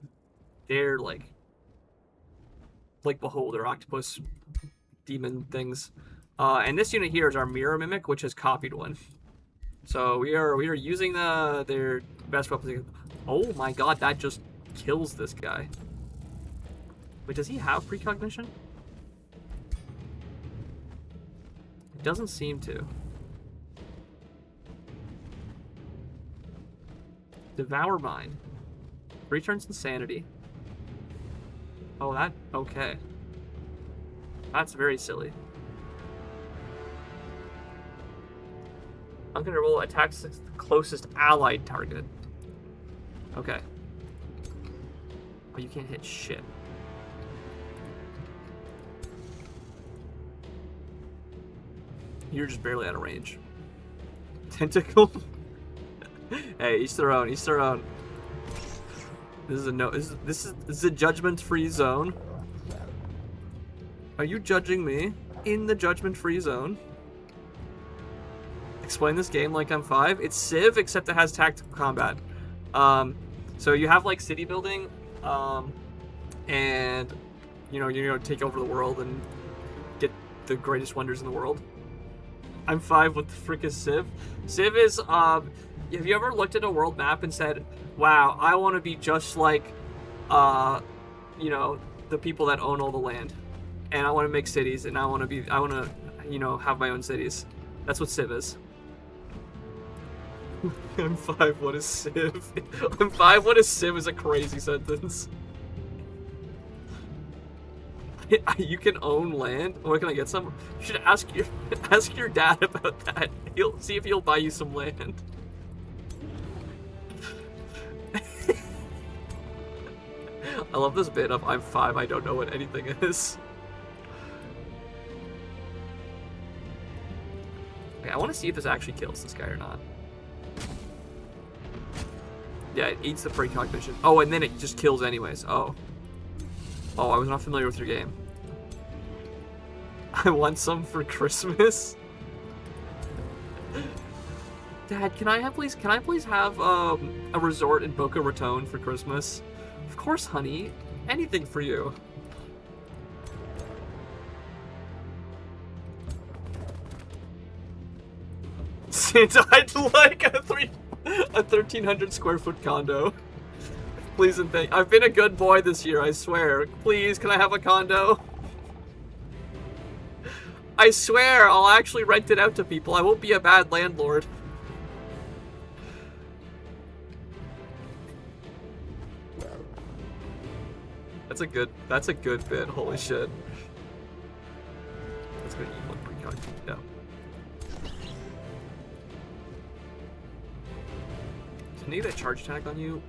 They're like beholder octopus demon things. And this unit here is our mirror mimic, which has copied one. So we are using their best weapons. Oh my god, that just kills this guy. Wait, does he have precognition? It doesn't seem to. Devour Mind. Returns insanity. Oh, that... okay. That's very silly. I'm gonna roll attacks the closest allied target. Okay. Oh, you can't hit shit. You're just barely out of range. Tentacle? Hey, each their own, each their own. This is a no. This is a judgment-free zone. Are you judging me in the judgment-free zone? Explain this game like I'm 5. It's Civ, except it has tactical combat. So you have like city building, and you know, take over the world and get the greatest wonders in the world. I'm 5. What the frick is Civ? Civ is have you ever looked at a world map and said, wow, I want to be just like, you know, the people that own all the land. And I want to make cities, and I want to, you know, have my own cities. That's what Civ is. I'm 5, what is Civ? I'm 5, what is Civ is a crazy sentence. You can own land? Where can I get some? You should ask your dad about that. He'll see if he'll buy you some land. I love this bit of I'm 5, I don't know what anything is. Okay, I want to see if this actually kills this guy or not. Yeah, it eats the precognition. Oh, and then it just kills anyways. Oh. Oh, I was not familiar with your game. I want some for Christmas. Dad, can I please have a resort in Boca Raton for Christmas? Of course, honey. Anything for you. Since I'd like a 1,300 square foot condo. Please and thank. I've been a good boy this year, I swear. Please, can I have a condo? I swear, I'll actually rent it out to people. I won't be a bad landlord. That's a good bit. Holy shit. That's gonna eat one precog. Yeah. Can I get a charge attack on you?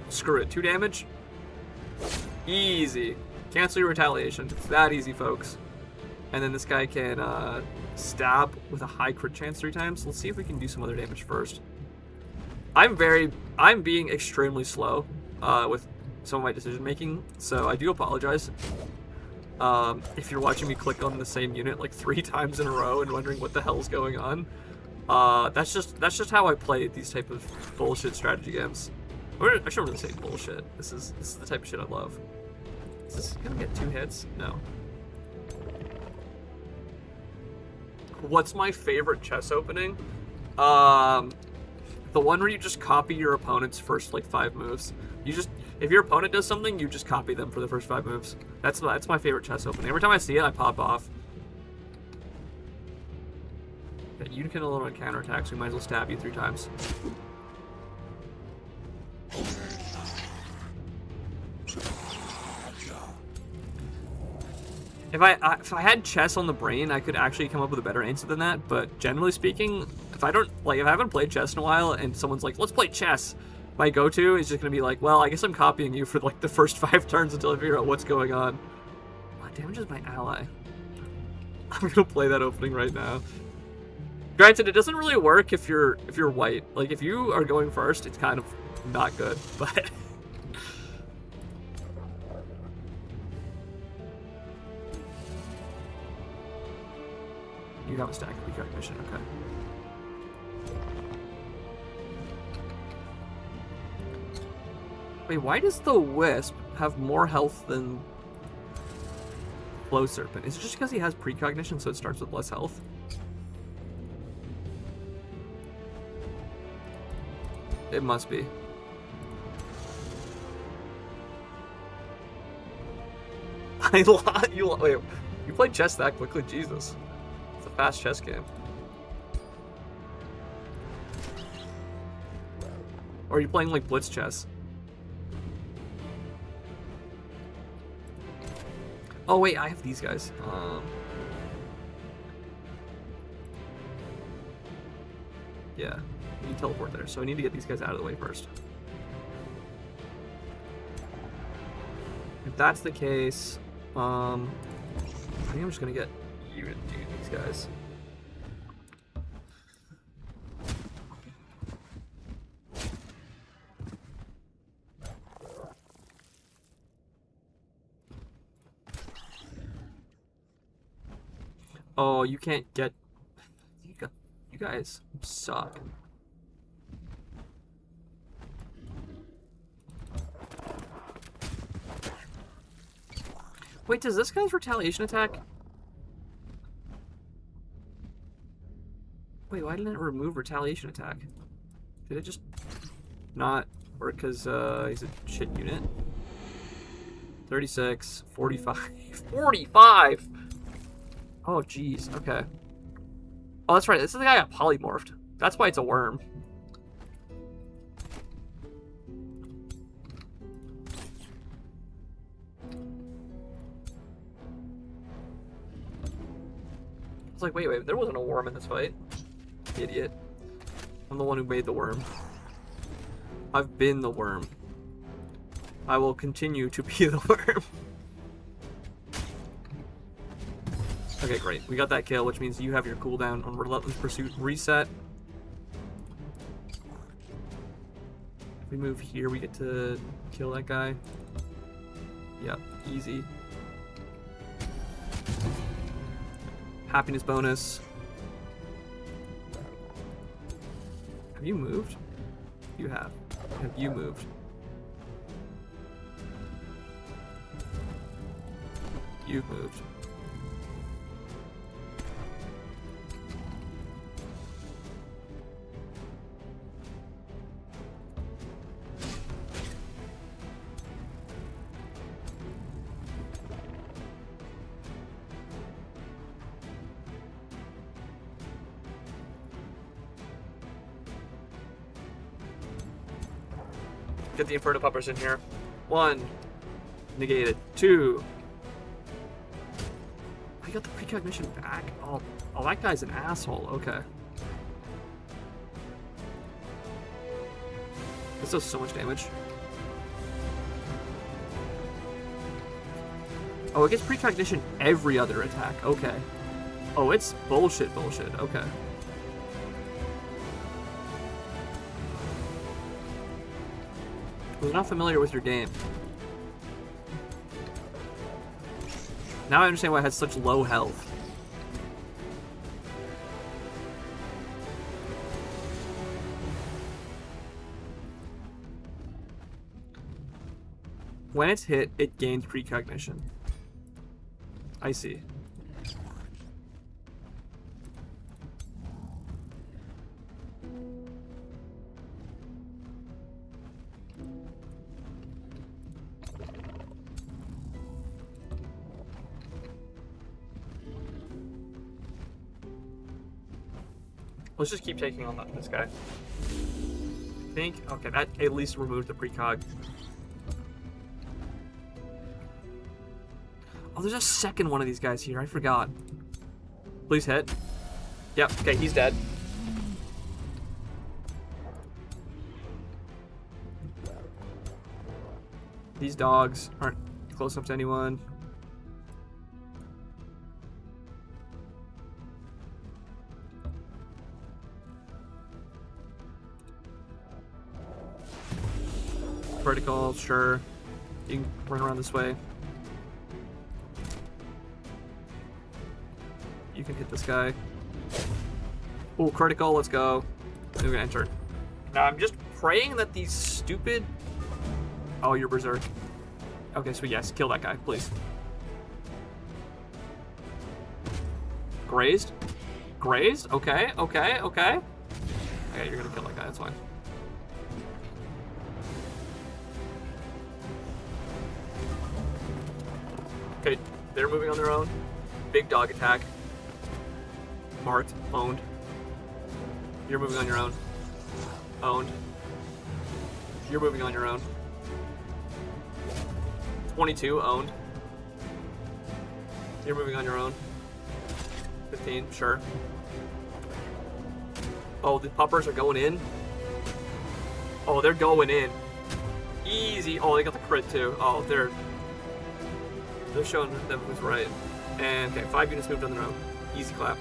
Screw it. 2 damage? Easy. Cancel your retaliation. It's that easy, folks. And then this guy can stab with a high crit chance 3 times. Let's see if we can do some other damage first. I'm being extremely slow with some of my decision making, so I do apologize. If you're watching me click on the same unit like 3 times in a row and wondering what the hell's going on. That's just how I play these type of bullshit strategy games. I shouldn't really say bullshit. This is the type of shit I love. Is this gonna get 2 hits? No. What's my favorite chess opening? The one where you just copy your opponent's first like 5 moves. If your opponent does something, you just copy them for the first 5 moves. That's my favorite chess opening. Every time I see it, I pop off. You can alone on counterattacks, so we might as well stab you 3 times. If I had chess on the brain, I could actually come up with a better answer than that. But generally speaking, if I haven't played chess in a while, and someone's like, "Let's play chess," my go-to is just gonna be like, "Well, I guess I'm copying you for like the first 5 turns until I figure out what's going on." What damages my ally? I'm gonna play that opening right now. Granted, it doesn't really work if you're white. Like if you are going first, it's kind of not good, but. You have a stack of precognition, okay. Wait, why does the Wisp have more health than Flow Serpent? Is it just because he has precognition, so it starts with less health? It must be. Wait, you played chess that quickly? Jesus. It's a fast chess game. Or are you playing like blitz chess? Oh wait, I have these guys. Yeah, you can teleport there, so I need to get these guys out of the way first. If that's the case, I think I'm just gonna get you to do these guys. Oh, you can't get... You guys suck. Wait, does this guy's retaliation attack... Wait, why didn't it remove retaliation attack? Did it just not work because he's a shit unit? 36, 45... 45! Oh, jeez. Okay. Oh, that's right. This is the guy that got polymorphed. That's why it's a worm. It's like, wait, there wasn't a worm in this fight. Idiot. I'm the one who made the worm. I've been the worm. I will continue to be the worm. Okay, great. We got that kill, which means you have your cooldown on Relentless Pursuit reset. If we move here, we get to kill that guy. Yep, easy. Happiness bonus. Have you moved? You have. Have you moved? You've moved. Get the Inferno Puppers in here. 1. Negated. 2. I got the precognition back? Oh, that guy's an asshole. Okay. This does so much damage. Oh, it gets precognition every other attack. Okay. Oh, it's bullshit. Okay. I was not familiar with your game. Now I understand why it has such low health. When it's hit, it gains precognition. I see. Let's just keep taking on this guy. I think, okay, that at least removed the precog. there's a second one of these guys here. I forgot. Please hit. Yep, okay, he's dead. These dogs aren't close enough to anyone. Critical, sure. You can run around this way. You can hit this guy. Oh, critical, let's go. We're gonna enter. Now I'm just praying that these stupid... Oh, you're berserk. Okay, so yes, kill that guy, please. Grazed? Grazed? Okay, okay, okay. Okay, you're gonna kill that guy, that's fine. Okay, they're moving on their own. Big dog attack. Marked, owned. You're moving on your own. Owned. You're moving on your own. 22, owned. You're moving on your own. 15, sure. Oh, the puppers are going in? Oh, they're going in. Easy. Oh, they got the crit too. Oh, they're showing them who's right. And, okay, 5 units moved on their own. Easy clap.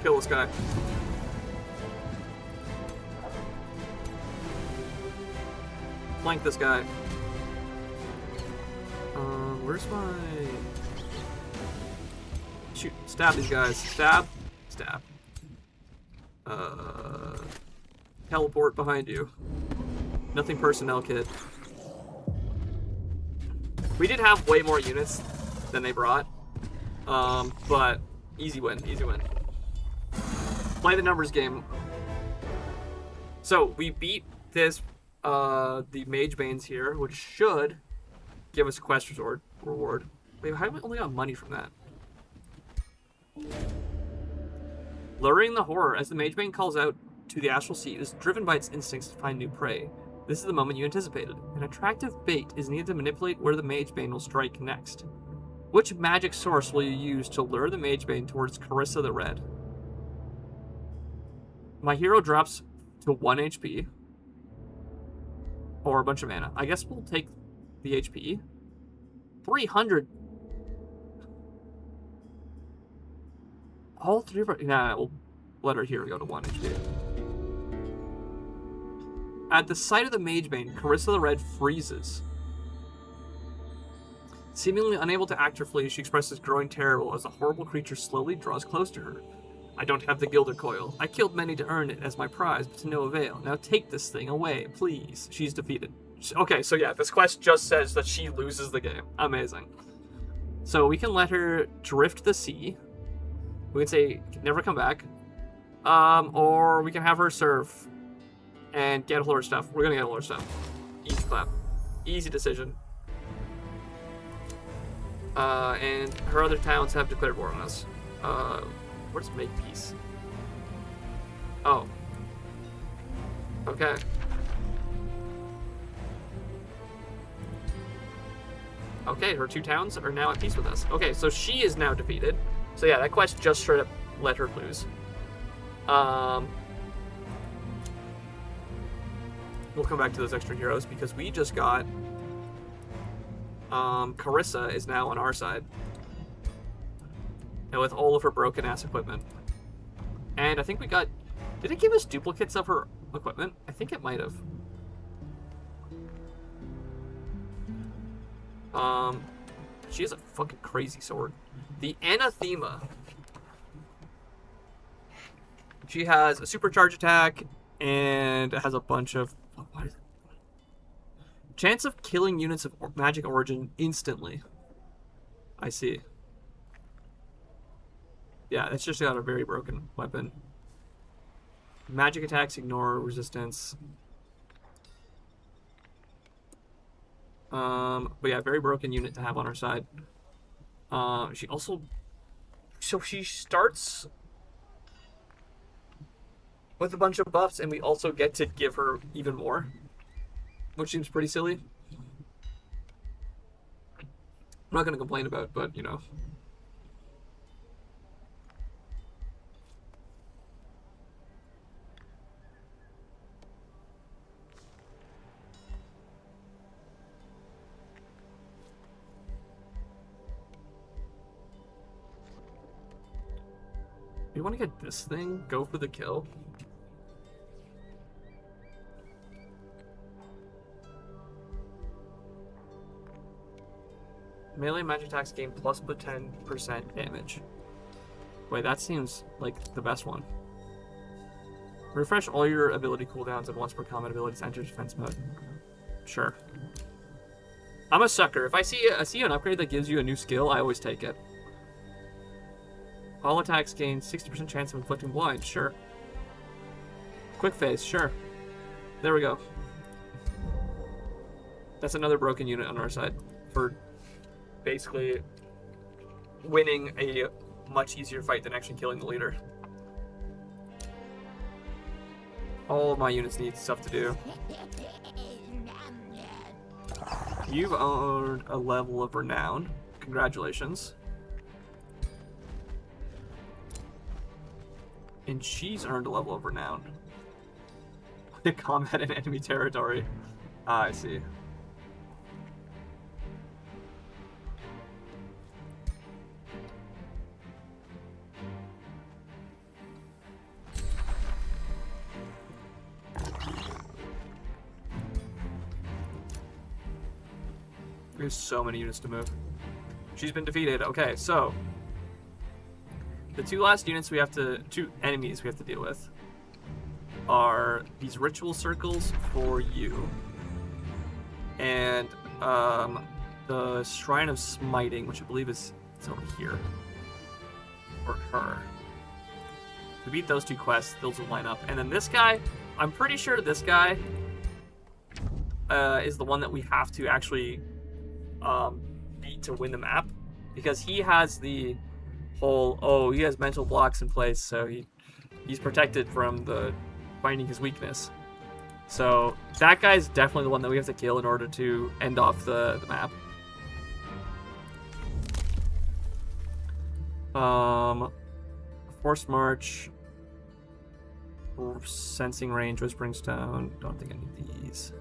Kill this guy. Flank this guy. Where's my... Shoot, stab these guys. Stab. Stab. Teleport behind you. Nothing personnel kit. We did have way more units than they brought. But easy win, easy win. Play the numbers game. So we beat this, the Mage Banes here, which should give us a quest reward. Wait, how have we only got money from that? Luring the horror. As the Mage Bane calls out to the astral sea, it is driven by its instincts to find new prey. This is the moment you anticipated. An attractive bait is needed to manipulate where the Mage Bane will strike next. Which magic source will you use to lure the Mage Bane towards Carissa the Red? My hero drops to 1 HP. Or a bunch of mana. I guess we'll take the HP. 300. All three of our... Nah, we'll let our hero go to 1 HP. At the sight of the Mage Bane, Carissa the Red freezes. Seemingly unable to act or flee, she expresses growing terror as the horrible creature slowly draws close to her. I don't have the Gilder Coil. I killed many to earn it as my prize, but to no avail. Now take this thing away, please. She's defeated. Okay, so yeah, this quest just says that she loses the game. Amazing. So we can let her drift the sea. We can say, never come back. Or we can have her serve and get all her stuff. We're gonna get all her stuff. Easy clap. Easy decision. And her other towns have declared war on us. Where's Makepeace? Oh. Okay. Okay, her 2 towns are now at peace with us. Okay, so she is now defeated. So yeah, that quest just straight up let her lose. We'll come back to those extra heroes because we just got... Carissa is now on our side. And with all of her broken ass equipment. And I think we got... Did it give us duplicates of her equipment? I think it might have. She has a fucking crazy sword. The Anathema. She has a supercharge attack and it has a bunch of... What is it? Chance of killing units of magic origin instantly. I see. Yeah, it's just got a very broken weapon. Magic attacks ignore resistance. But yeah, very broken unit to have on our side. She also... So she starts... with a bunch of buffs, and we also get to give her even more, which seems pretty silly. I'm not going to complain about it, but, you know. You want to get this thing? Go for the kill. Melee magic attacks gain plus 10% damage. Wait, that seems like the best one. Refresh all your ability cooldowns and once per combat abilities enter defense mode. Sure. I'm a sucker. If I see an upgrade that gives you a new skill, I always take it. All attacks gain 60% chance of inflicting blind. Sure. Quick phase. Sure. There we go. That's another broken unit on our side for basically winning a much easier fight than actually killing the leader. All of my units need stuff to do. You've earned a level of renown. Congratulations. And she's earned a level of renown. Combat in enemy territory. Ah, I see. There's so many units to move. She's been defeated. Okay, so the two enemies we have to deal with are these ritual circles for you, and the Shrine of Smiting, which I believe is over here, for her. We beat those two quests, those will line up, and then this guy, I'm pretty sure this guy is the one that we have to actually beat to win the map, because he has the whole, he has mental blocks in place, so he's protected from the finding his weakness. So that guy's definitely the one that we have to kill in order to end off the map. Forced March, Sensing Range, Whispering Stone. Don't think I need these.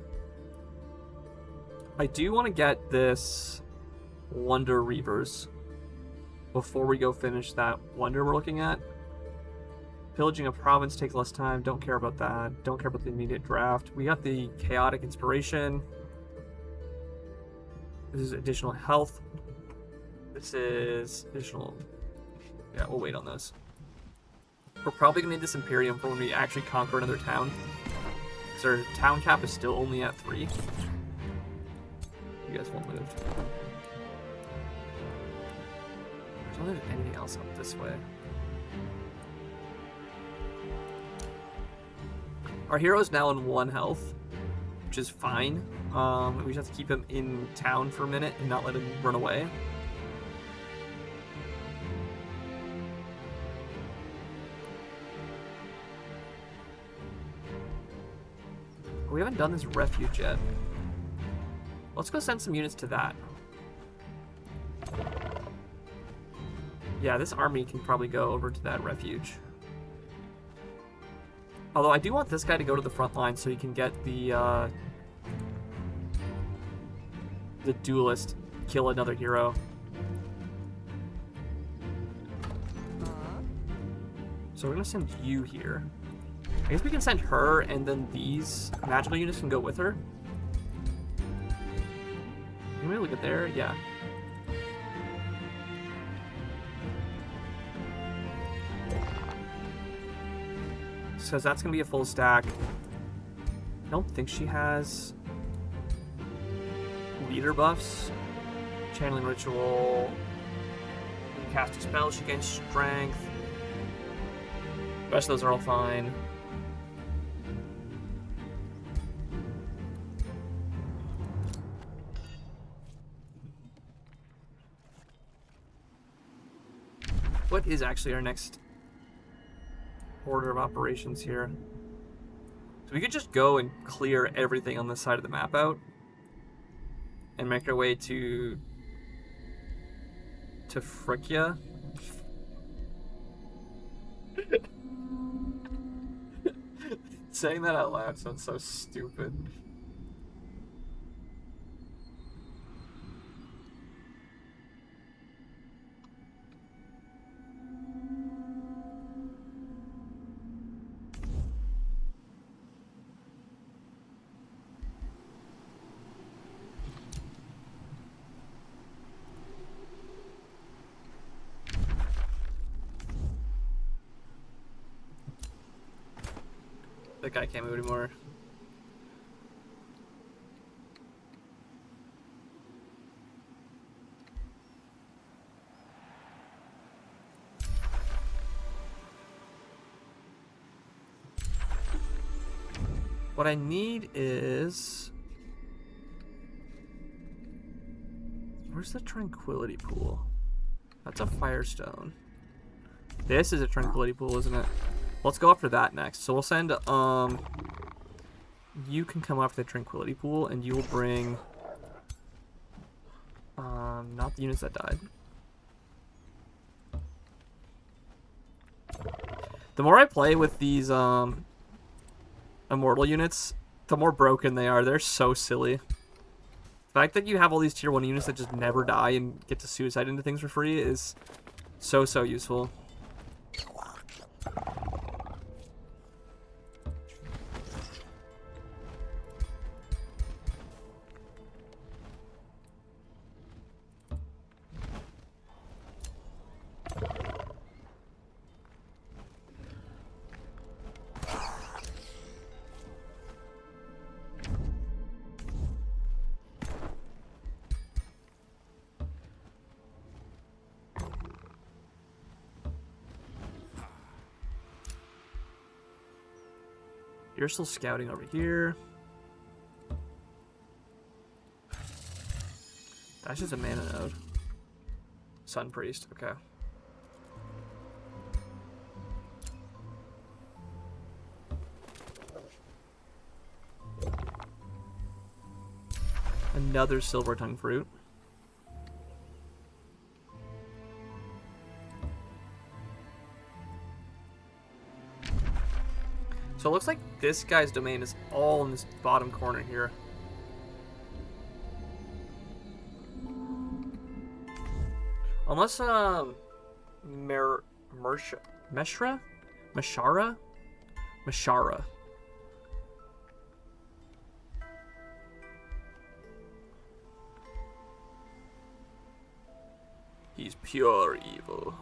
I do want to get this Wonder Reavers before we go finish that wonder we're looking at. Pillaging a province takes less time. Don't care about that. Don't care about the immediate draft. We got the Chaotic Inspiration. This is additional health. This is additional... Yeah, we'll wait on those. We're probably going to need this Imperium for when we actually conquer another town, because our town cap is still only at 3. You guys won't move. I don't think there's anything else up this way. Our hero is now in 1 health, which is fine. We just have to keep him in town for a minute and not let him run away. We haven't done this refuge yet. Let's go send some units to that. Yeah, this army can probably go over to that refuge. Although I do want this guy to go to the front line so he can get the duelist, kill another hero. So we're gonna send you here. I guess we can send her, and then these magical units can go with her. Can we look at there? Yeah. So that's gonna be a full stack. I don't think she has leader buffs. Channeling Ritual. When you cast a spell, she gains strength. The rest of those are all fine. What is actually our next order of operations here. So we could just go and clear everything on this side of the map out and make our way to Phrygia. Saying that out loud sounds so stupid. That guy can't move anymore. What I need is... Where's the Tranquility Pool? That's a Firestone. This is a Tranquility Pool, isn't it? Let's go after that next. So we'll send, you can come after the Tranquility Pool, and you will bring, not the units that died. The more I play with these, Immortal units, the more broken they are. They're so silly. The fact that you have all these tier 1 units that just never die and get to suicide into things for free is so useful. You're still scouting over here. That's just a mana node. Sun Priest, okay. Another Silver Tongue Fruit. So it looks like this guy's domain is all in this bottom corner here. Unless, Meshara? He's pure evil.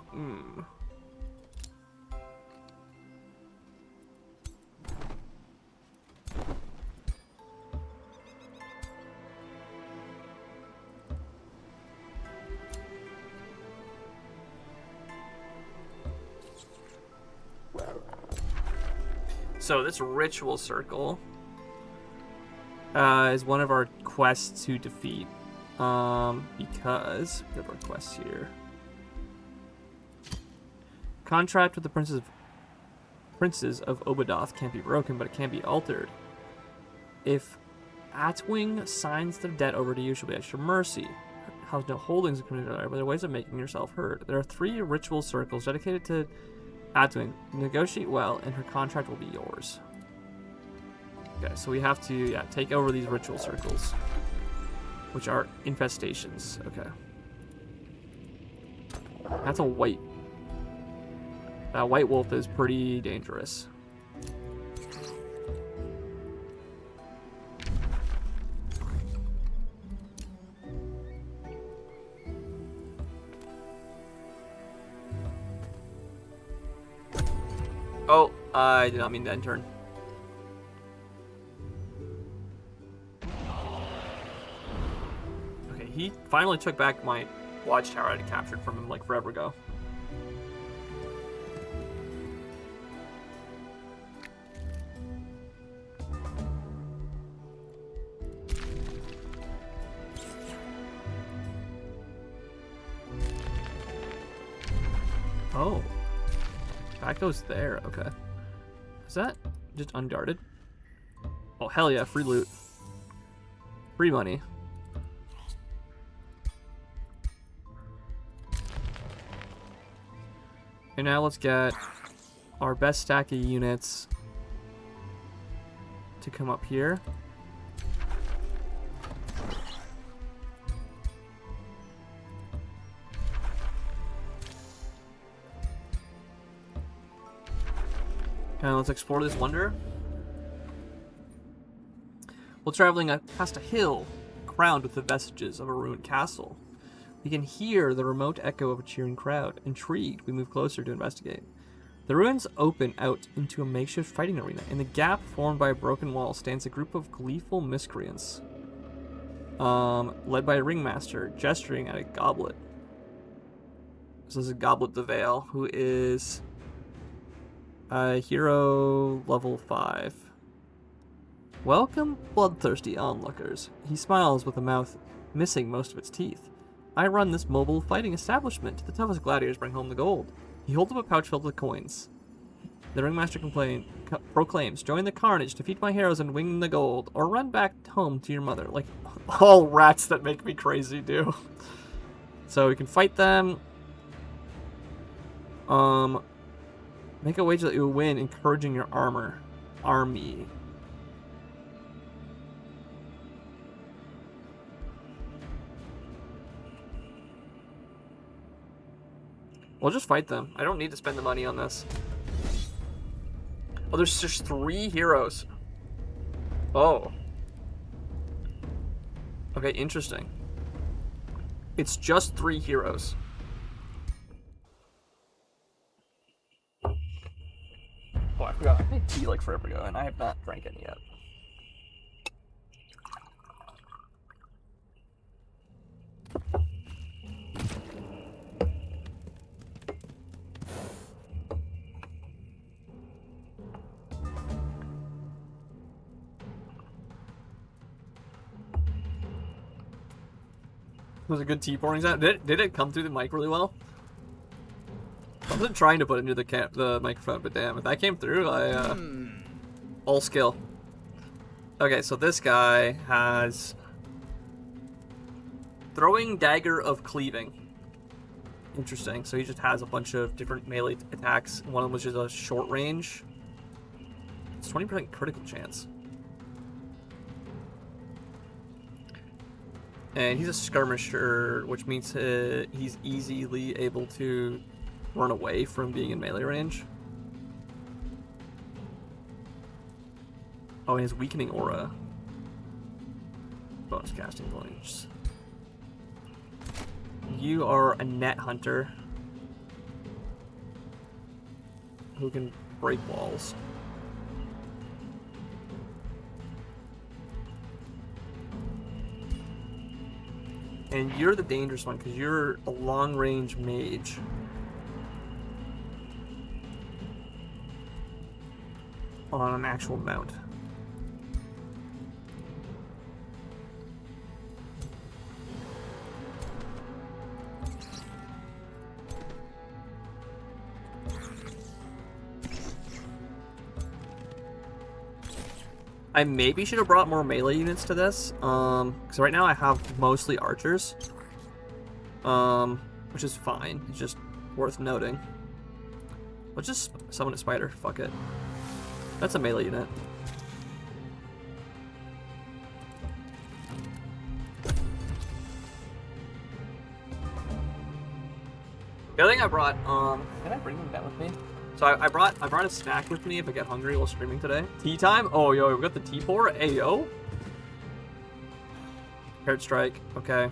So this ritual circle is one of our quests to defeat. Because we have our quests here. Contract with the princes of Obadoth can't be broken, but it can be altered. If Atwing signs the debt over to you, she'll be at your mercy. Has no holdings in community, but there are ways of making yourself heard. There are 3 ritual circles dedicated to Atwing. Negotiate well, and her contract will be yours. Okay, so we have to take over these ritual circles, which are infestations. Okay. That's a white. That white wolf is pretty dangerous. Oh, I did not mean to end turn. Okay, he finally took back my watchtower I had captured from him like forever ago. Oh. That goes there, okay. Is that just unguarded? Oh, hell yeah, free loot. Free money. And now let's get our best stack of units to come up here. And let's explore this wonder. While traveling past a hill crowned with the vestiges of a ruined castle, we can hear the remote echo of a cheering crowd. Intrigued, we move closer to investigate. The ruins open out into a makeshift fighting arena. In the gap formed by a broken wall stands a group of gleeful miscreants, led by a ringmaster, gesturing at a goblet. So this is Goblet the Veil, who is a hero level 5. Welcome, bloodthirsty onlookers. He smiles with a mouth missing most of its teeth. I run this mobile fighting establishment. The toughest gladiators bring home the gold. He holds up a pouch filled with coins. The ringmaster proclaims, join the carnage, defeat my heroes, and win the gold, or run back home to your mother, like all rats that make me crazy do. So we can fight them. Make a wager that you will win, encouraging your army. We'll just fight them. I don't need to spend the money on this. Oh, there's just 3 heroes. Oh. Okay, interesting. It's just 3 heroes. Oh, I forgot. I made tea like forever ago, and I have not drank any yet. Was a good tea pouring sound. Did it come through the mic really well? I wasn't trying to put it into the microphone, but damn, if that came through, all skill. Okay, so this guy has throwing dagger of cleaving. Interesting. So he just has a bunch of different melee attacks. One of them was just a short range. It's 20% critical chance. And he's a skirmisher, which means he's easily able to run away from being in melee range. Oh, and his weakening aura. Bonus casting points. You are a net hunter who can break walls. And you're the dangerous one because you're a long-range mage. On an actual mount. I maybe should have brought more melee units to this, because right now I have mostly archers, which is fine. It's just worth noting. Let's just summon a spider. Fuck it. That's a melee unit. The other thing I brought, can I bring them down with me? So I brought a snack with me if I get hungry while streaming today. Tea time? Oh, yo, we got the tea pour? Hey, yo. Paired strike. Okay.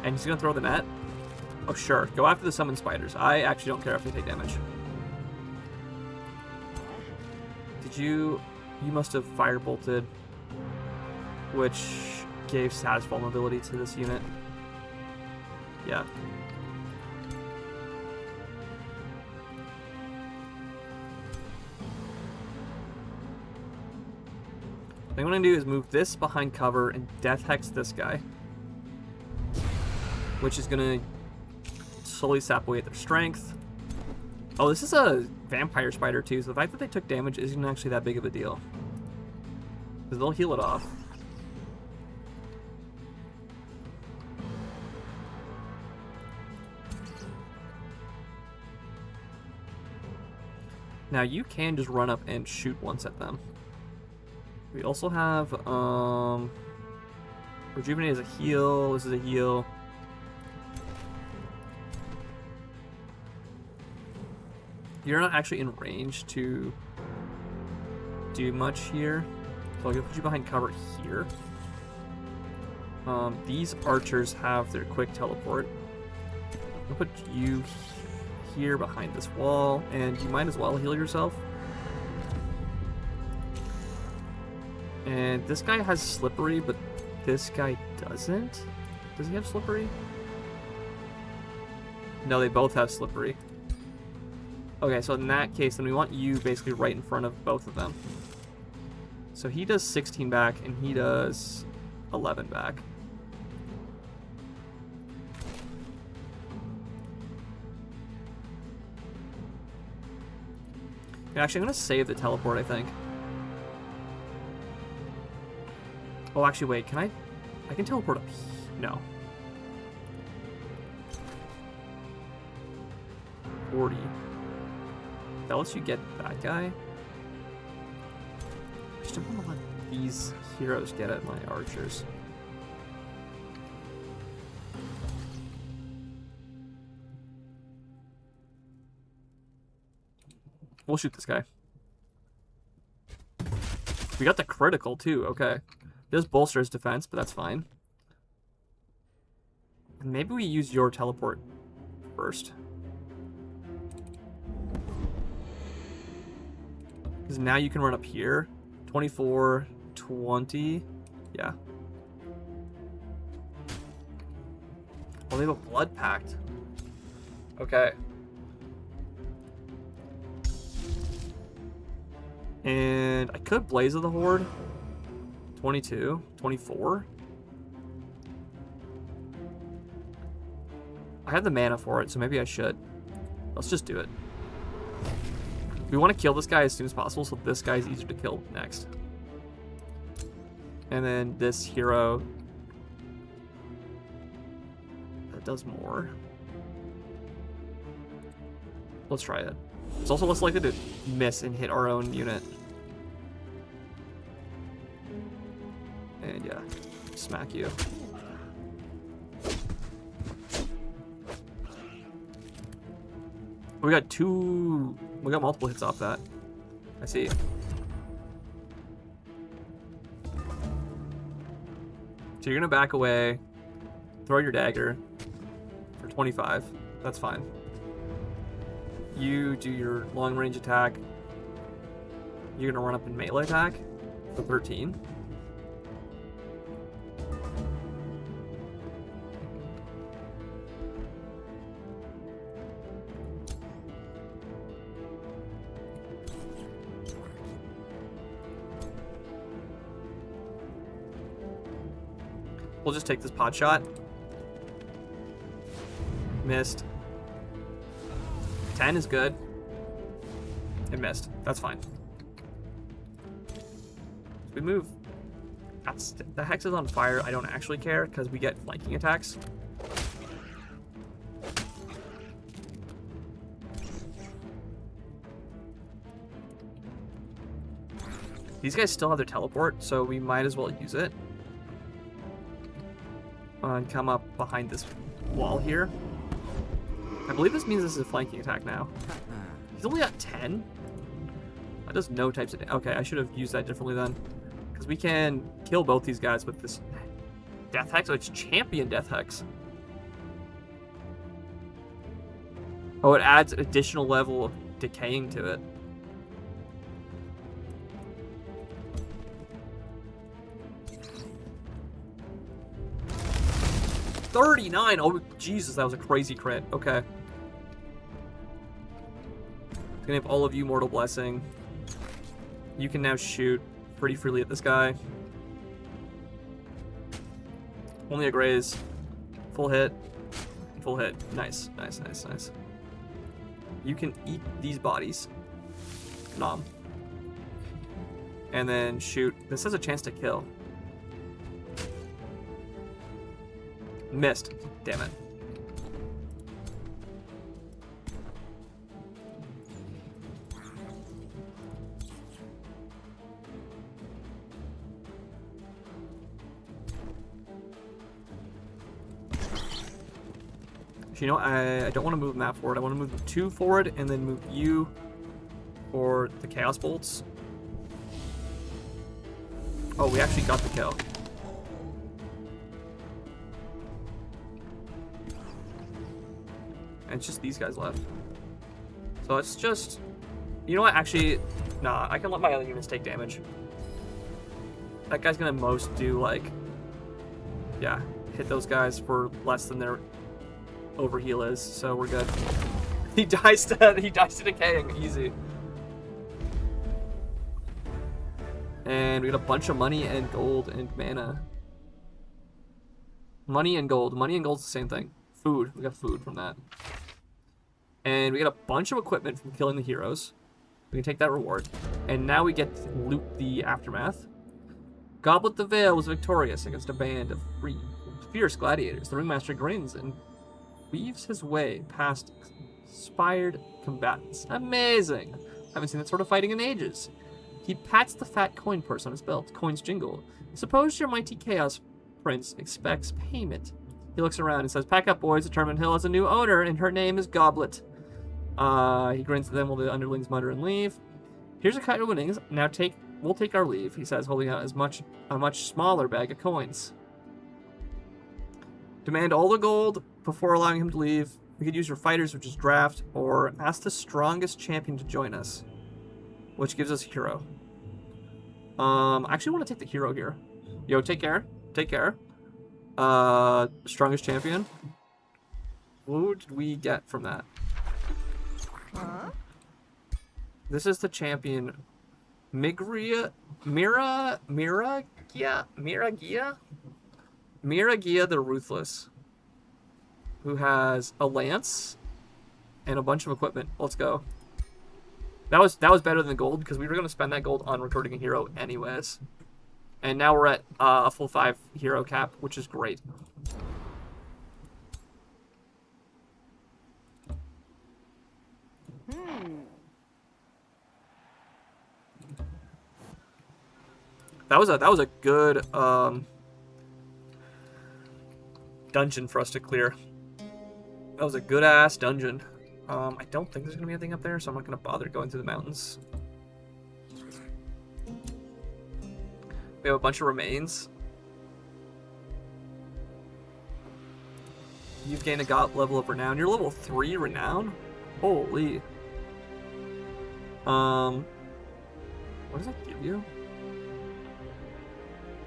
And he's gonna throw the net? Oh, sure. Go after the summon spiders. I actually don't care if they take damage. Did you... You must have firebolted, which gave status vulnerability to this unit. Yeah. What I'm going to do is move this behind cover and death hex this guy, which is going to slowly sap away at their strength. Oh, this is a vampire spider too, so the fact that they took damage isn't actually that big of a deal. Because they'll heal it off. Now you can just run up and shoot once at them. We also have Rejuvenate is a heal. This is a heal. You're not actually in range to do much here, so I'm gonna put you behind cover here. These archers have their quick teleport. I'll put you here behind this wall, and you might as well heal yourself. And this guy has slippery, but this guy doesn't. Does he have slippery? No, they both have slippery. Okay, so in that case, then we want you basically right in front of both of them. So he does 16 back, and he does 11 back. Actually, I'm going to save the teleport, I think. Oh, actually, wait, can I can teleport up here. No. 40. That lets you get that guy. I just don't want to let these heroes get at my archers. We'll shoot this guy. We got the critical, too. Okay. This bolsters defense, but that's fine. And maybe we use your teleport first. Because now you can run up here. 24, 20. Yeah. Oh, they have a blood pact. Okay. And I could Blaze of the Horde. 22, 24. I have the mana for it, so maybe I should. Let's just do it. We want to kill this guy as soon as possible, so this guy's easier to kill next. And then this hero that does more. Let's try it. It's also less likely to miss and hit our own unit. And yeah, smack you. We got multiple hits off that. I see. So you're gonna back away, throw your dagger for 25. That's fine. You do your long range attack. You're gonna run up and melee attack for 13. We'll just take this pot shot. Missed. 10 is good. It missed. That's fine. We move. The Hex is on fire. I don't actually care because we get flanking attacks. These guys still have their teleport, so we might as well use it. And come up behind this wall here. I believe this means this is a flanking attack now. He's only got 10? That does no types of... Okay, I should have used that differently then. Because we can kill both these guys with this Death Hex. Oh, it's Champion Death Hex. Oh, it adds an additional level of decaying to it. $39! Oh, Jesus, that was a crazy crit. Okay. Gonna have all of you Mortal Blessing. You can now shoot pretty freely at this guy. Only a graze. Full hit. Full hit. Nice, nice, nice, nice. You can eat these bodies. Nom. And then shoot. This has a chance to kill. Missed. Damn it. You know, I don't want to move that forward. I want to move 2 forward and then move you for the Chaos Bolts. Oh, we actually got the kill. And it's just these guys left. So it's just... You know what? Actually, nah. I can let my other units take damage. That guy's going to most do, like... Yeah, hit those guys for less than their overheal is, so we're good. He dies to decaying. Easy. And we got a bunch of money and gold and mana. Money and gold. Money and gold's the same thing. Food. We got food from that. And we got a bunch of equipment from killing the heroes. We can take that reward. And now we get to loot the aftermath. Goblet the Veil was victorious against a band of fierce gladiators. The ringmaster grins and weaves his way past inspired combatants. Amazing! Haven't seen that sort of fighting in ages. He pats the fat coin purse on his belt. Coins jingle. Suppose your mighty Chaos Prince expects payment. He looks around and says, "Pack up, boys. Determined Hill has a new owner, and her name is Goblet." He grins at them while the underlings mutter and leave. "Here's a kite of winnings. Now we'll take our leave," he says, holding out a much smaller bag of coins. Demand all the gold before allowing him to leave. We could use your fighters, which is draft, or ask the strongest champion to join us, which gives us a hero. I actually want to take the hero here. Yo, take care. Take care. Strongest champion. What did we get from that? Huh? This is the champion. Miragia the Ruthless, who has a lance and a bunch of equipment. Let's go. That was better than the gold, because we were going to spend that gold on recruiting a hero anyways. And now we're at a full 5 hero cap, which is great. That was a good dungeon for us to clear. That was a good ass dungeon. I don't think there's gonna be anything up there, so I'm not gonna bother going through the mountains. We have a bunch of remains. You've gained a god level of renown. You're level 3 renown? Holy. What does that give you?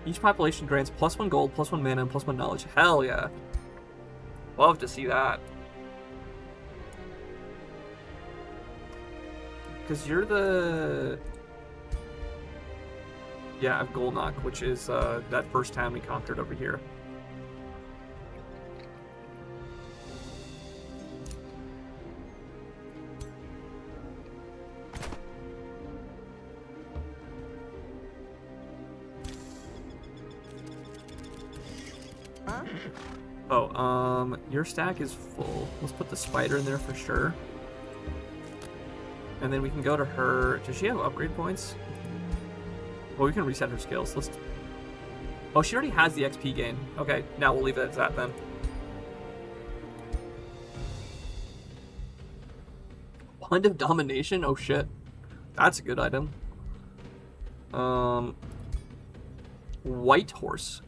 Each population grants +1 gold, +1 mana, and +1 knowledge. Hell yeah. Love to see that. Because you're the... Yeah, of Golnock, which is that first town we conquered over here. Oh, your stack is full. Let's put the spider in there for sure. And then we can go to her. Does she have upgrade points? Well, we can reset her skills. Let's... Oh, she already has the XP gain. Okay, now we'll leave it at that then. Wand of Domination? Oh shit. That's a good item. White horse.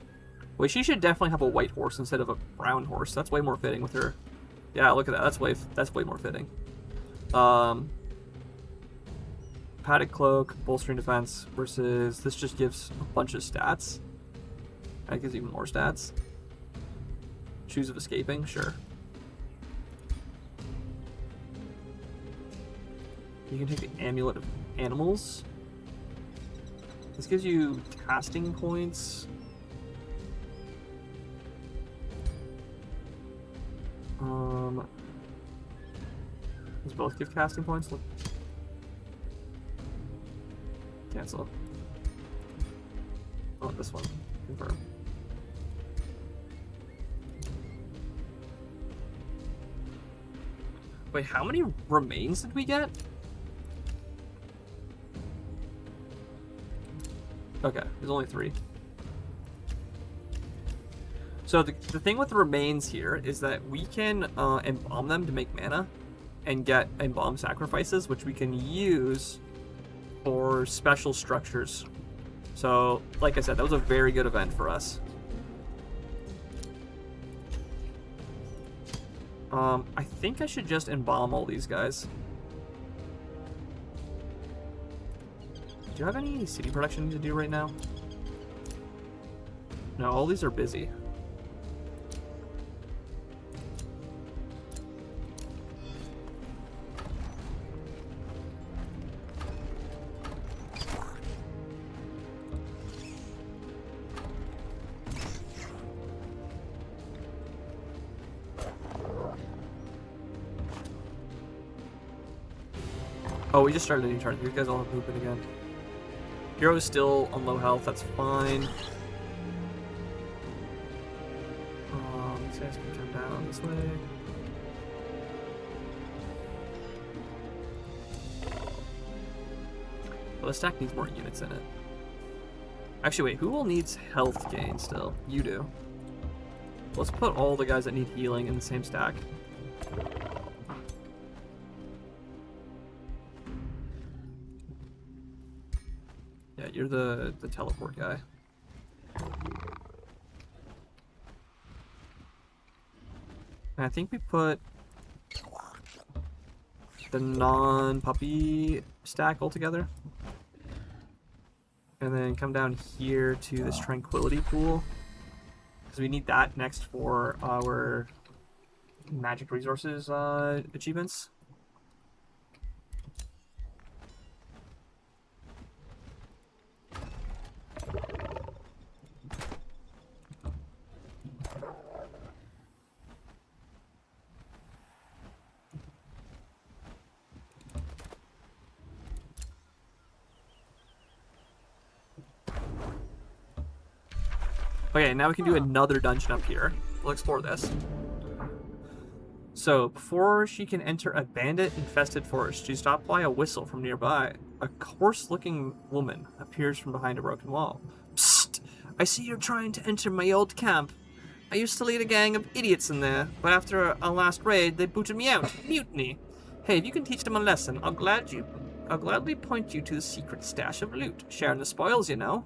Wait, she should definitely have a white horse instead of a brown horse. That's way more fitting with her. Yeah, look at that. That's way more fitting. Padded cloak, bolstering defense versus this just gives a bunch of stats. That gives even more stats. Shoes of escaping, sure. You can take the amulet of animals. This gives you casting points. These both give casting points. Look. Cancel. Oh, this one. Confirm. Wait, how many remains did we get? Okay, there's only 3. So the thing with the remains here is that we can embalm them to make mana and get embalm sacrifices, which we can use for special structures. So, like I said, that was a very good event for us. I think I should just embalm all these guys. Do you have any city production to do right now? No, all these are busy. Oh, we just started a new turn. You guys all have pooping again. Hero is still on low health. That's fine. These guys can come down this way. Well, the stack needs more units in it. Actually, wait. Who all needs health gain still? You do. Let's put all the guys that need healing in the same stack. Yeah, you're the teleport guy. And I think we put the non-puppy stack all together. And then come down here to this tranquility pool. Because we need that next for our magic resources achievements. Okay, now we can do another dungeon up here. We'll explore this. So, before she can enter a bandit-infested forest, she stopped by a whistle from nearby. A coarse-looking woman appears from behind a broken wall. Psst! I see you're trying to enter my old camp. I used to lead a gang of idiots in there, but after our last raid, they booted me out. Mutiny! Hey, if you can teach them a lesson, I'll gladly point you to the secret stash of loot. Sharing the spoils, you know.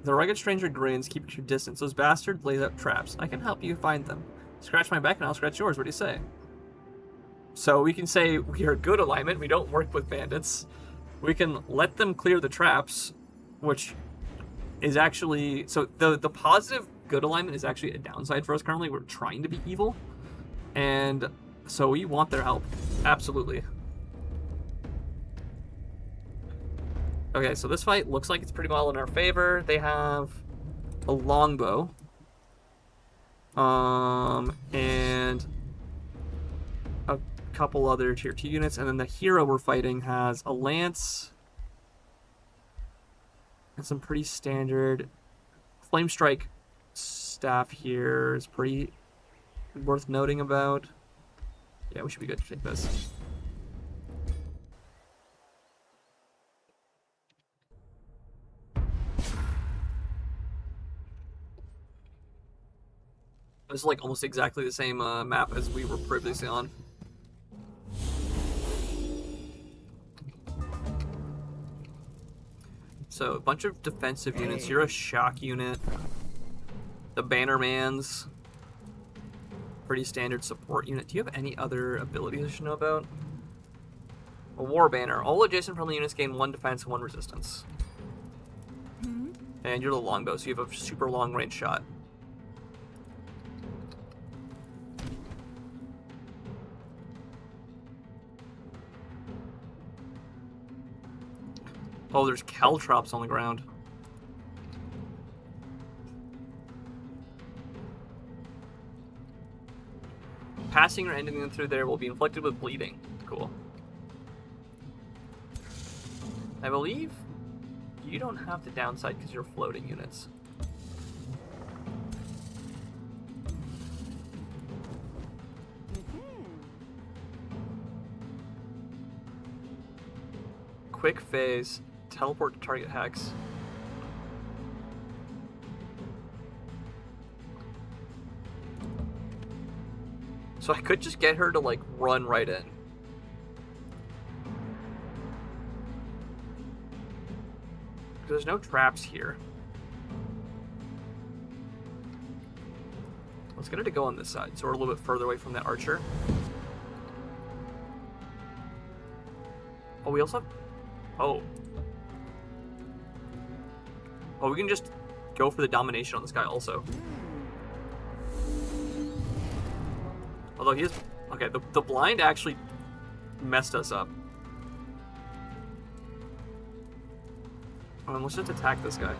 The rugged stranger grins, keeping your distance. Those bastards laid out traps. I can help you find them. Scratch my back and I'll scratch yours. What do you say? So we can say we are good alignment. We don't work with bandits. We can let them clear the traps, which is actually... So the positive good alignment is actually a downside for us currently. We're trying to be evil. And so we want their help. Absolutely. Okay, so this fight looks like it's pretty well in our favor. They have a longbow. And a couple other tier 2 units. And then the hero we're fighting has a lance. And some pretty standard flame strike staff here is pretty worth noting about. Yeah, we should be good to take this. This is like almost exactly the same map as we were previously on. So a bunch of defensive units. You're a shock unit. The Bannerman's pretty standard support unit. Do you have any other abilities I should know about? A War Banner. All adjacent friendly units gain 1 defense and 1 resistance. And you're the longbow, so you have a super long range shot. Oh, there's caltrops on the ground. Passing or ending them through there will be inflicted with bleeding. Cool. I believe you don't have the downside because you're floating units. Quick phase, teleport to target hex. So I could just get her to like run right in. There's no traps here. Let's get her to go on this side, so we're a little bit further away from that archer. Oh, we also have... Oh. Oh, we can just go for the domination on this guy also. Although he is... Okay, the blind actually messed us up. Let's just attack this guy.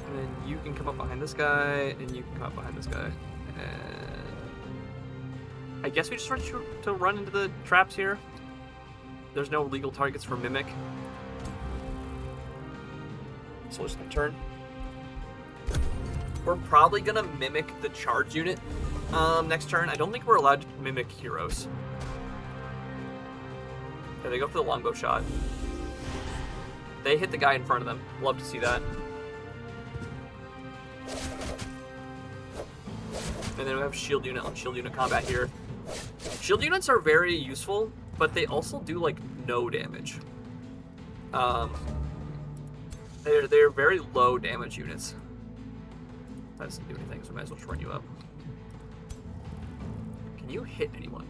And then you can come up behind this guy, and you can come up behind this guy. And I guess we just start to run into the traps here. There's no legal targets for Mimic. So it's my turn. We're probably gonna mimic the charge unit next turn. I don't think we're allowed to mimic heroes. Okay, they go for the longbow shot. They hit the guy in front of them. Love to see that. And then we have shield unit on shield unit combat here. Shield units are very useful, but they also do like no damage. They're very low damage units. That doesn't do anything, so I might as well just run you up. Can you hit anyone?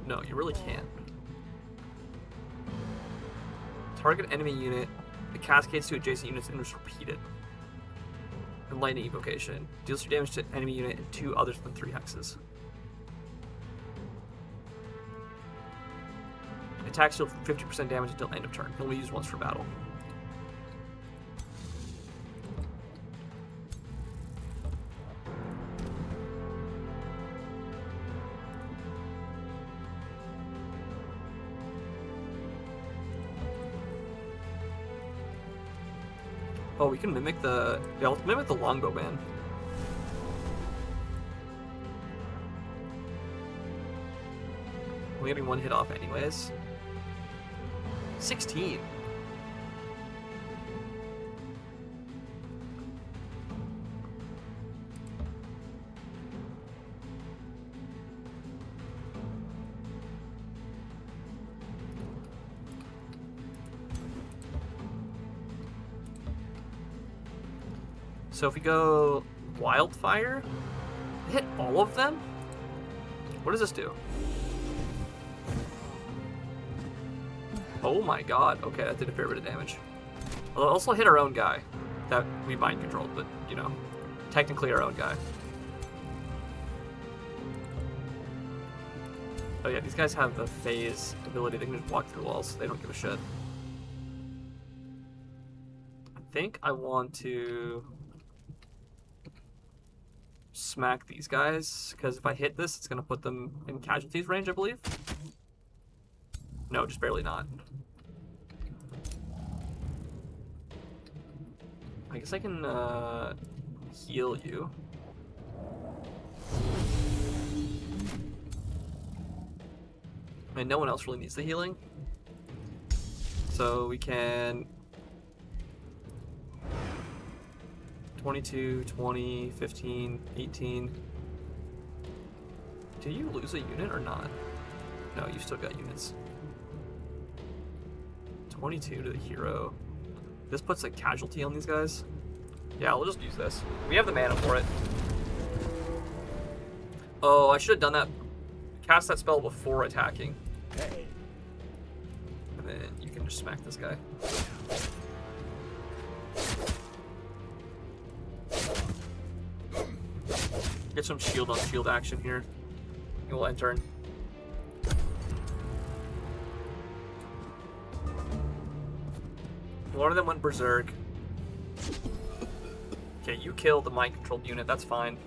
No, you really can't. Target enemy unit. It cascades to adjacent units and is repeated. And lightning evocation. Deals 3 damage to enemy unit and 2 others than 3 hexes. Attacks deal 50% damage until end of turn. Can only use once for battle. Oh, we can mimic the... Yeah, let's mimic the longbow man. We're getting 1 hit off anyways. 16. So if we go wildfire, hit all of them? What does this do? Oh my god, okay, that did a fair bit of damage. I'll also hit our own guy that we mind controlled, but, you know, technically our own guy. Oh yeah, these guys have the phase ability. They can just walk through walls. They don't give a shit. I think I want to smack these guys, because if I hit this, it's going to put them in casualties range, I believe. No, just barely not. I guess I can heal you. And no one else really needs the healing. So we can 22, 20, 15, 18. Did you lose a unit or not? No, you still got units. 22 to the hero. This puts a casualty on these guys. Yeah, we'll just use this. We have the mana for it. Oh, I should have done that. Cast that spell before attacking. Hey. And then you can just smack this guy. Get some shield on shield action here. And we'll end turn. One of them went berserk. Okay, you killed the mind-controlled unit. That's fine.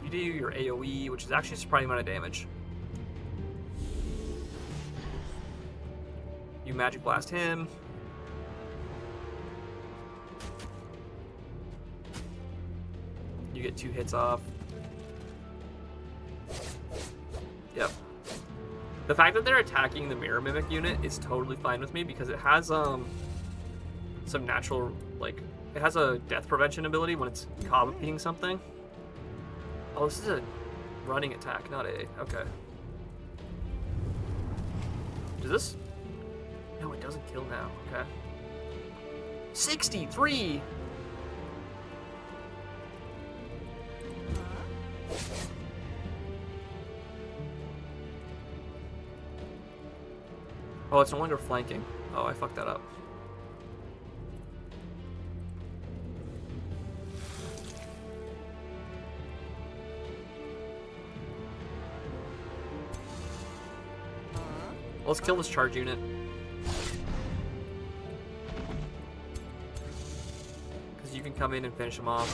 You do your AoE, which is actually a surprising amount of damage. You magic blast him. You get 2 hits off. Yep. The fact that they're attacking the Mirror Mimic unit is totally fine with me because it has some natural, like, it has a death prevention ability when it's copying something. Oh, this is a running attack, not a... Okay. Does this... No, it doesn't kill now. Okay. 63! Oh, it's no longer flanking. Oh, I fucked that up. Let's kill this charge unit. Because you can come in and finish him off.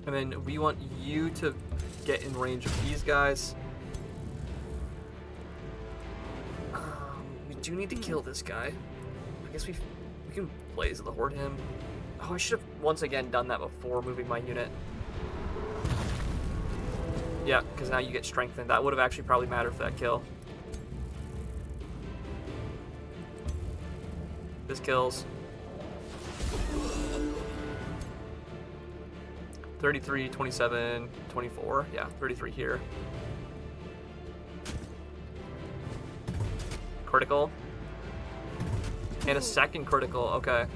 And then we want you to get in range of these guys. We do need to kill this guy. I guess we can Blaze of the Horde him. Oh, I should have once again done that before moving my unit. Yeah, because now you get strengthened. That would have actually probably mattered for that kill. This kills. 33, 27, 24. Yeah, 33 here. Critical. And a second critical. Okay.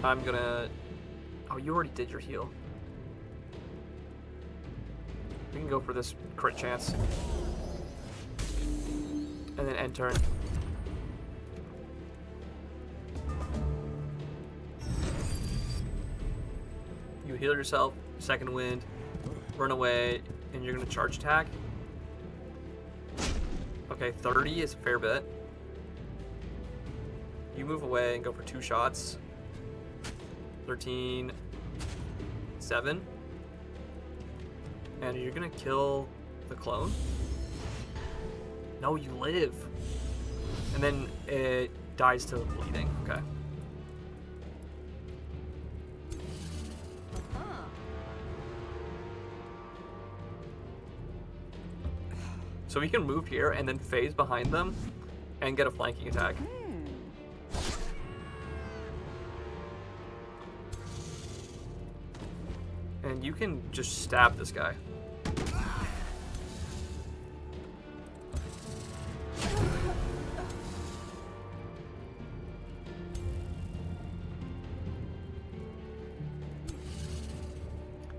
I'm gonna... Oh, you already did your heal. We can go for this crit chance. And then end turn. You heal yourself, second wind, run away, and you're gonna charge attack. Okay, 30 is a fair bit. You move away and go for 2 shots. 13, 7. And you're gonna kill the clone? No, you live. And then it dies to bleeding. Okay. So we can move here and then phase behind them and get a flanking attack. And you can just stab this guy.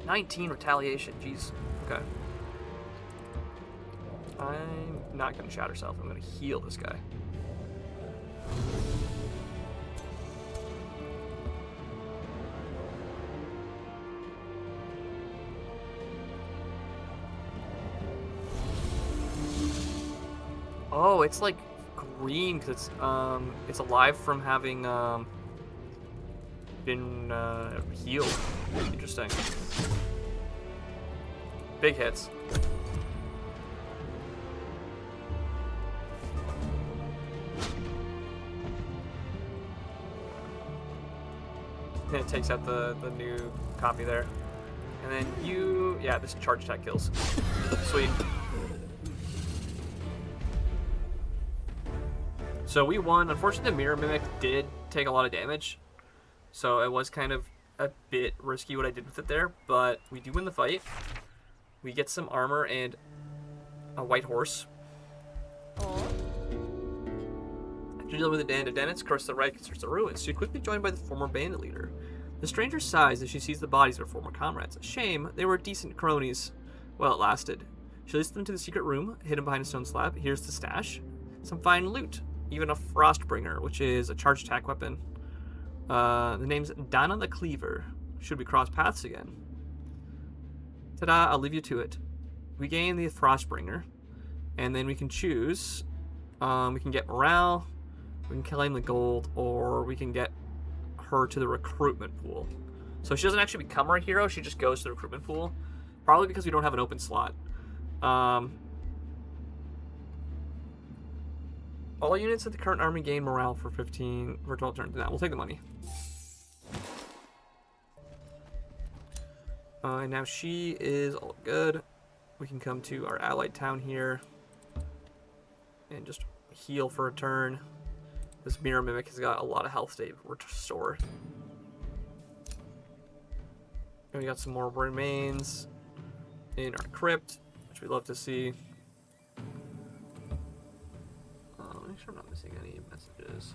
"19 retaliation." Jeez. Okay. I'm not going to Shatter Self. I'm going to heal this guy. Oh, it's like green because it's alive from having been healed. Interesting. Big hits. And it takes out the new copy there. And then you... Yeah, this charge attack kills. Sweet. So we won. Unfortunately, the Mirror Mimic did take a lot of damage. So it was kind of a bit risky what I did with it there. But we do win the fight. We get some armor and a white horse. After dealing with the bandits, cross the right, search the ruins. She's quickly joined by the former bandit leader. The stranger sighs as she sees the bodies of her former comrades. Shame, they were decent cronies. Well, it lasted. She leads them to the secret room, hidden behind a stone slab. Here's the stash. Some fine loot. Even a Frostbringer, which is a charge attack weapon. The name's Dana the Cleaver. Should we cross paths again? Ta-da, I'll leave you to it. we gain the Frostbringer, and then we can choose. We can get morale, we can claim the gold, or we can get her to the recruitment pool. So she doesn't actually become our hero, she just goes to the recruitment pool. Probably because we don't have an open slot. All units of the current army gain morale for 15 for 12 turns. Now we'll take the money. And now she is all good. We can come to our allied town here and just heal for a turn. This Mirror Mimic has got a lot of health save restore. And we got some more remains in our crypt, which we love to see. Make sure I'm not missing any messages.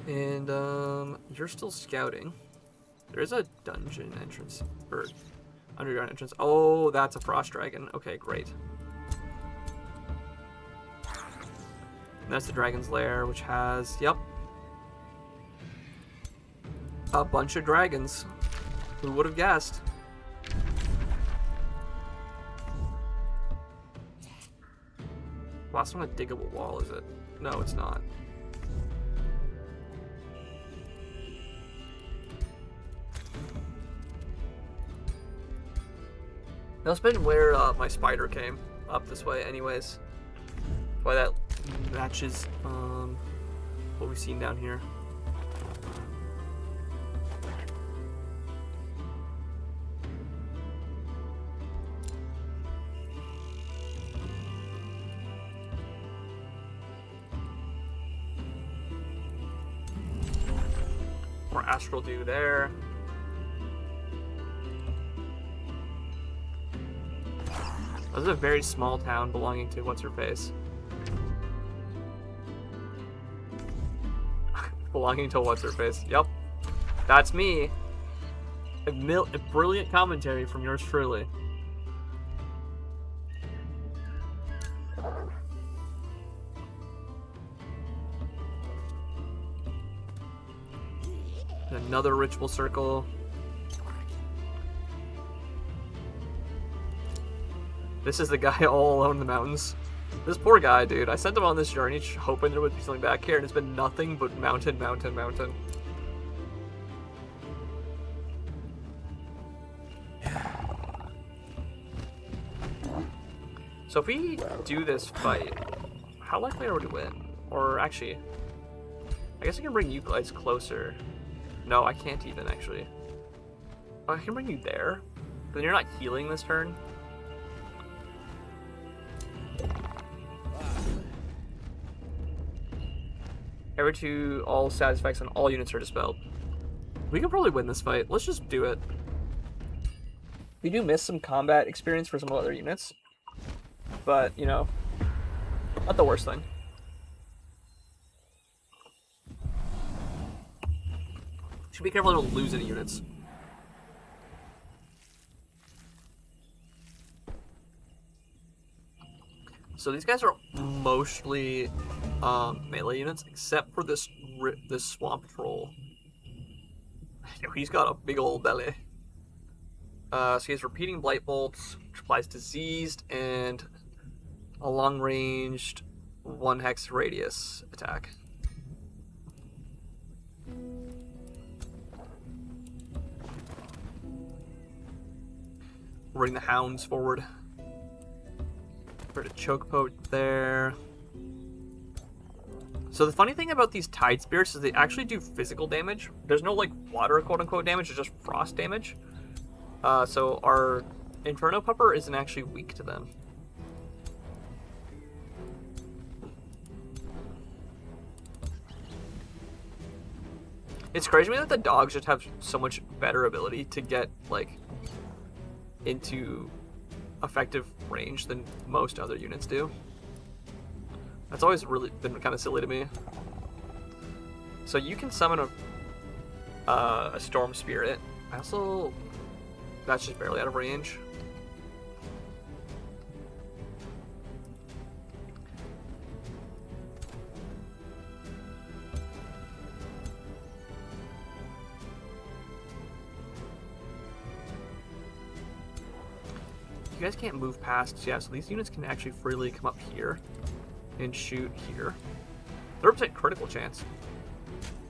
And you're still scouting. There is a dungeon entrance or underground entrance. Oh, that's a frost dragon. Okay, great. And that's the dragon's lair, which has, yep, a bunch of dragons. Who would have guessed? Wow, it's not a diggable wall, is it? No, it's not. That's been where my spider came up this way, anyways. Why that matches what we've seen down here. More Astral Dew there. This is a very small town belonging to what's-her-face. Belonging to what's-her-face. Yep. That's me. A brilliant commentary from yours truly. Another ritual circle. This is the guy all alone in the mountains. This poor guy, dude. I sent him on this journey hoping there would be something back here, and it's been nothing but mountain, mountain, mountain. So if we do this fight, how likely are we to win? Or actually, I guess I can bring you guys closer. No, I can't even, actually. Oh, I can bring you there. But then you're not healing this turn. Every 2, all status effects on all units are dispelled. We could probably win this fight. Let's just do it. We do miss some combat experience for some other units. But, you know, not the worst thing. Should be careful I don't lose any units. So these guys are mostly melee units, except for this swamp troll. He's got a big old belly. So he has repeating blight bolts, which applies diseased, and a long-ranged 1 hex radius attack. Bring the hounds forward. Put a choke pote there. So the funny thing about these tide spirits is they actually do physical damage. There's no like water quote-unquote damage, it's just frost damage. So our Inferno Pupper isn't actually weak to them. It's crazy to me that the dogs just have so much better ability to get like into effective range than most other units do. That's always really been kind of silly to me. So you can summon a Storm Spirit. That's just barely out of range. you guys can't move past. Yeah, so these units can actually freely come up here and shoot here. 30% critical chance.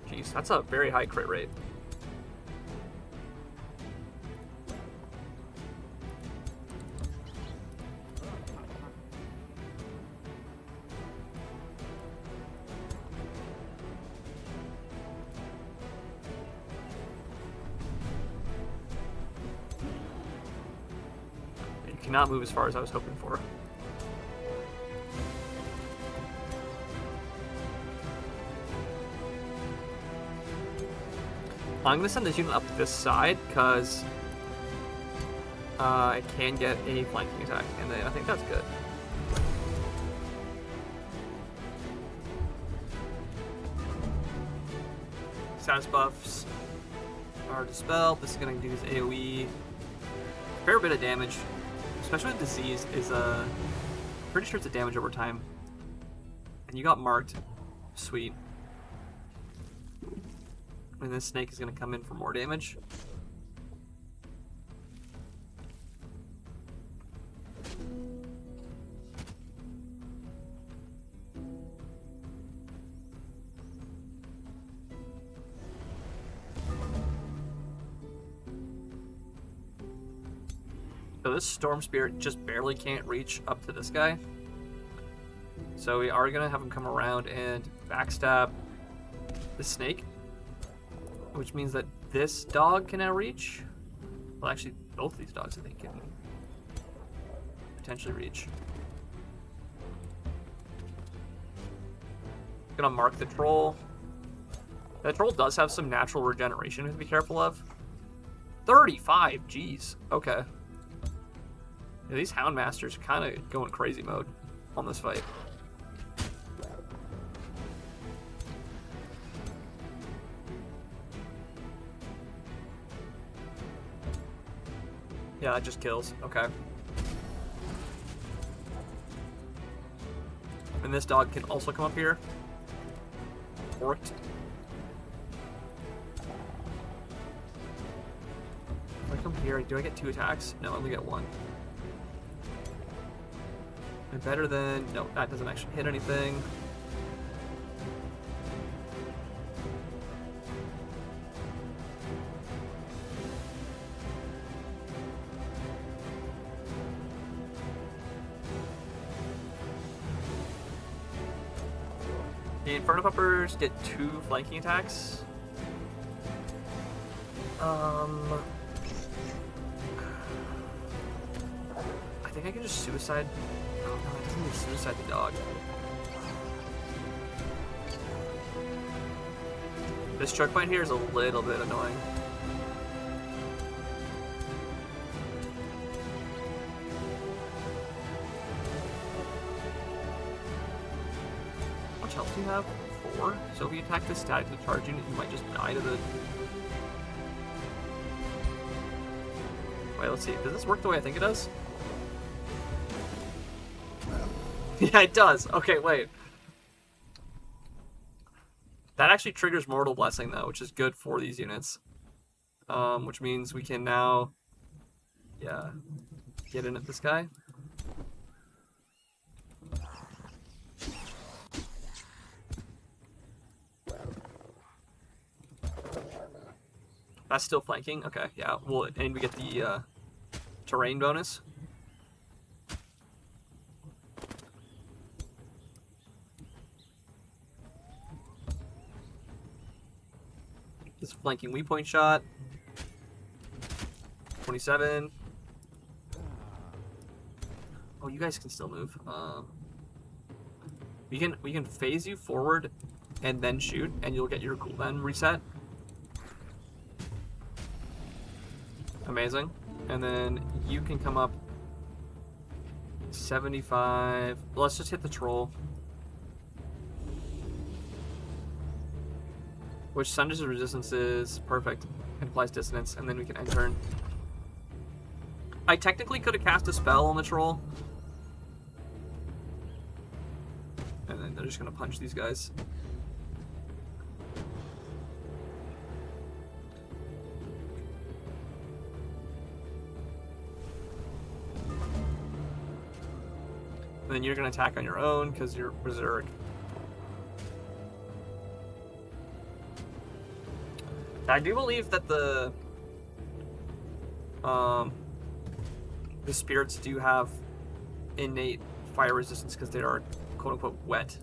Jeez, that's a very high crit rate. You cannot move as far as I was hoping for. I'm going to send this unit up this side because I can get a flanking attack, and I think that's good. Status buffs are dispelled. This is going to do his AoE. Fair bit of damage, especially with disease, is pretty sure it's a damage over time. And you got marked. Sweet. And this snake is going to come in for more damage. So this Storm Spirit just barely can't reach up to this guy. So we are going to have him come around and backstab the snake, which means that this dog can now reach. Well, actually, both these dogs, I think, can potentially reach. Gonna mark the troll. That troll does have some natural regeneration to be careful of. 35, jeez. Okay. Yeah, these Houndmasters are kind of going crazy mode on this fight. Yeah, that just kills. Okay. And this dog can also come up here. Orked. If I come here, do I get 2 attacks? No, I only get 1. And better than... No, that doesn't actually hit anything. The Inferno Puppers get 2 flanking attacks. I think I can just suicide. Oh no, it doesn't even suicide the dog. This choke point here is a little bit annoying. How much health do you have? 4. So if you attack this statically charging, you might just die to the... Wait, let's see. Does this work the way I think it does? Yeah, it does. Okay, wait. That actually triggers Mortal Blessing, though, which is good for these units. Which means we can now... Yeah. Get in at this guy. That's still flanking? Okay, yeah. Well, and we get the terrain bonus. This flanking weak point shot. 27. Oh, you guys can still move. We can phase you forward and then shoot, and you'll get your cooldown reset. Amazing. And then you can come up 75. Let's just hit the troll. Which sunders resistance is perfect. It applies dissonance, and then we can end turn. I technically could have cast a spell on the troll. And then they're just gonna punch these guys. And then you're going to attack on your own because you're Berserk. I do believe that the spirits do have innate fire resistance because they are quote-unquote wet.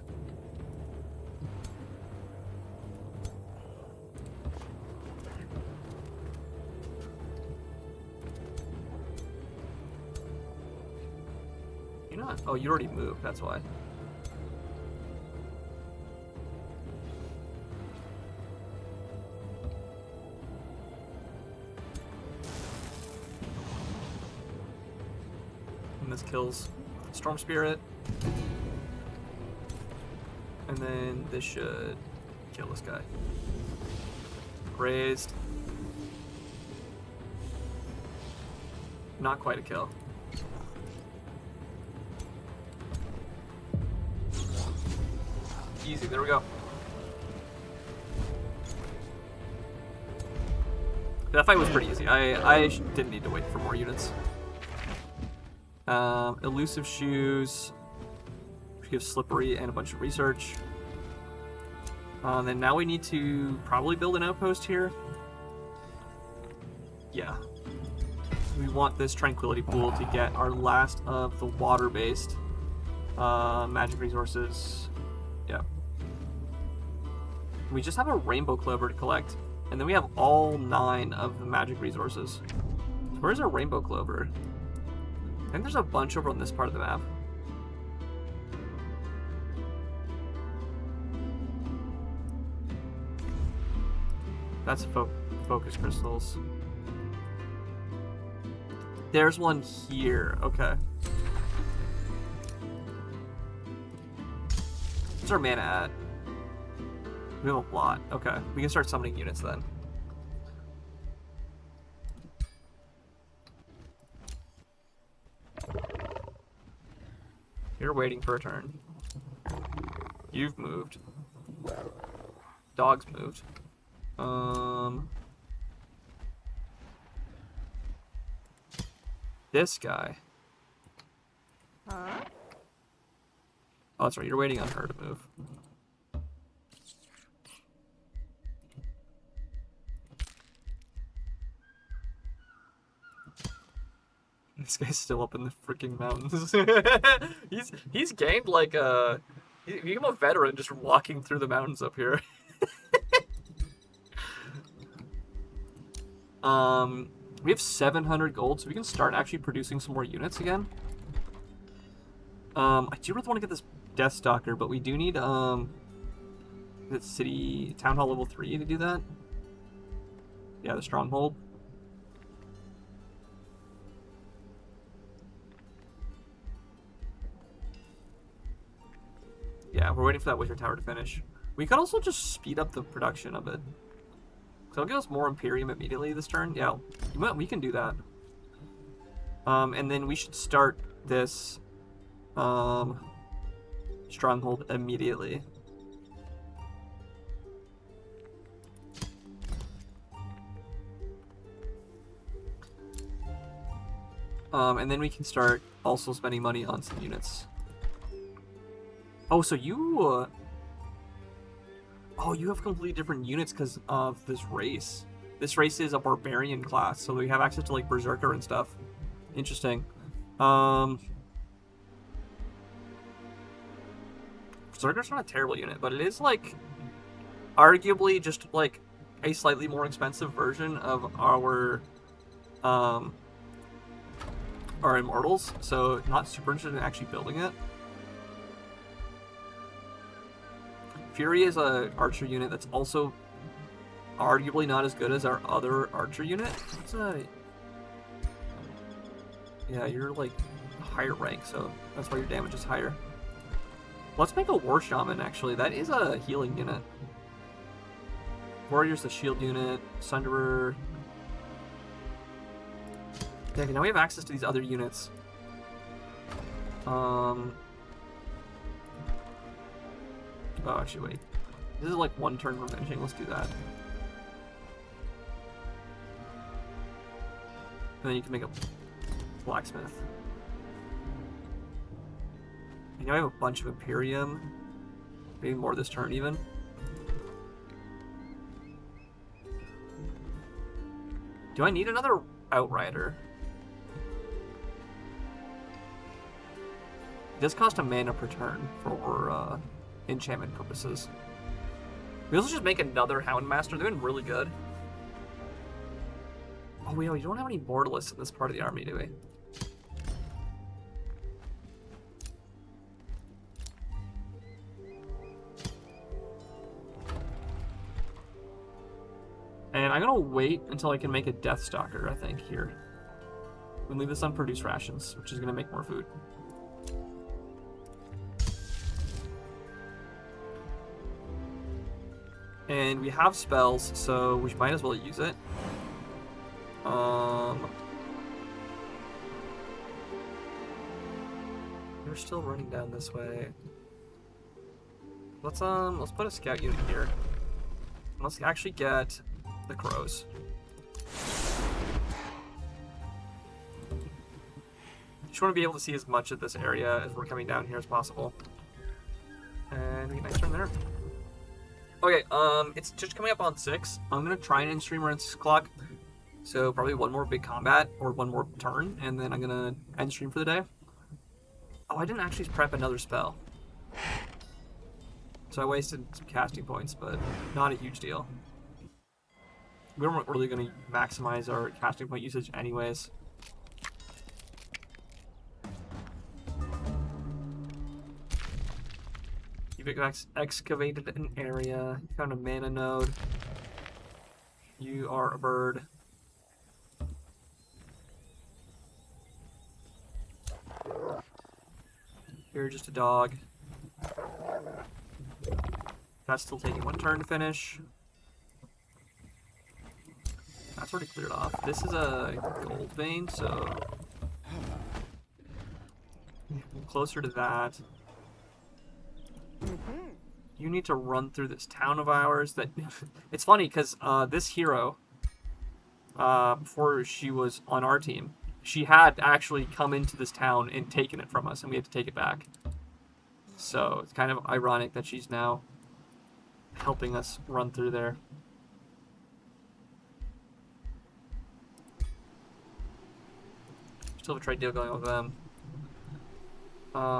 You're not... Oh, you already moved, that's why. And this kills Storm Spirit. And then this should kill this guy. Raised. Not quite a kill. Easy, there we go. That fight was pretty easy. I didn't need to wait for more units. Elusive Shoes, which gives Slippery and a bunch of research. Then now we need to probably build an outpost here. Yeah. We want this Tranquility Pool to get our last of the water-based magic resources. Yeah. We just have a Rainbow Clover to collect, and then we have all 9 of the magic resources. So where's our Rainbow Clover? I think there's a bunch over on this part of the map. That's focus crystals. There's one here. Okay. What's our mana at? We have a lot. Okay. We can start summoning units then. You're waiting for a turn. You've moved. Dog's moved. This guy. Huh? Oh, that's right. You're waiting on her to move. This guy's still up in the freaking mountains. he's gained like he became a veteran just walking through the mountains up here. We have 700 gold, so we can start actually producing some more units again. I do really want to get this Deathstalker, but we do need the city town hall level 3 to do that. Yeah, the stronghold. Yeah, we're waiting for that Wizard Tower to finish. We could also just speed up the production of it. So it'll give us more Imperium immediately this turn. Yeah, we can do that. And then we should start this stronghold immediately. And then we can start also spending money on some units. Oh, so you... Oh, you have completely different units because of this race. This race is a barbarian class, so we have access to, like, Berserker and stuff. Interesting. Berserker's not a terrible unit, but it is, like, arguably just, like, a slightly more expensive version of our Immortals, so not super interested in actually building it. Fury is a archer unit that's also arguably not as good as our other archer unit. It's a... Yeah, you're like higher rank, so that's why your damage is higher. Let's make a War Shaman, actually. That is a healing unit. Warrior's the shield unit. Sunderer. Yeah, now we have access to these other units. Oh, actually, wait. This is like one turn revenging. Let's do that. And then you can make a blacksmith. know, I have a bunch of Imperium. Maybe more this turn even. Do I need another Outrider? It does cost a mana per turn for enchantment purposes. We also just make another Houndmaster. They're doing really good. Oh, we don't have any Mortalists in this part of the army, do we? And I'm gonna wait until I can make a Deathstalker, I think, here. We can leave this on produce rations, which is gonna make more food. And we have spells, so we might as well use it. We're still running down this way. Let's put a scout unit here. Let's actually get the crows. Just want to be able to see as much of this area as we're coming down here as possible. And we get a nice turn there. Okay, it's just coming up on 6. I'm gonna try and end stream around 6 o'clock. So probably one more big combat or one more turn, and then I'm gonna end stream for the day. Oh, I didn't actually prep another spell. So I wasted some casting points, but not a huge deal. We weren't really gonna maximize our casting point usage anyways. You've excavated an area. You found a mana node. You are a bird. You're just a dog. That's still taking one turn to finish. That's already cleared off. This is a gold vein, so closer to that. You need to run through this town of ours. That it's funny because this hero, before she was on our team, she had actually come into this town and taken it from us, and we had to take it back. So it's kind of ironic that she's now helping us run through there. Still have a trade deal going with them.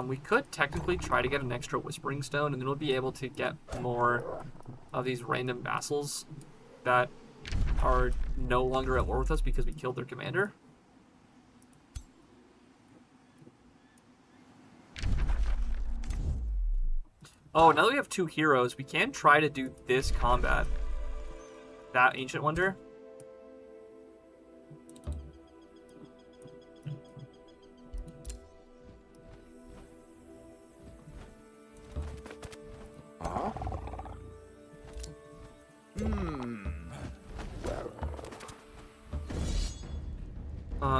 We could technically try to get an extra Whispering Stone, and then we'll be able to get more of these random vassals that are no longer at war with us because we killed their commander. Oh, now that we have 2 heroes, we can try to do this combat. That Ancient Wonder.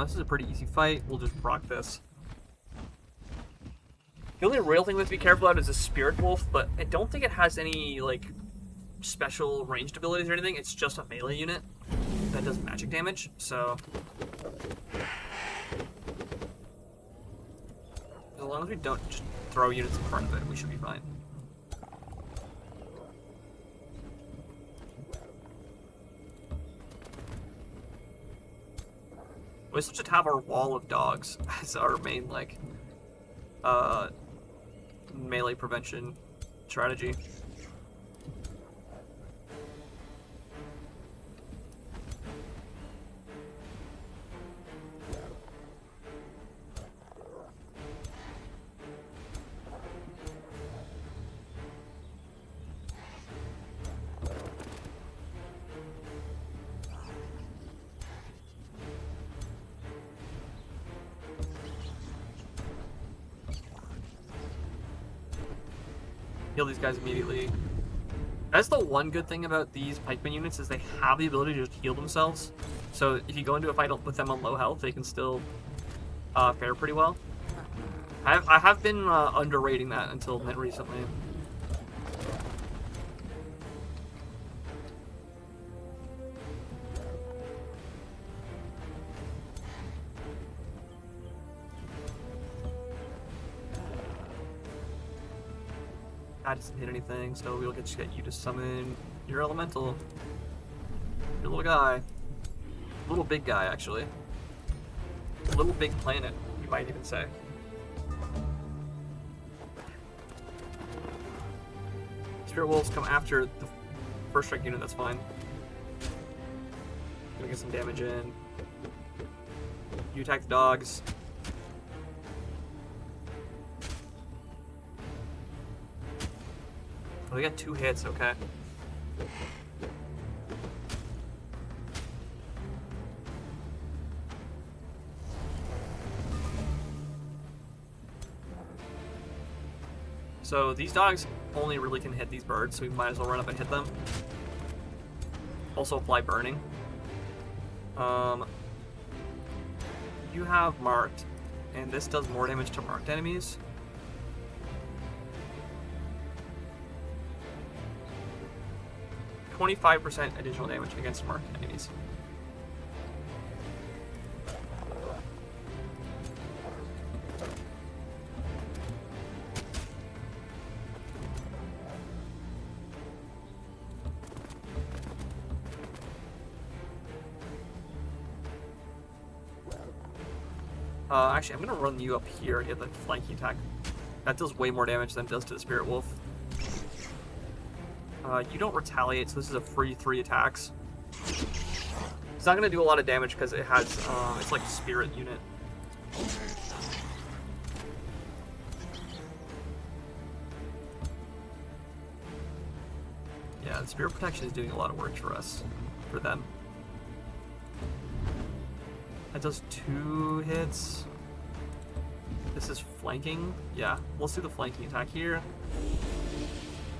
This is a pretty easy fight. We'll just proc this. The only real thing we have to be careful about is a Spirit Wolf, but I don't think it has any, like, special ranged abilities or anything. It's just a melee unit that does magic damage, so as long as we don't just throw units in front of it, we should be fine. We still just have our wall of dogs as our main, like, melee prevention strategy. Heal these guys immediately. That's the one good thing about these pikeman units, is they have the ability to just heal themselves. So if you go into a fight with them on low health, they can still fare pretty well. I have been underrating that until recently. That doesn't hit anything, so we'll just get you to summon your elemental. Your little guy. Little big guy, actually. Little big planet, you might even say. Spirit Wolves come after the first strike unit, that's fine. Gonna get some damage in. You attack the dogs. Oh, they got 2 hits, okay. So these dogs only really can hit these birds, so we might as well run up and hit them. Also apply burning. You have marked, and this does more damage to marked enemies. %25 additional damage against marked enemies. Actually, I'm going to run you up here and get the flanking attack. That does way more damage than it does to the Spirit Wolf. You don't retaliate, so this is a free 3 attacks. It's not going to do a lot of damage because it has, it's like a spirit unit. Yeah, the Spirit Protection is doing a lot of work for us, for them. That does 2 hits. This is flanking. Yeah, let's do the flanking attack here.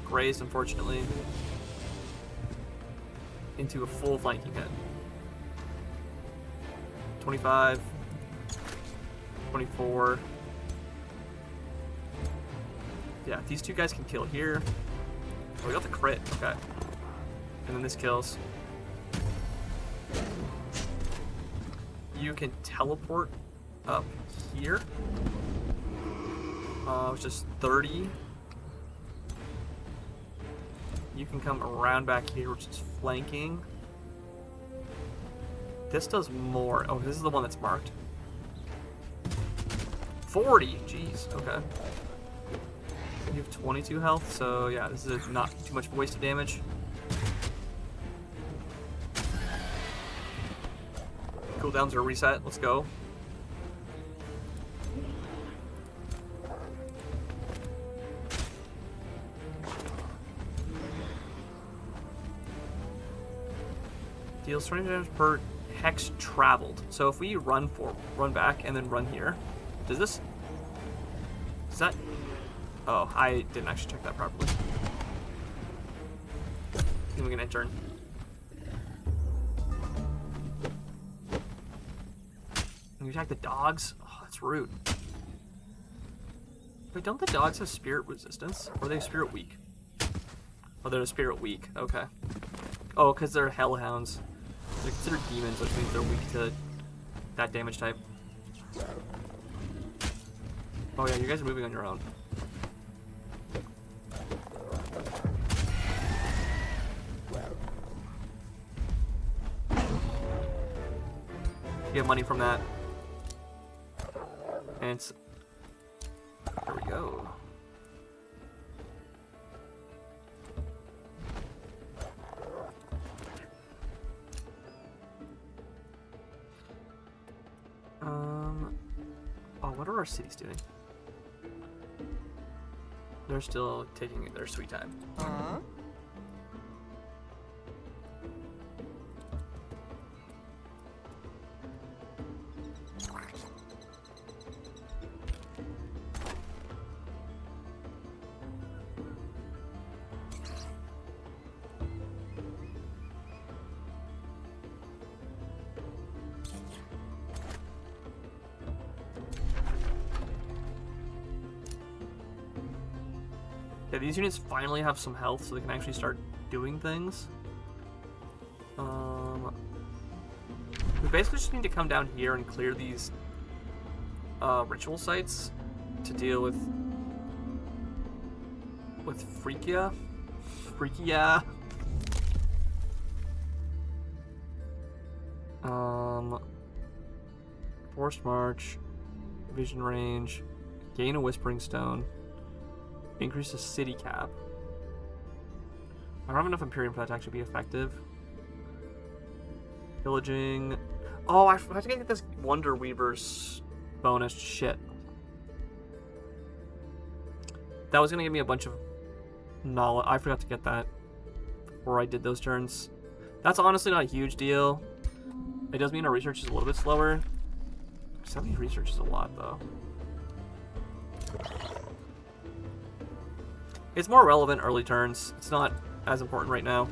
Grazed, unfortunately, into a full flanking hit. 25, 24. Yeah, these 2 guys can kill here. Oh, we got the crit. Okay. And then this kills. You can teleport up here, which is 30. You can come around back here, which is flanking. This does more. Oh, this is the one that's marked. 40! Jeez, okay. You have 22 health, so yeah, this is not too much wasted damage. Cooldowns are reset, let's go. Deals 20 damage per hex traveled. So if we run back and then run here, does this? Is that? Oh, I didn't actually check that properly. Then we can end turn. And you attack the dogs? Oh, that's rude. Wait, don't the dogs have spirit resistance? Or are they spirit weak? Oh, they're spirit weak. Okay. Oh, because they're hellhounds. They're considered demons, which means they're weak to that damage type. Oh yeah, you guys are moving on your own. You get money from that. And it's... There we go. Oh, what are our cities doing? They're still taking their sweet time. Yeah, these units finally have some health, so they can actually start doing things. We basically just need to come down here and clear these ritual sites to deal with with Freakia. Freakia. Forced March, Vision Range, gain a Whispering Stone, increase the city cap. I don't have enough Imperium for that to actually be effective. Pillaging. Oh, I have to get this Wonder Weaver's bonus. Shit. That was going to give me a bunch of knowledge. I forgot to get that before I did those turns. That's honestly not a huge deal. It does mean our research is a little bit slower. 70 research is a lot, though. It's more relevant early turns. It's not as important right now.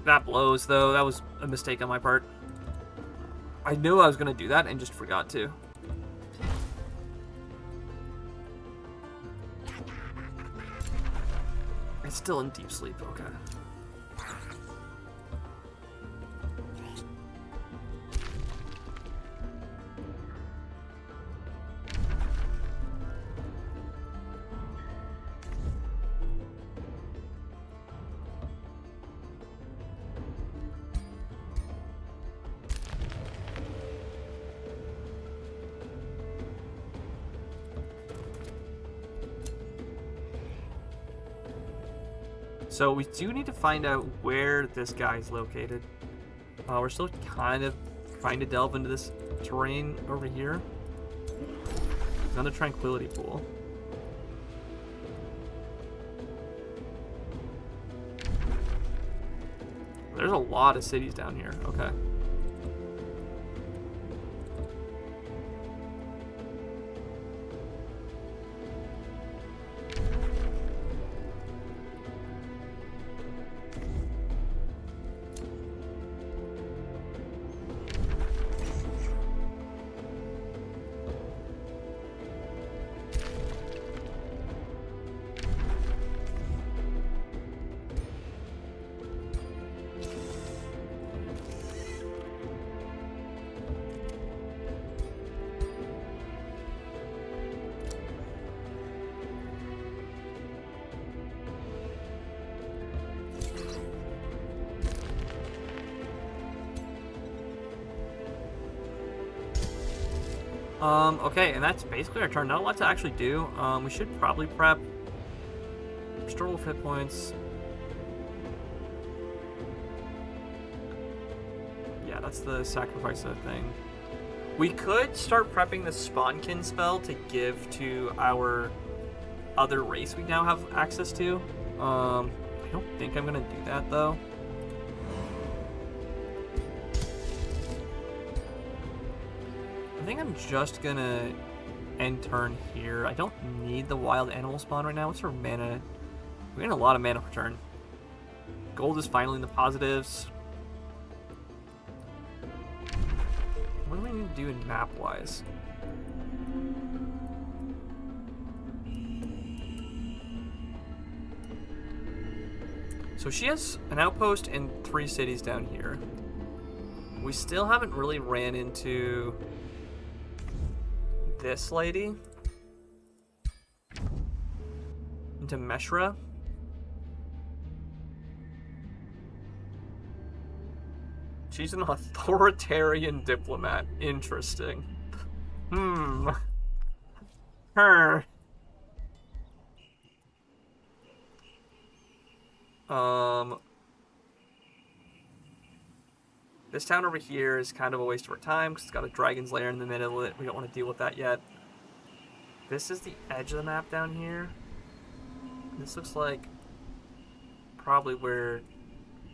That blows, though. That was a mistake on my part. I knew I was going to do that and just forgot to. It's still in deep sleep. Okay. So we do need to find out where this guy is located. We're still kind of trying to delve into this terrain over here. He's on the Tranquility Pool. There's a lot of cities down here. Okay. Okay, and that's basically our turn. Not a lot to actually do. We should probably prep. Restore wolf hit points. Yeah, that's the sacrifice of the thing. We could start prepping the Spawnkin spell to give to our other race we now have access to. I don't think I'm gonna do that though. I think I'm just gonna end turn here. I don't need the wild animal spawn right now. What's our mana? We're getting a lot of mana per turn. Gold is finally in the positives. What do we need to do in map-wise? So she has an outpost and 3 cities down here. We still haven't really ran into this lady. Into Meshra. She's an authoritarian diplomat. Interesting. Her. This town over here is kind of a waste of our time because it's got a dragon's lair in the middle of it. We don't want to deal with that yet. This is the edge of the map down here. This looks like probably where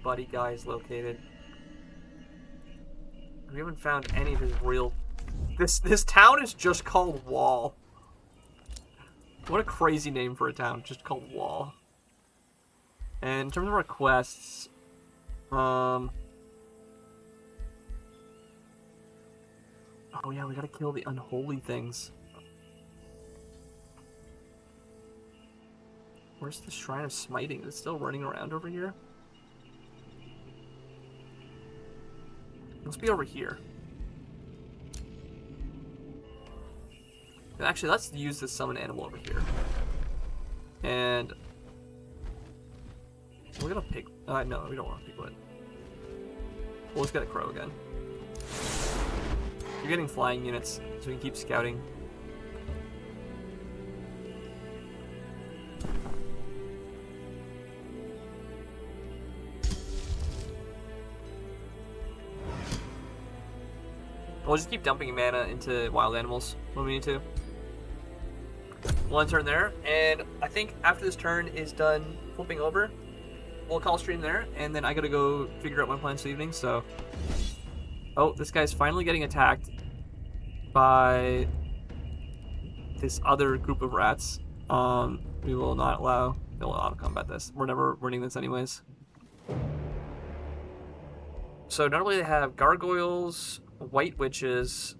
Buddy Guy is located. We haven't found any of his real... This town is just called Wall. What a crazy name for a town, just called Wall. And in terms of our quests, oh yeah, we gotta kill the unholy things. Where's the Shrine of Smiting? Is it still running around over here? It must be over here. Actually, let's use this summon animal over here. And we're gonna pig. No, we don't want a piglet. We'll just get a crow again. You're getting flying units, so we can keep scouting. We'll just keep dumping mana into wild animals when we need to. One turn there, and I think after this turn is done flipping over, we'll call stream there, and then I gotta go figure out my plans for the evening, so... Oh, this guy's finally getting attacked by this other group of rats. We will not allow... They'll auto-combat this. We're never winning this anyways. So normally they have gargoyles, white witches,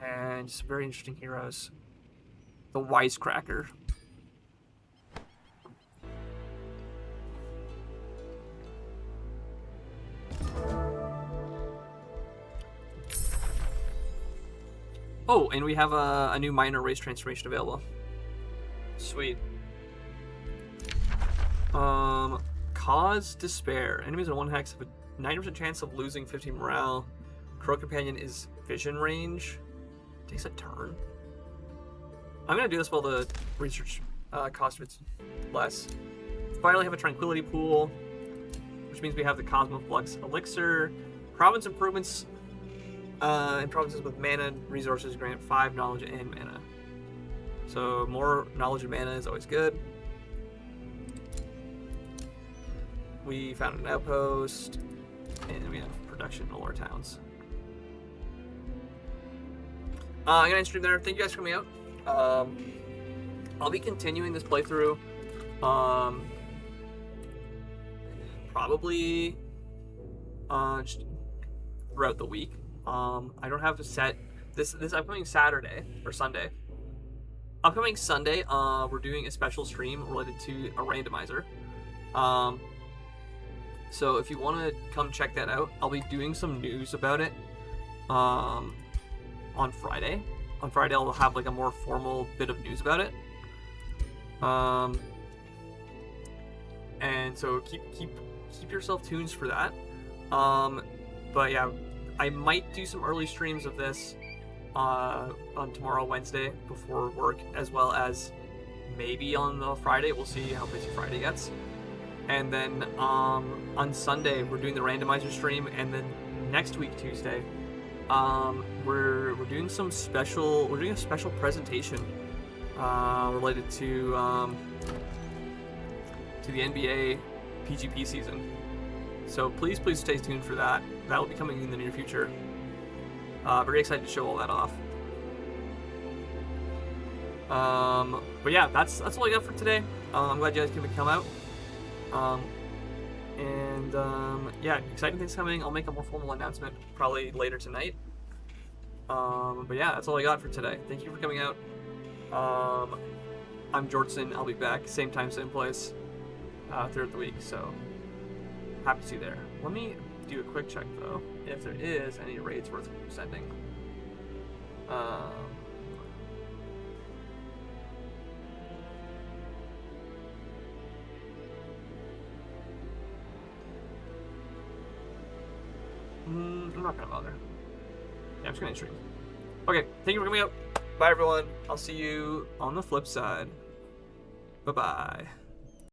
and some very interesting heroes. The Wisecracker. Oh, and we have a new minor race transformation available. Sweet. Cause Despair. Enemies in 1 hex have a 90% chance of losing 15 morale. Crow Companion is vision range. Takes a turn. I'm gonna do this while the research cost is less. Finally have a Tranquility Pool, which means we have the Cosmoflux Elixir. Province improvements in provinces with mana and resources grant 5 knowledge and mana. So more knowledge and mana is always good. We found an outpost, and we have production in all our towns. I'm gonna end stream there. Thank you guys for coming out. I'll be continuing this playthrough, probably just throughout the week. I don't have to set this upcoming Saturday or Sunday. Upcoming Sunday, we're doing a special stream related to a randomizer. So if you want to come check that out, I'll be doing some news about it on Friday. On Friday, I'll have like a more formal bit of news about it. And so keep yourself tuned for that. But yeah, I might do some early streams of this on tomorrow, Wednesday, before work, as well as maybe on the Friday. We'll see how busy Friday gets. And then on Sunday we're doing the randomizer stream, and then next week Tuesday we're doing a special presentation related to the NBA PGP season. So please stay tuned for that. That will be coming in the near future. Very excited to show all that off. But yeah, that's all I got for today. I'm glad you guys can come out. Yeah, exciting things coming. I'll make a more formal announcement probably later tonight. But yeah, that's all I got for today. Thank you for coming out. I'm Jordson. I'll be back same time, same place throughout the week. So happy to see you there. Let me do a quick check though, if there is any raids worth sending. I'm not gonna bother. Yeah, I'm just gonna stream. Okay, thank you for coming out. Bye everyone. I'll see you on the flip side. Bye bye.